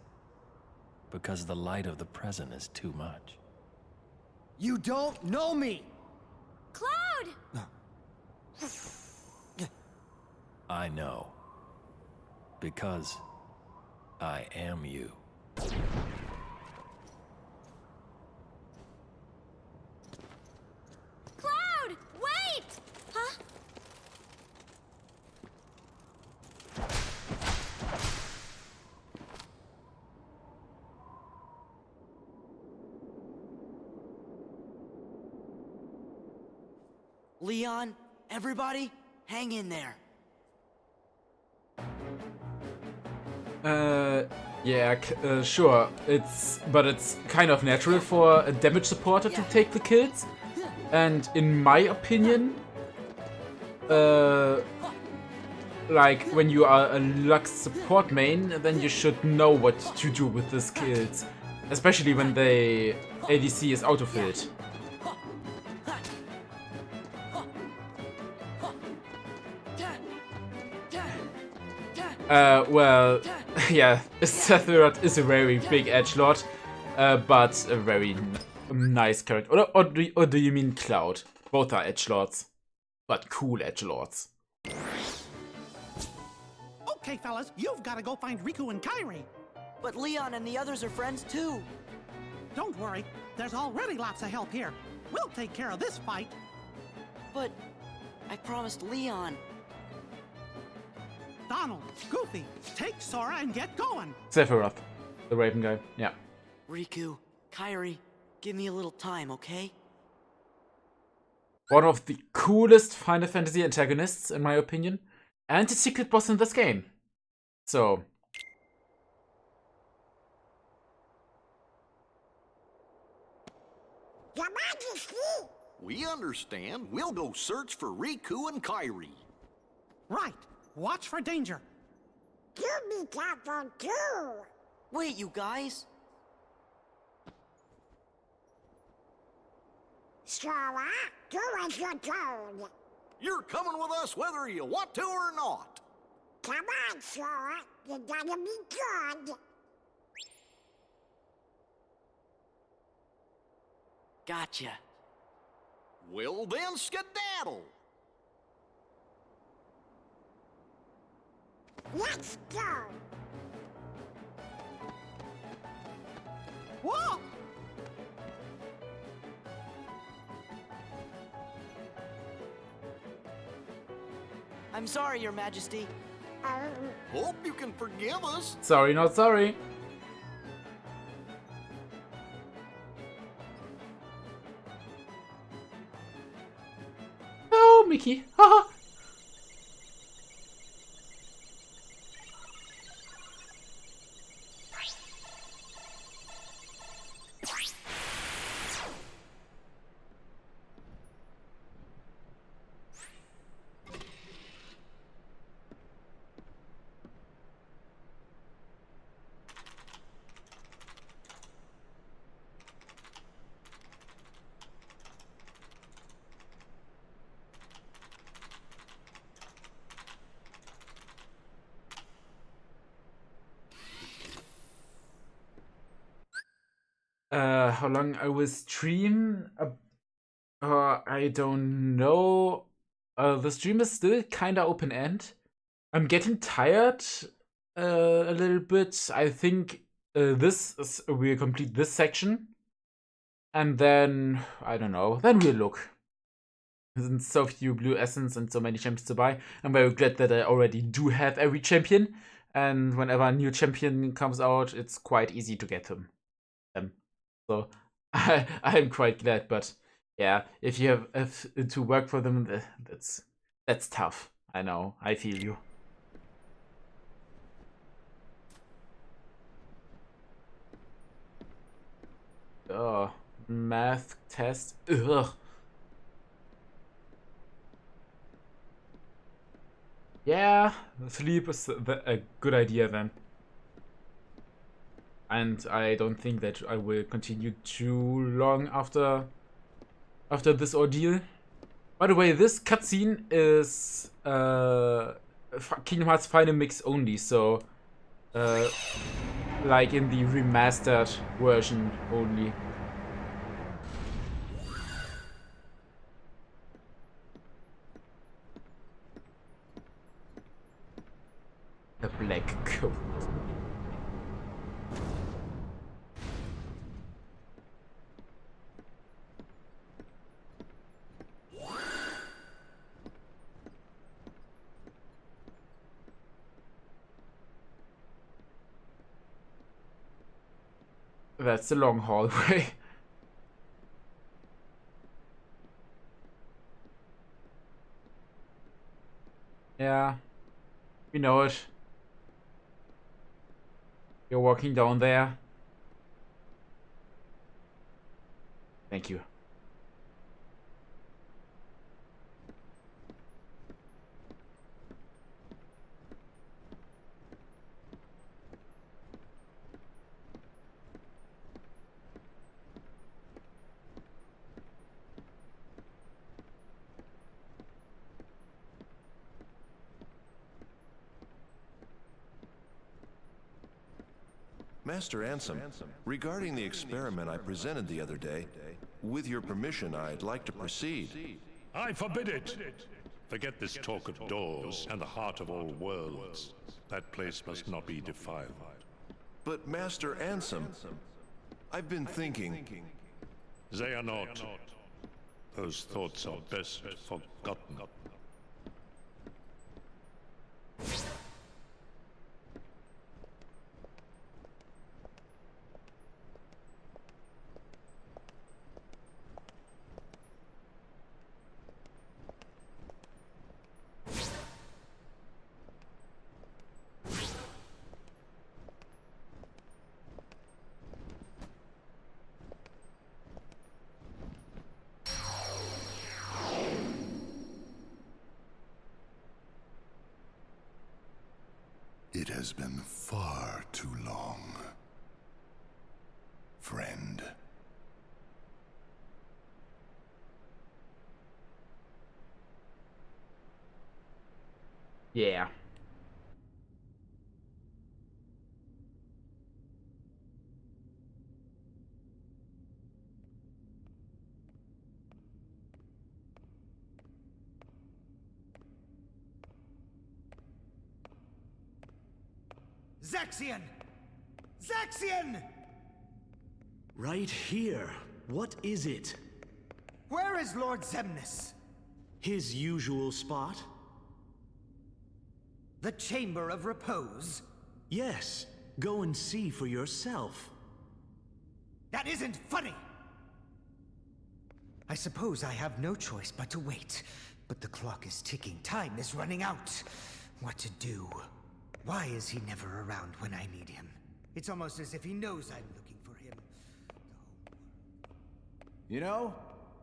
Because the light of the present is too much. You don't know me! Cloud! I know. Because I am you. Cloud! Wait! Huh? Leon, everybody, hang in there. Yeah, sure. But it's kind of natural for a damage supporter to take the kills. And in my opinion, like when you are a Lux support main, then you should know what to do with the skills, especially when the ADC is autofilled. Well, yeah, Sephiroth is a very big edgelord, but a very nice character. Or do you mean Cloud? Both are edgelords, but cool edgelords. Okay, fellas, you've got to go find Riku and Kairi. But Leon and the others are friends too. Don't worry, there's already lots of help here. We'll take care of this fight. But I promised Leon. Donald, Goofy, take Sora and get going. Sephiroth, the Raven guy, yeah. Riku, Kairi, give me a little time, okay? One of the coolest Final Fantasy antagonists, in my opinion, and the secret boss in this game. So. Your Majesty! We understand. We'll go search for Riku and Kairi. Right. Watch for danger. You be careful too. Wait, you guys. Sora, do as you're told. You're coming with us whether you want to or not. Come on, Sora. You gotta be good. Gotcha. Well then, skedaddle. Let's go. Whoa! I'm sorry, Your Majesty. Hope you can forgive us. Sorry, not sorry. Oh, Mickey. Haha. How long I will stream? I don't know. The stream is still kinda open-end. I'm getting tired a little bit. I think we'll complete this section. And then, I don't know, then we'll look. There's so few blue essence and so many champions to buy. I'm very glad that I already do have every champion. And whenever a new champion comes out, it's quite easy to get them. So I'm quite glad, but yeah, if you have to work for them, that's tough. I know, I feel you. Oh, math test. Ugh. Yeah, sleep is a good idea then. And I don't think that I will continue too long after this ordeal. By the way, this cutscene is Kingdom Hearts Final Mix only, so like in the remastered version only. The black coat. That's the long hallway. Yeah, we know it. You're walking down there. Thank you. Master Ansem, regarding the experiment I presented the other day, with your permission, I'd like to proceed. I forbid it! Forget this talk of doors and the heart of all worlds. That place must not be defiled. But Master Ansem, I've been thinking... They are not. Those thoughts are best forgotten. It has been far too long, friend. Yeah. Zaxian! Zaxian! Right here. What is it? Where is Lord Xemnas? His usual spot? The Chamber of Repose? Yes. Go and see for yourself. That isn't funny! I suppose I have no choice but to wait. But the clock is ticking. Time is running out. What to do? Why is he never around when I need him? It's almost as if he knows I'm looking for him. You know,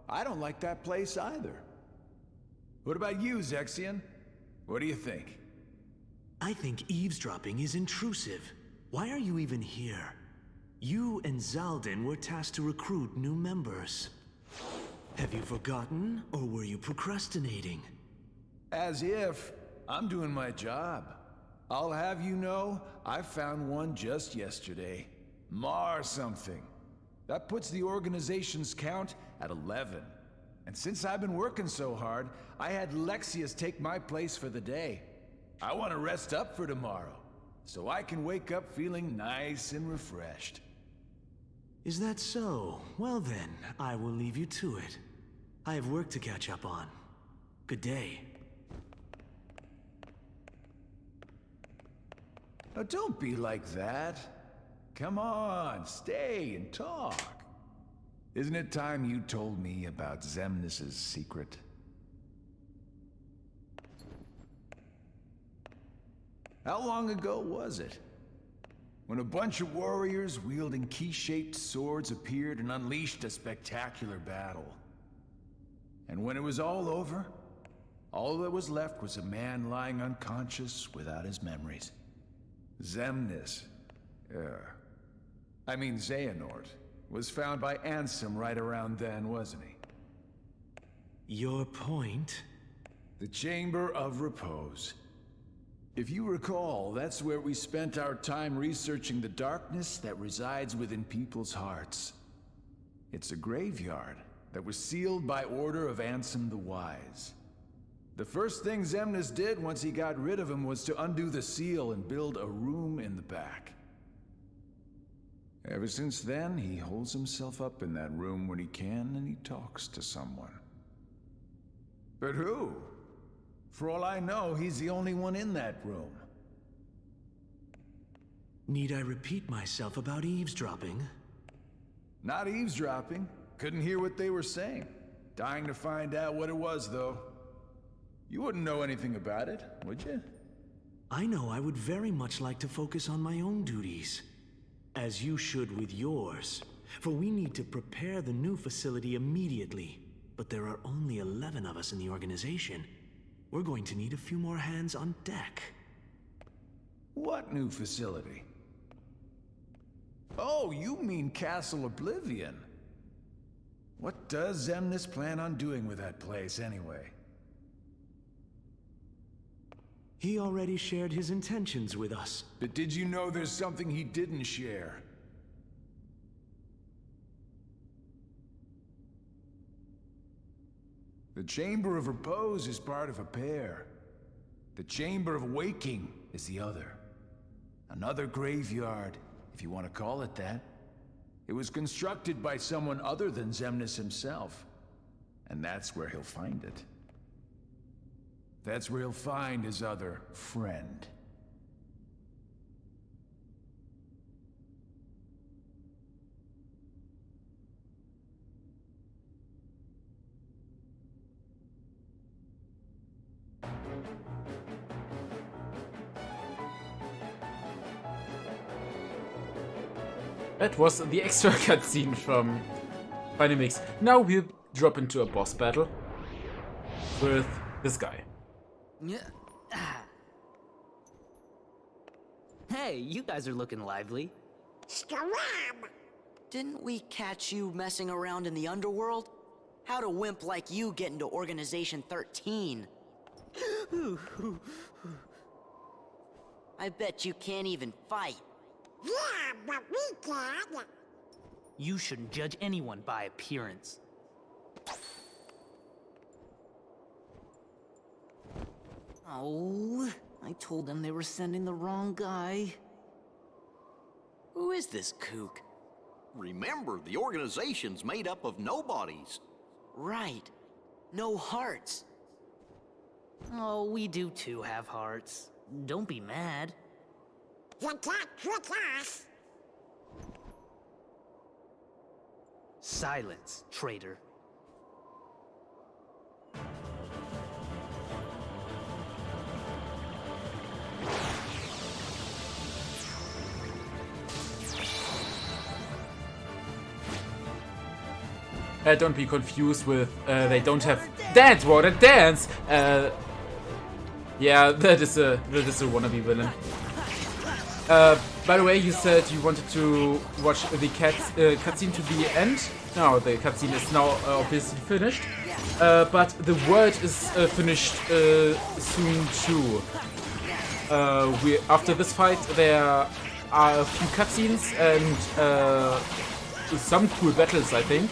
I don't like that place either. What about you, Zexian? What do you think? I think eavesdropping is intrusive. Why are you even here? You and Zaldin were tasked to recruit new members. Have you forgotten, or were you procrastinating? As if. I'm doing my job. I'll have you know, I found one just yesterday. Mar something. That puts the organization's count at 11. And since I've been working so hard, I had Lexius take my place for the day. I want to rest up for tomorrow, so I can wake up feeling nice and refreshed. Is that so? Well then, I will leave you to it. I have work to catch up on. Good day. Now don't be like that. Come on, stay and talk. Isn't it time you told me about Xemnas' secret? How long ago was it? When a bunch of warriors wielding key-shaped swords appeared and unleashed a spectacular battle. And when it was all over, all that was left was a man lying unconscious without his memories. Xemnas, Xehanort, was found by Ansem right around then, wasn't he? Your point? The Chamber of Repose. If you recall, that's where we spent our time researching the darkness that resides within people's hearts. It's a graveyard that was sealed by order of Ansem the Wise. The first thing Xemnas did once he got rid of him was to undo the seal and build a room in the back. Ever since then, he holds himself up in that room when he can and he talks to someone. But who? For all I know, he's the only one in that room. Need I repeat myself about eavesdropping? Not eavesdropping. Couldn't hear what they were saying. Dying to find out what it was, though. You wouldn't know anything about it, would you? I know I would very much like to focus on my own duties. As you should with yours. For we need to prepare the new facility immediately. But there are only 11 of us in the organization. We're going to need a few more hands on deck. What new facility? Oh, you mean Castle Oblivion. What does Xemnas plan on doing with that place, anyway? He already shared his intentions with us. But did you know there's something he didn't share? The Chamber of Repose is part of a pair. The Chamber of Waking is the other. Another graveyard, if you want to call it that. It was constructed by someone other than Xemnas himself. And that's where he'll find it. That's where he'll find his other friend. That was the extra cutscene from Final Mix. Now we'll drop into a boss battle with this guy. Hey, you guys are looking lively. Scram! Didn't we catch you messing around in the underworld? How'd a wimp like you get into Organization 13? I bet you can't even fight. Yeah, but we can. You shouldn't judge anyone by appearance. Oh, I told them they were sending the wrong guy. Who is this kook? Remember, the organization's made up of nobodies. Right. No hearts. Oh, we do too have hearts. Don't be mad. You can't trick us. Silence, traitor. Don't be confused with they don't have dance water dance. Yeah, that is a wannabe villain. By the way, you said you wanted to watch the cutscene to the end. No, the cutscene is now obviously finished. But the world is finished soon too. After this fight, there are a few cutscenes and some cool battles, I think.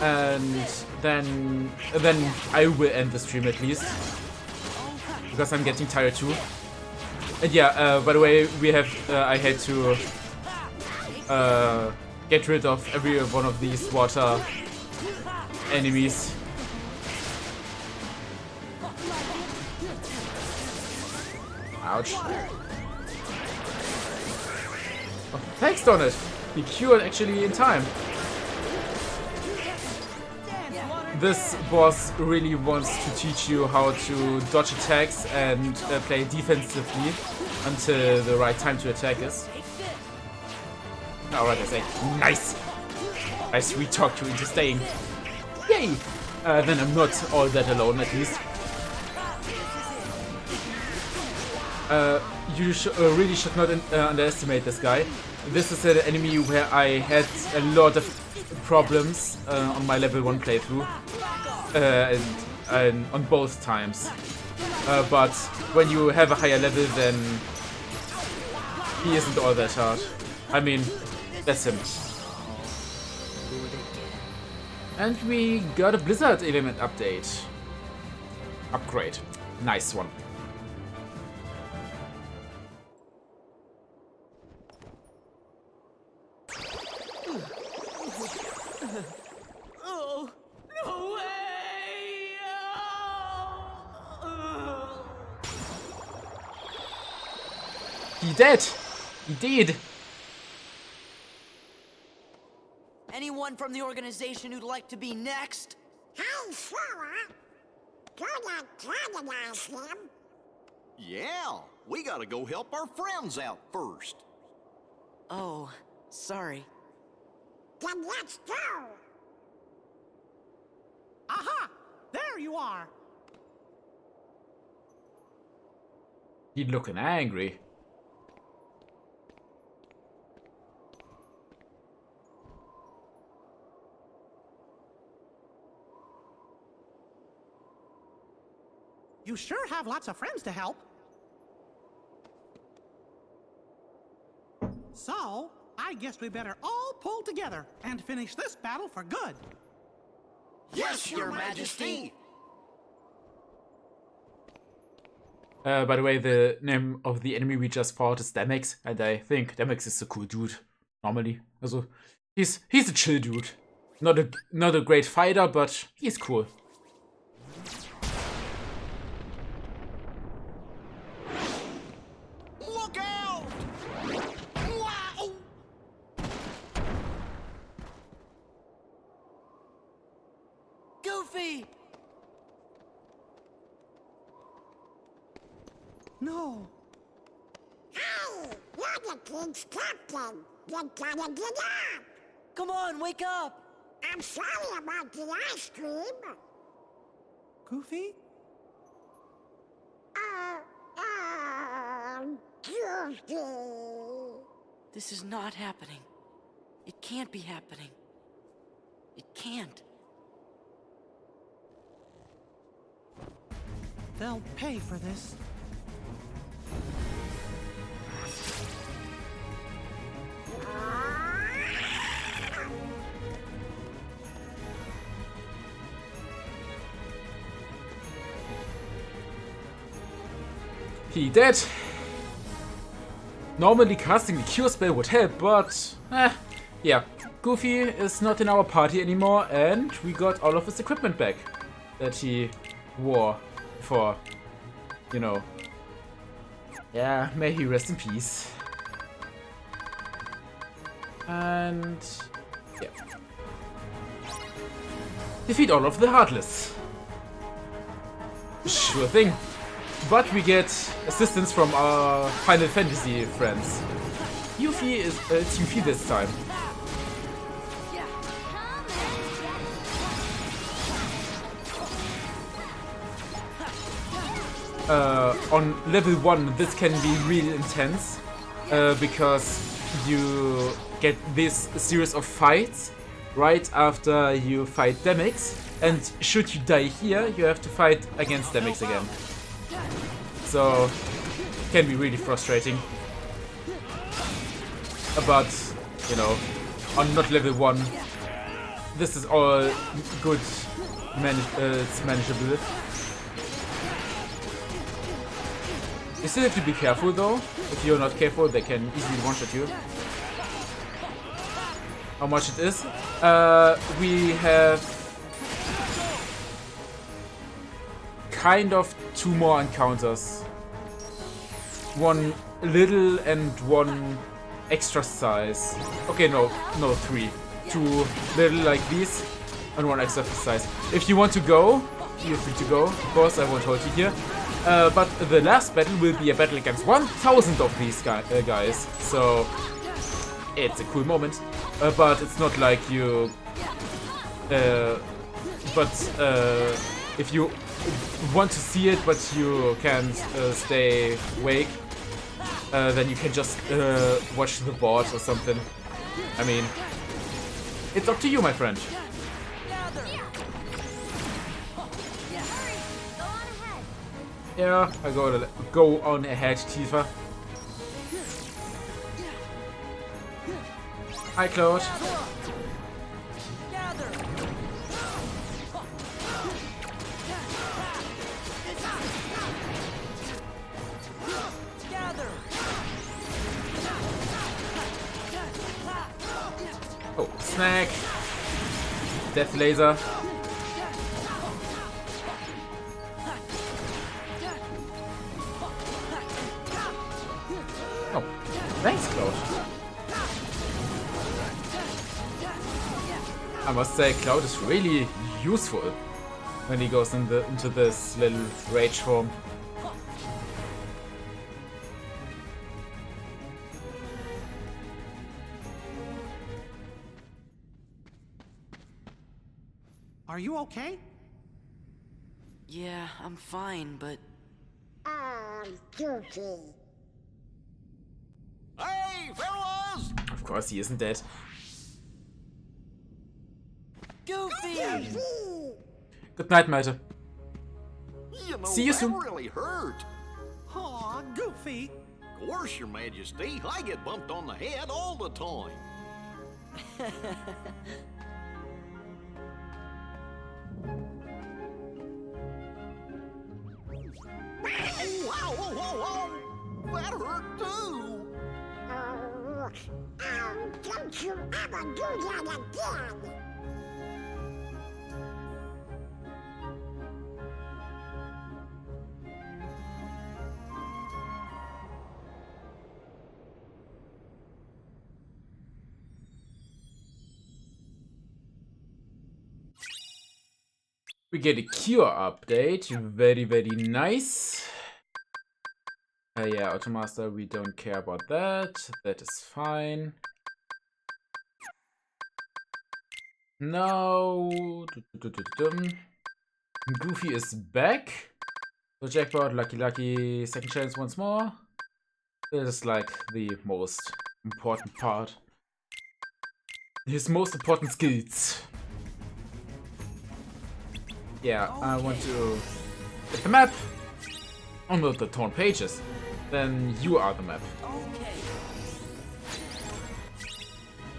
And then I will end the stream at least, because I'm getting tired too. And yeah, by the way, I had to get rid of every one of these water enemies. Ouch. Oh, thanks, Donut. He cured actually in time. This boss really wants to teach you how to dodge attacks and play defensively until the right time to attack is. Alright, I say, nice! I sweet talked you into staying. Yay! Then I'm not all that alone, at least. You really should not underestimate this guy. This is an enemy where I had a lot of problems on my level 1 playthrough. And on both times. But when you have a higher level, then he isn't all that hard. I mean, that's him. And we got a Blizzard element update. Upgrade. Nice one. Oh, no way! He dead! He did! Anyone from the organization who'd like to be next? Hey, Sora! Gonna antagonize him? Yeah, we gotta go help our friends out first. Oh, sorry. Then let's go! Aha! There you are! He's looking angry. You sure have lots of friends to help. So, I guess we better all pull together and finish this battle for good. Yes, Your Majesty! By the way, the name of the enemy we just fought is Demix, and I think Demix is a cool dude, normally. Also, he's a chill dude. Not a great fighter, but he's cool. Look out! Wow! Goofy! No. Hey, you're the kid's captain. You gotta get up. Come on, wake up! I'm sorry about the ice cream. Goofy? Goofy. This is not happening. It can't be happening. It can't. They'll pay for this. He dead. Normally casting the cure spell would help, but yeah. Goofy is not in our party anymore, and we got all of his equipment back that he wore for, you know. Yeah, may he rest in peace. And yeah. Defeat all of the Heartless. Sure thing. But we get assistance from our Final Fantasy friends. Yuffie is it's Yuffie this time. On level 1 this can be really intense because you get this series of fights right after you fight Demix, and should you die here you have to fight against Demix again. So, can be really frustrating. But, you know, on not level 1, this is all good, it's manageable. You still have to be careful though. If you're not careful, they can easily one-shot you. How much it is? We have kind of 2 more encounters. One little and one extra size. Okay, no, 3. 2 little like these and 1 extra size. If you want to go, you're free to go. Of course, I won't hold you here. But the last battle will be a battle against 1,000 of these guys. So it's a cool moment. But it's not like you... if you want to see it but you can't stay awake, then you can just watch the board or something. I mean, it's up to you, my friend. Yeah, I go on ahead, Tifa. Hi, Claude. Oh, snack. Death laser. Oh, thanks, Cloud. I must say, Cloud is really useful when he goes into this little rage form. Are you okay? Yeah, I'm fine, but... Goofy. Hey, fellas! Of course he isn't dead. Goofy! Good night, Malte. You know, See you that soon. really hurt. Aw, Goofy. Of course, Your Majesty. I get bumped on the head all the time. Oh, wow, whoa, whoa, whoa! That hurt too! Don't you ever do that again! We get a cure update. Very, very nice. Yeah, Automaster, we don't care about that. That is fine. Now, Goofy is back. So Jackpot, Lucky, second chance once more. This is like the most important part. His most important skills. Yeah, I want to get the map. Unload the torn pages. Then you are the map. Okay.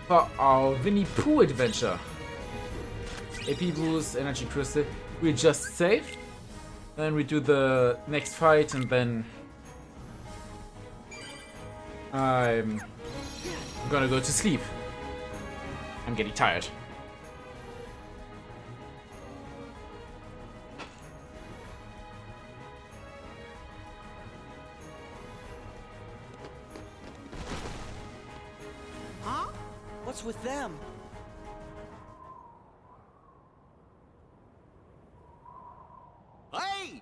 For our Winnie Pooh adventure. AP boost, energy crystal. We just save. Then we do the next fight and then I'm gonna go to sleep. I'm getting tired. Huh? What's with them? Hey!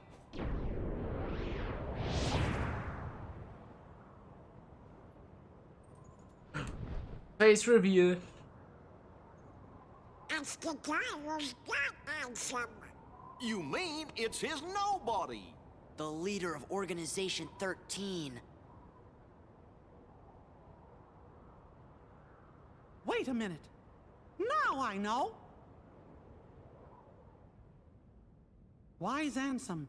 Face reveal. It's the guy who's got Ansem. You mean it's his nobody? The leader of Organization 13. Wait a minute. Now I know. Wise Ansem,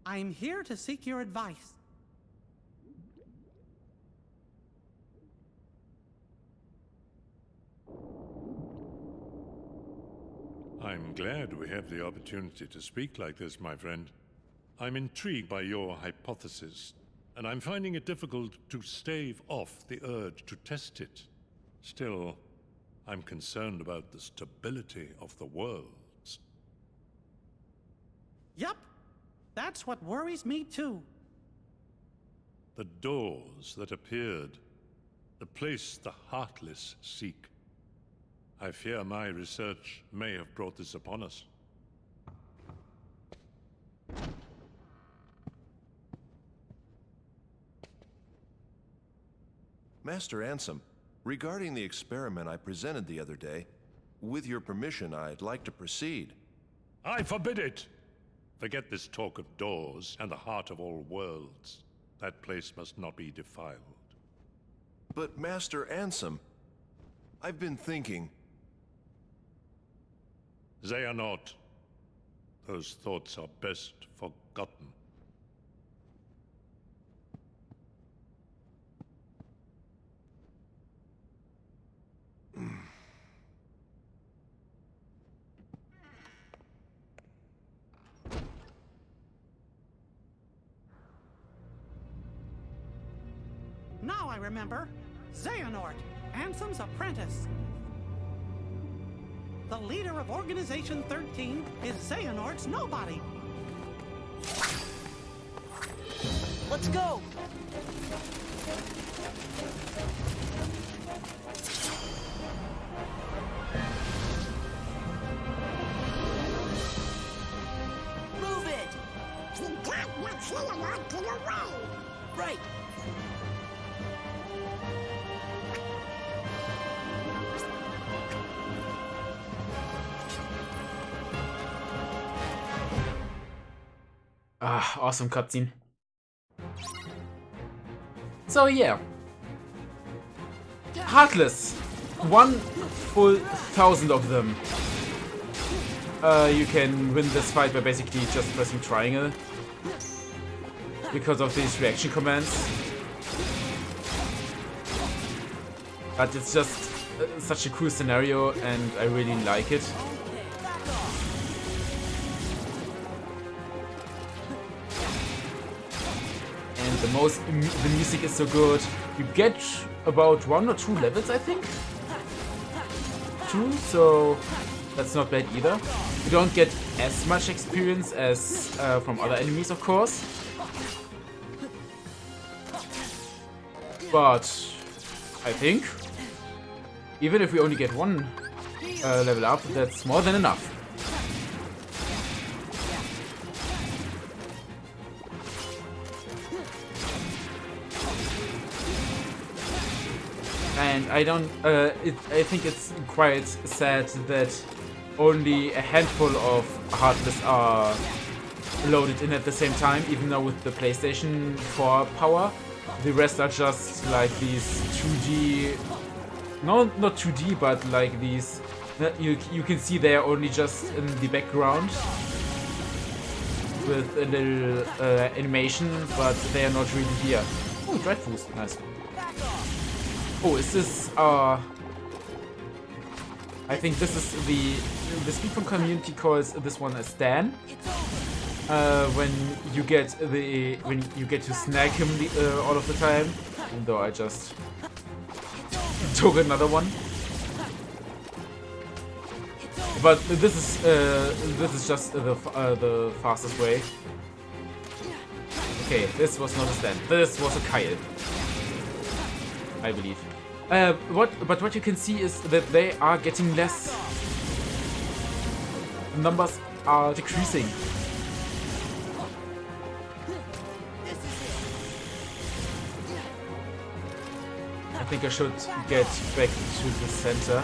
I'm here to seek your advice. I'm glad we have the opportunity to speak like this, my friend. I'm intrigued by your hypothesis, and I'm finding it difficult to stave off the urge to test it. Still, I'm concerned about the stability of the worlds. Yup, that's what worries me too. The doors that appeared, the place the heartless seek. I fear my research may have brought this upon us. Master Ansem, regarding the experiment I presented the other day, with your permission, I'd like to proceed. I forbid it! Forget this talk of doors and the heart of all worlds. That place must not be defiled. But Master Ansem, I've been thinking... They are not. Those thoughts are best forgotten. Now I remember. Xehanort, Ansem's apprentice. The leader of Organization 13 is Xehanort's nobody. Let's go! Move it! He can't let Xehanort get away. Right! Ah, awesome cutscene. So yeah. Heartless. 1 full 1,000 of them. You can win this fight by basically just pressing triangle. because of these reaction commands. But it's just such a cool scenario and I really like it. And the music is so good. You get about 1 or 2 levels, I think. 2, so that's not bad either. You don't get as much experience as from other enemies, of course. But I think even if we only get 1 level up, that's more than enough. And I don't. I think it's quite sad that only a handful of Heartless are loaded in at the same time, even though with the PlayStation 4 power, the rest are just like these 2D. No, not 2D, but like these. You can see they are only just in the background with a little animation, but they are not really here. Oh, Dread Boost, nice. Oh, is this I think this is the speedrun community calls this one a stan. When you get to snag him all of the time, even though I just took another one. But this is just the fastest way. Okay, this was not a stan. This was a Kyle, I believe. But what you can see is that they are getting less. The numbers are decreasing. I think I should get back to the center.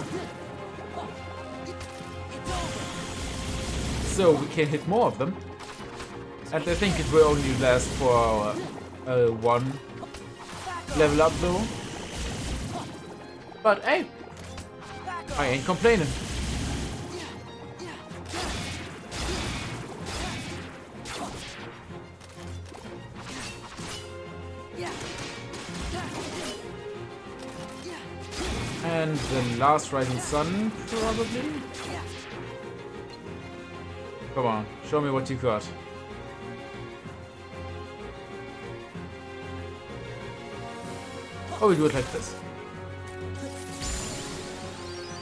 So we can hit more of them. And I think it will only last for 1 level up though. But hey, I ain't complaining. And the last rising sun, probably? Come on, show me what you got. Oh, we do it like this.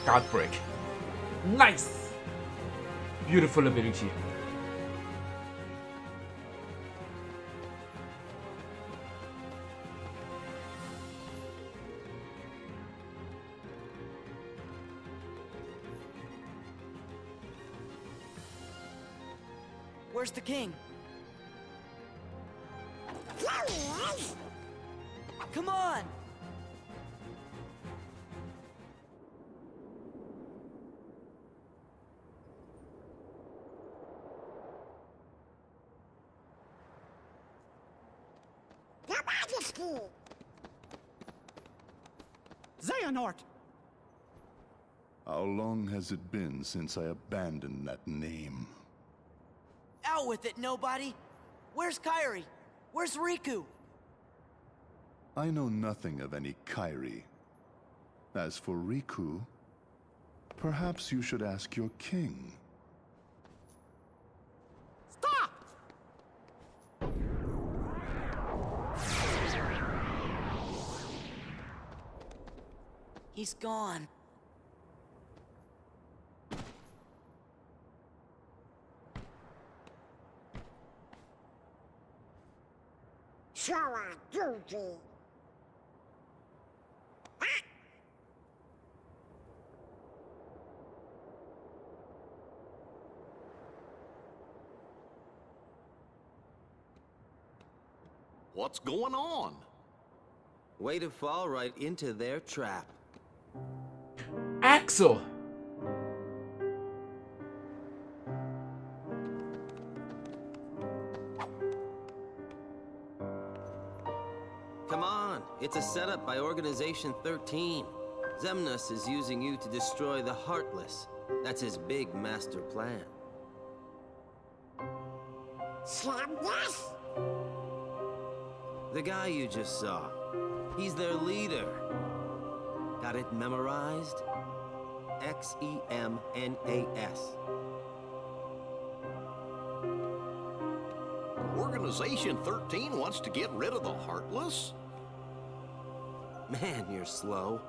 Guard break. Nice! Beautiful ability. Where's the king? Come on! Xehanort! How long has it been since I abandoned that name? Out with it, nobody! Where's Kairi? Where's Riku? I know nothing of any Kairi. As for Riku, perhaps you should ask your king. Stop! He's gone. Sora, duty. What's going on? Way to fall right into their trap. Axel! Come on, it's a setup by Organization 13. Xemnas is using you to destroy the Heartless. That's his big master plan. Xemnas? The guy you just saw. He's their leader. Got it memorized? Xemnas. Organization 13 wants to get rid of the Heartless? Man, you're slow.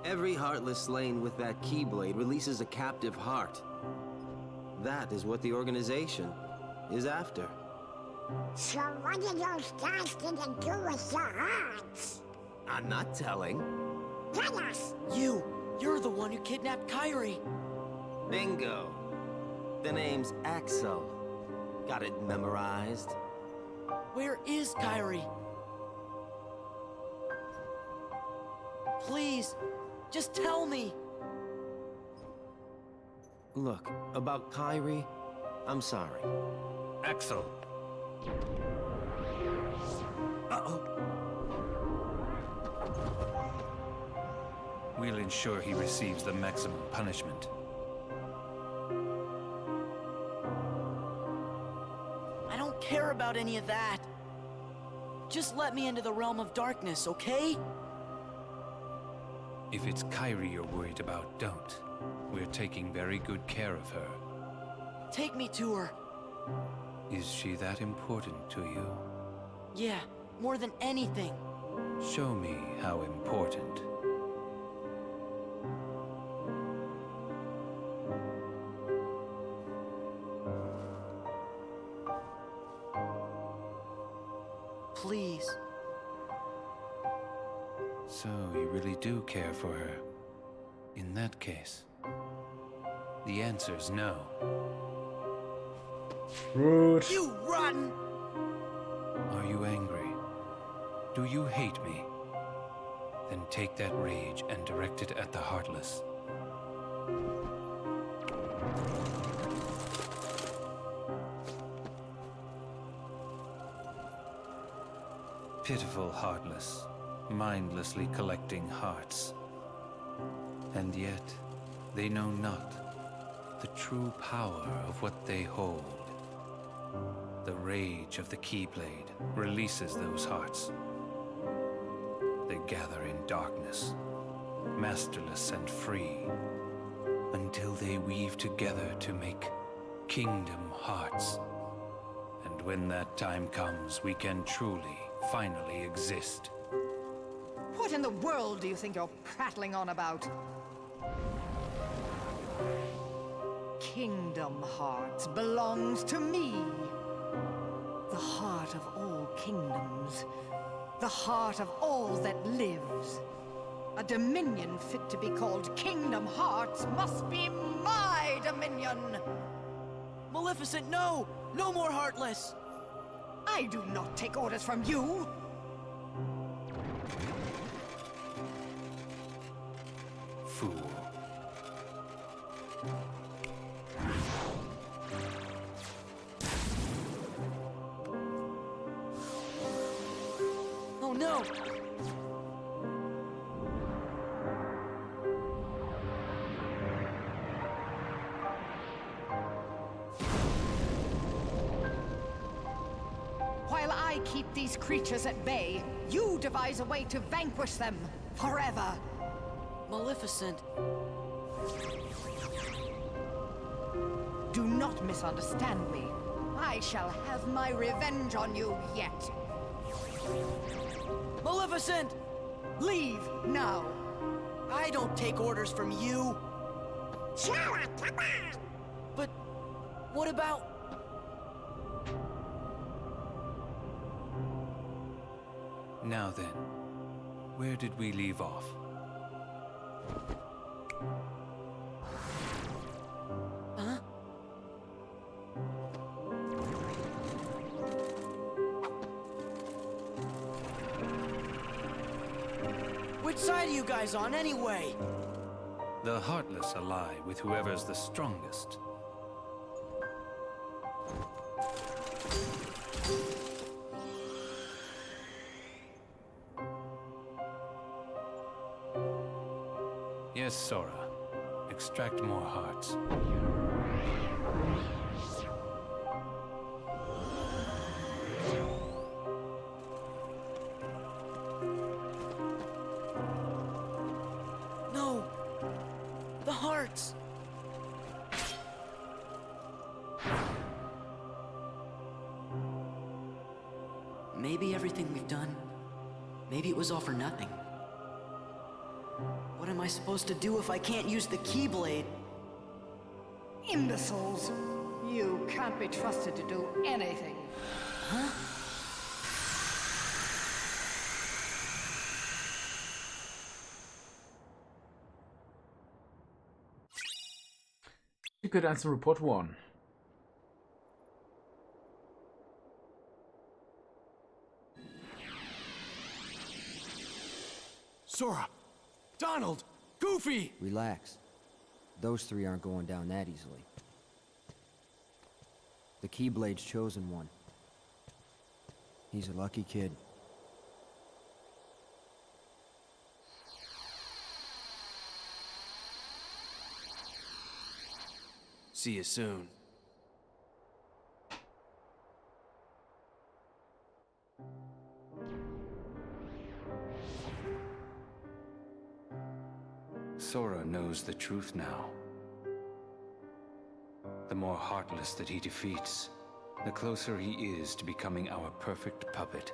Every Heartless slain with that Keyblade releases a captive heart. That is what the organization is after. So what are those guys gonna do with the hearts? I'm not telling. Tell us! You're the one who kidnapped Kyrie. Bingo. The name's Axel. Got it memorized? Where is Kyrie? Please, just tell me. Look, about Kyrie, I'm sorry. Axel. Uh-oh. We'll ensure he receives the maximum punishment. I don't care about any of that. Just let me into the realm of darkness, okay? If it's Kyrie you're worried about, don't. We're taking very good care of her. Take me to her. Is she that important to you? Yeah, more than anything. Show me how important. Please. So you really do care for her. In that case, the answer's no. Rude. You rotten! Are you angry? Do you hate me? Then take that rage and direct it at the Heartless. Pitiful Heartless, mindlessly collecting hearts. And yet, they know not the true power of what they hold. The rage of the Keyblade releases those hearts. They gather in darkness, masterless and free, until they weave together to make Kingdom Hearts. And when that time comes, we can truly, finally exist. What in the world do you think you're prattling on about? Kingdom Hearts belongs to me. The heart of all kingdoms. The heart of all that lives. A dominion fit to be called Kingdom Hearts must be my dominion! Maleficent, no! No more Heartless! I do not take orders from you! Fool. Oh no! While I keep these creatures at bay, you devise a way to vanquish them forever. Maleficent. Do not misunderstand me. I shall have my revenge on you yet. Maleficent! Leave now. I don't take orders from you. Sora, come on! But what about... Now then, where did we leave off? Huh? Which side are you guys on, anyway? The Heartless ally with whoever's the strongest. Yes, Sora. Extract more hearts. No! The hearts! Maybe everything we've done, maybe it was all for nothing. What am I supposed to do if I can't use the Keyblade? Imbeciles! You can't be trusted to do anything. Huh? You could answer report 1. Sora! Donald! Goofy! Relax. Those three aren't going down that easily. The Keyblade's chosen one. He's a lucky kid. See you soon. Sora knows the truth now. The more Heartless that he defeats, the closer he is to becoming our perfect puppet.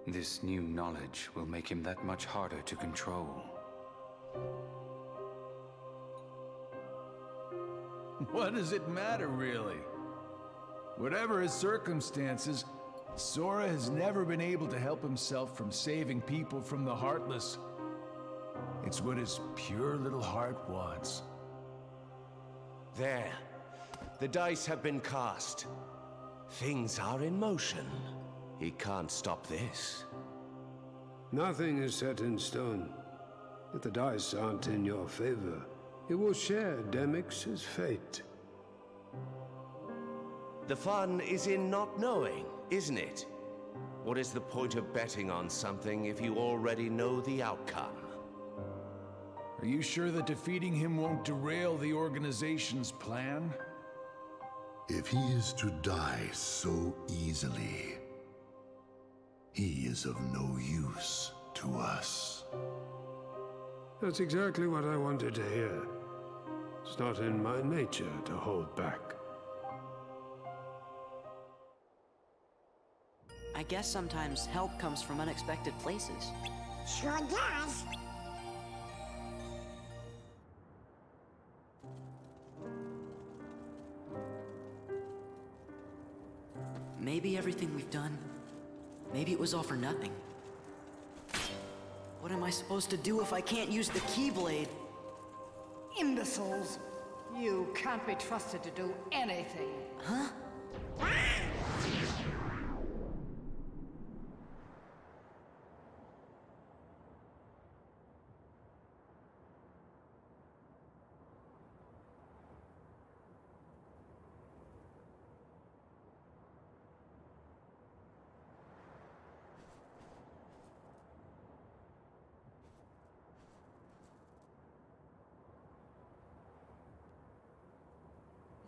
This new knowledge will make him that much harder to control. What does it matter, really? Whatever his circumstances, Sora has never been able to help himself from saving people from the Heartless. It's what his pure little heart wants. There. The dice have been cast. Things are in motion. He can't stop this. Nothing is set in stone. If the dice aren't in your favor, you will share Demyx's fate. The fun is in not knowing, isn't it? What is the point of betting on something if you already know the outcome? Are you sure that defeating him won't derail the organization's plan? If he is to die so easily, he is of no use to us. That's exactly what I wanted to hear. It's not in my nature to hold back. I guess sometimes help comes from unexpected places. Sure does. Maybe everything we've done, maybe it was all for nothing. What am I supposed to do if I can't use the Keyblade? Imbeciles! You can't be trusted to do anything. Huh?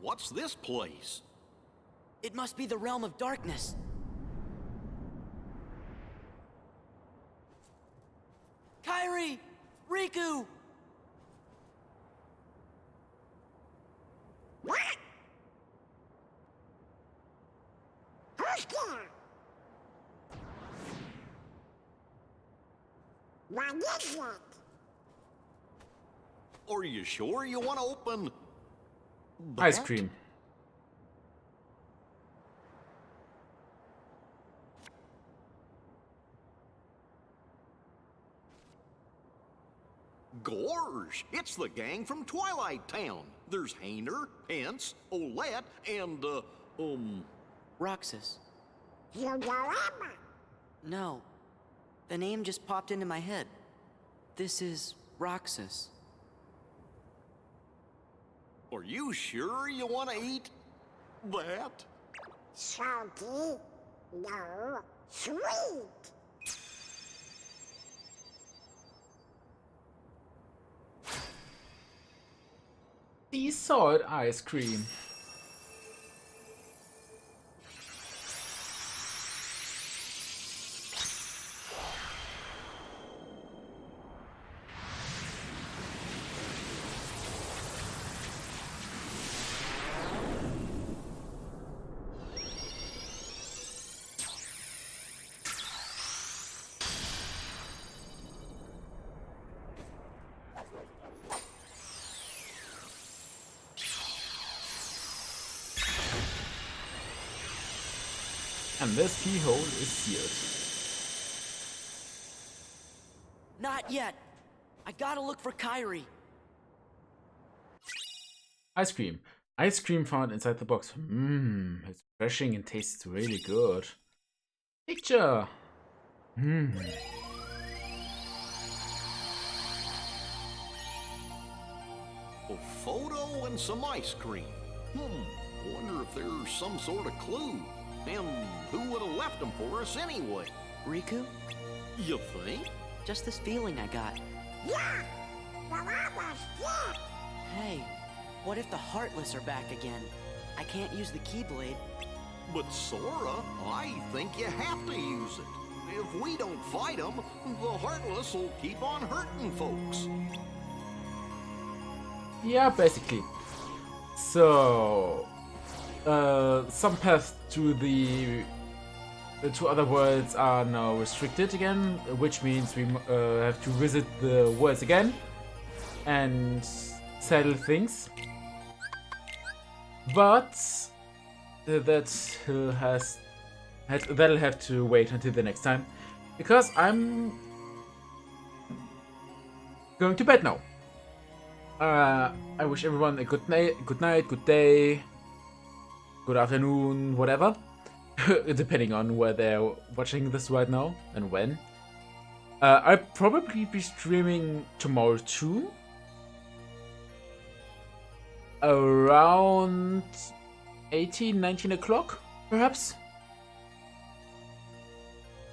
What's this place? It must be the realm of darkness. Kairi! Riku! What? Who's there? What is it? Are you sure you want to open Ice that? cream. Gorge! It's the gang from Twilight Town. There's Hayner, Pence, Olette, and, Roxas. Yudorama. No. The name just popped into my head. This is Roxas. Are you sure you want to eat that? Salty. No. Sweet. Sea salt ice cream. And this keyhole is sealed. Not yet. I gotta look for Kyrie. Ice cream. Ice cream found inside the box. It's refreshing and tastes really good. Picture. A photo and some ice cream. Wonder if there's some sort of clue. And who would have left them for us anyway? Riku? You think? Just this feeling I got. Yeah! Well, I was dead. Hey, what if the Heartless are back again? I can't use the Keyblade. But Sora, I think you have to use it. If we don't fight them, the Heartless will keep on hurting folks. Yeah, basically. So, some paths to the two other worlds are now restricted again, which means we have to visit the worlds again and settle things. But that'll have to wait until the next time, because I'm going to bed now. I wish everyone a good night, good day, good afternoon, whatever, depending on where they're watching this right now and when. I'll probably be streaming tomorrow too, around 18, 19 o'clock, perhaps?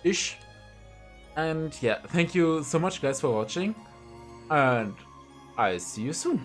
Ish. And yeah, thank you so much guys for watching, and I'll see you soon.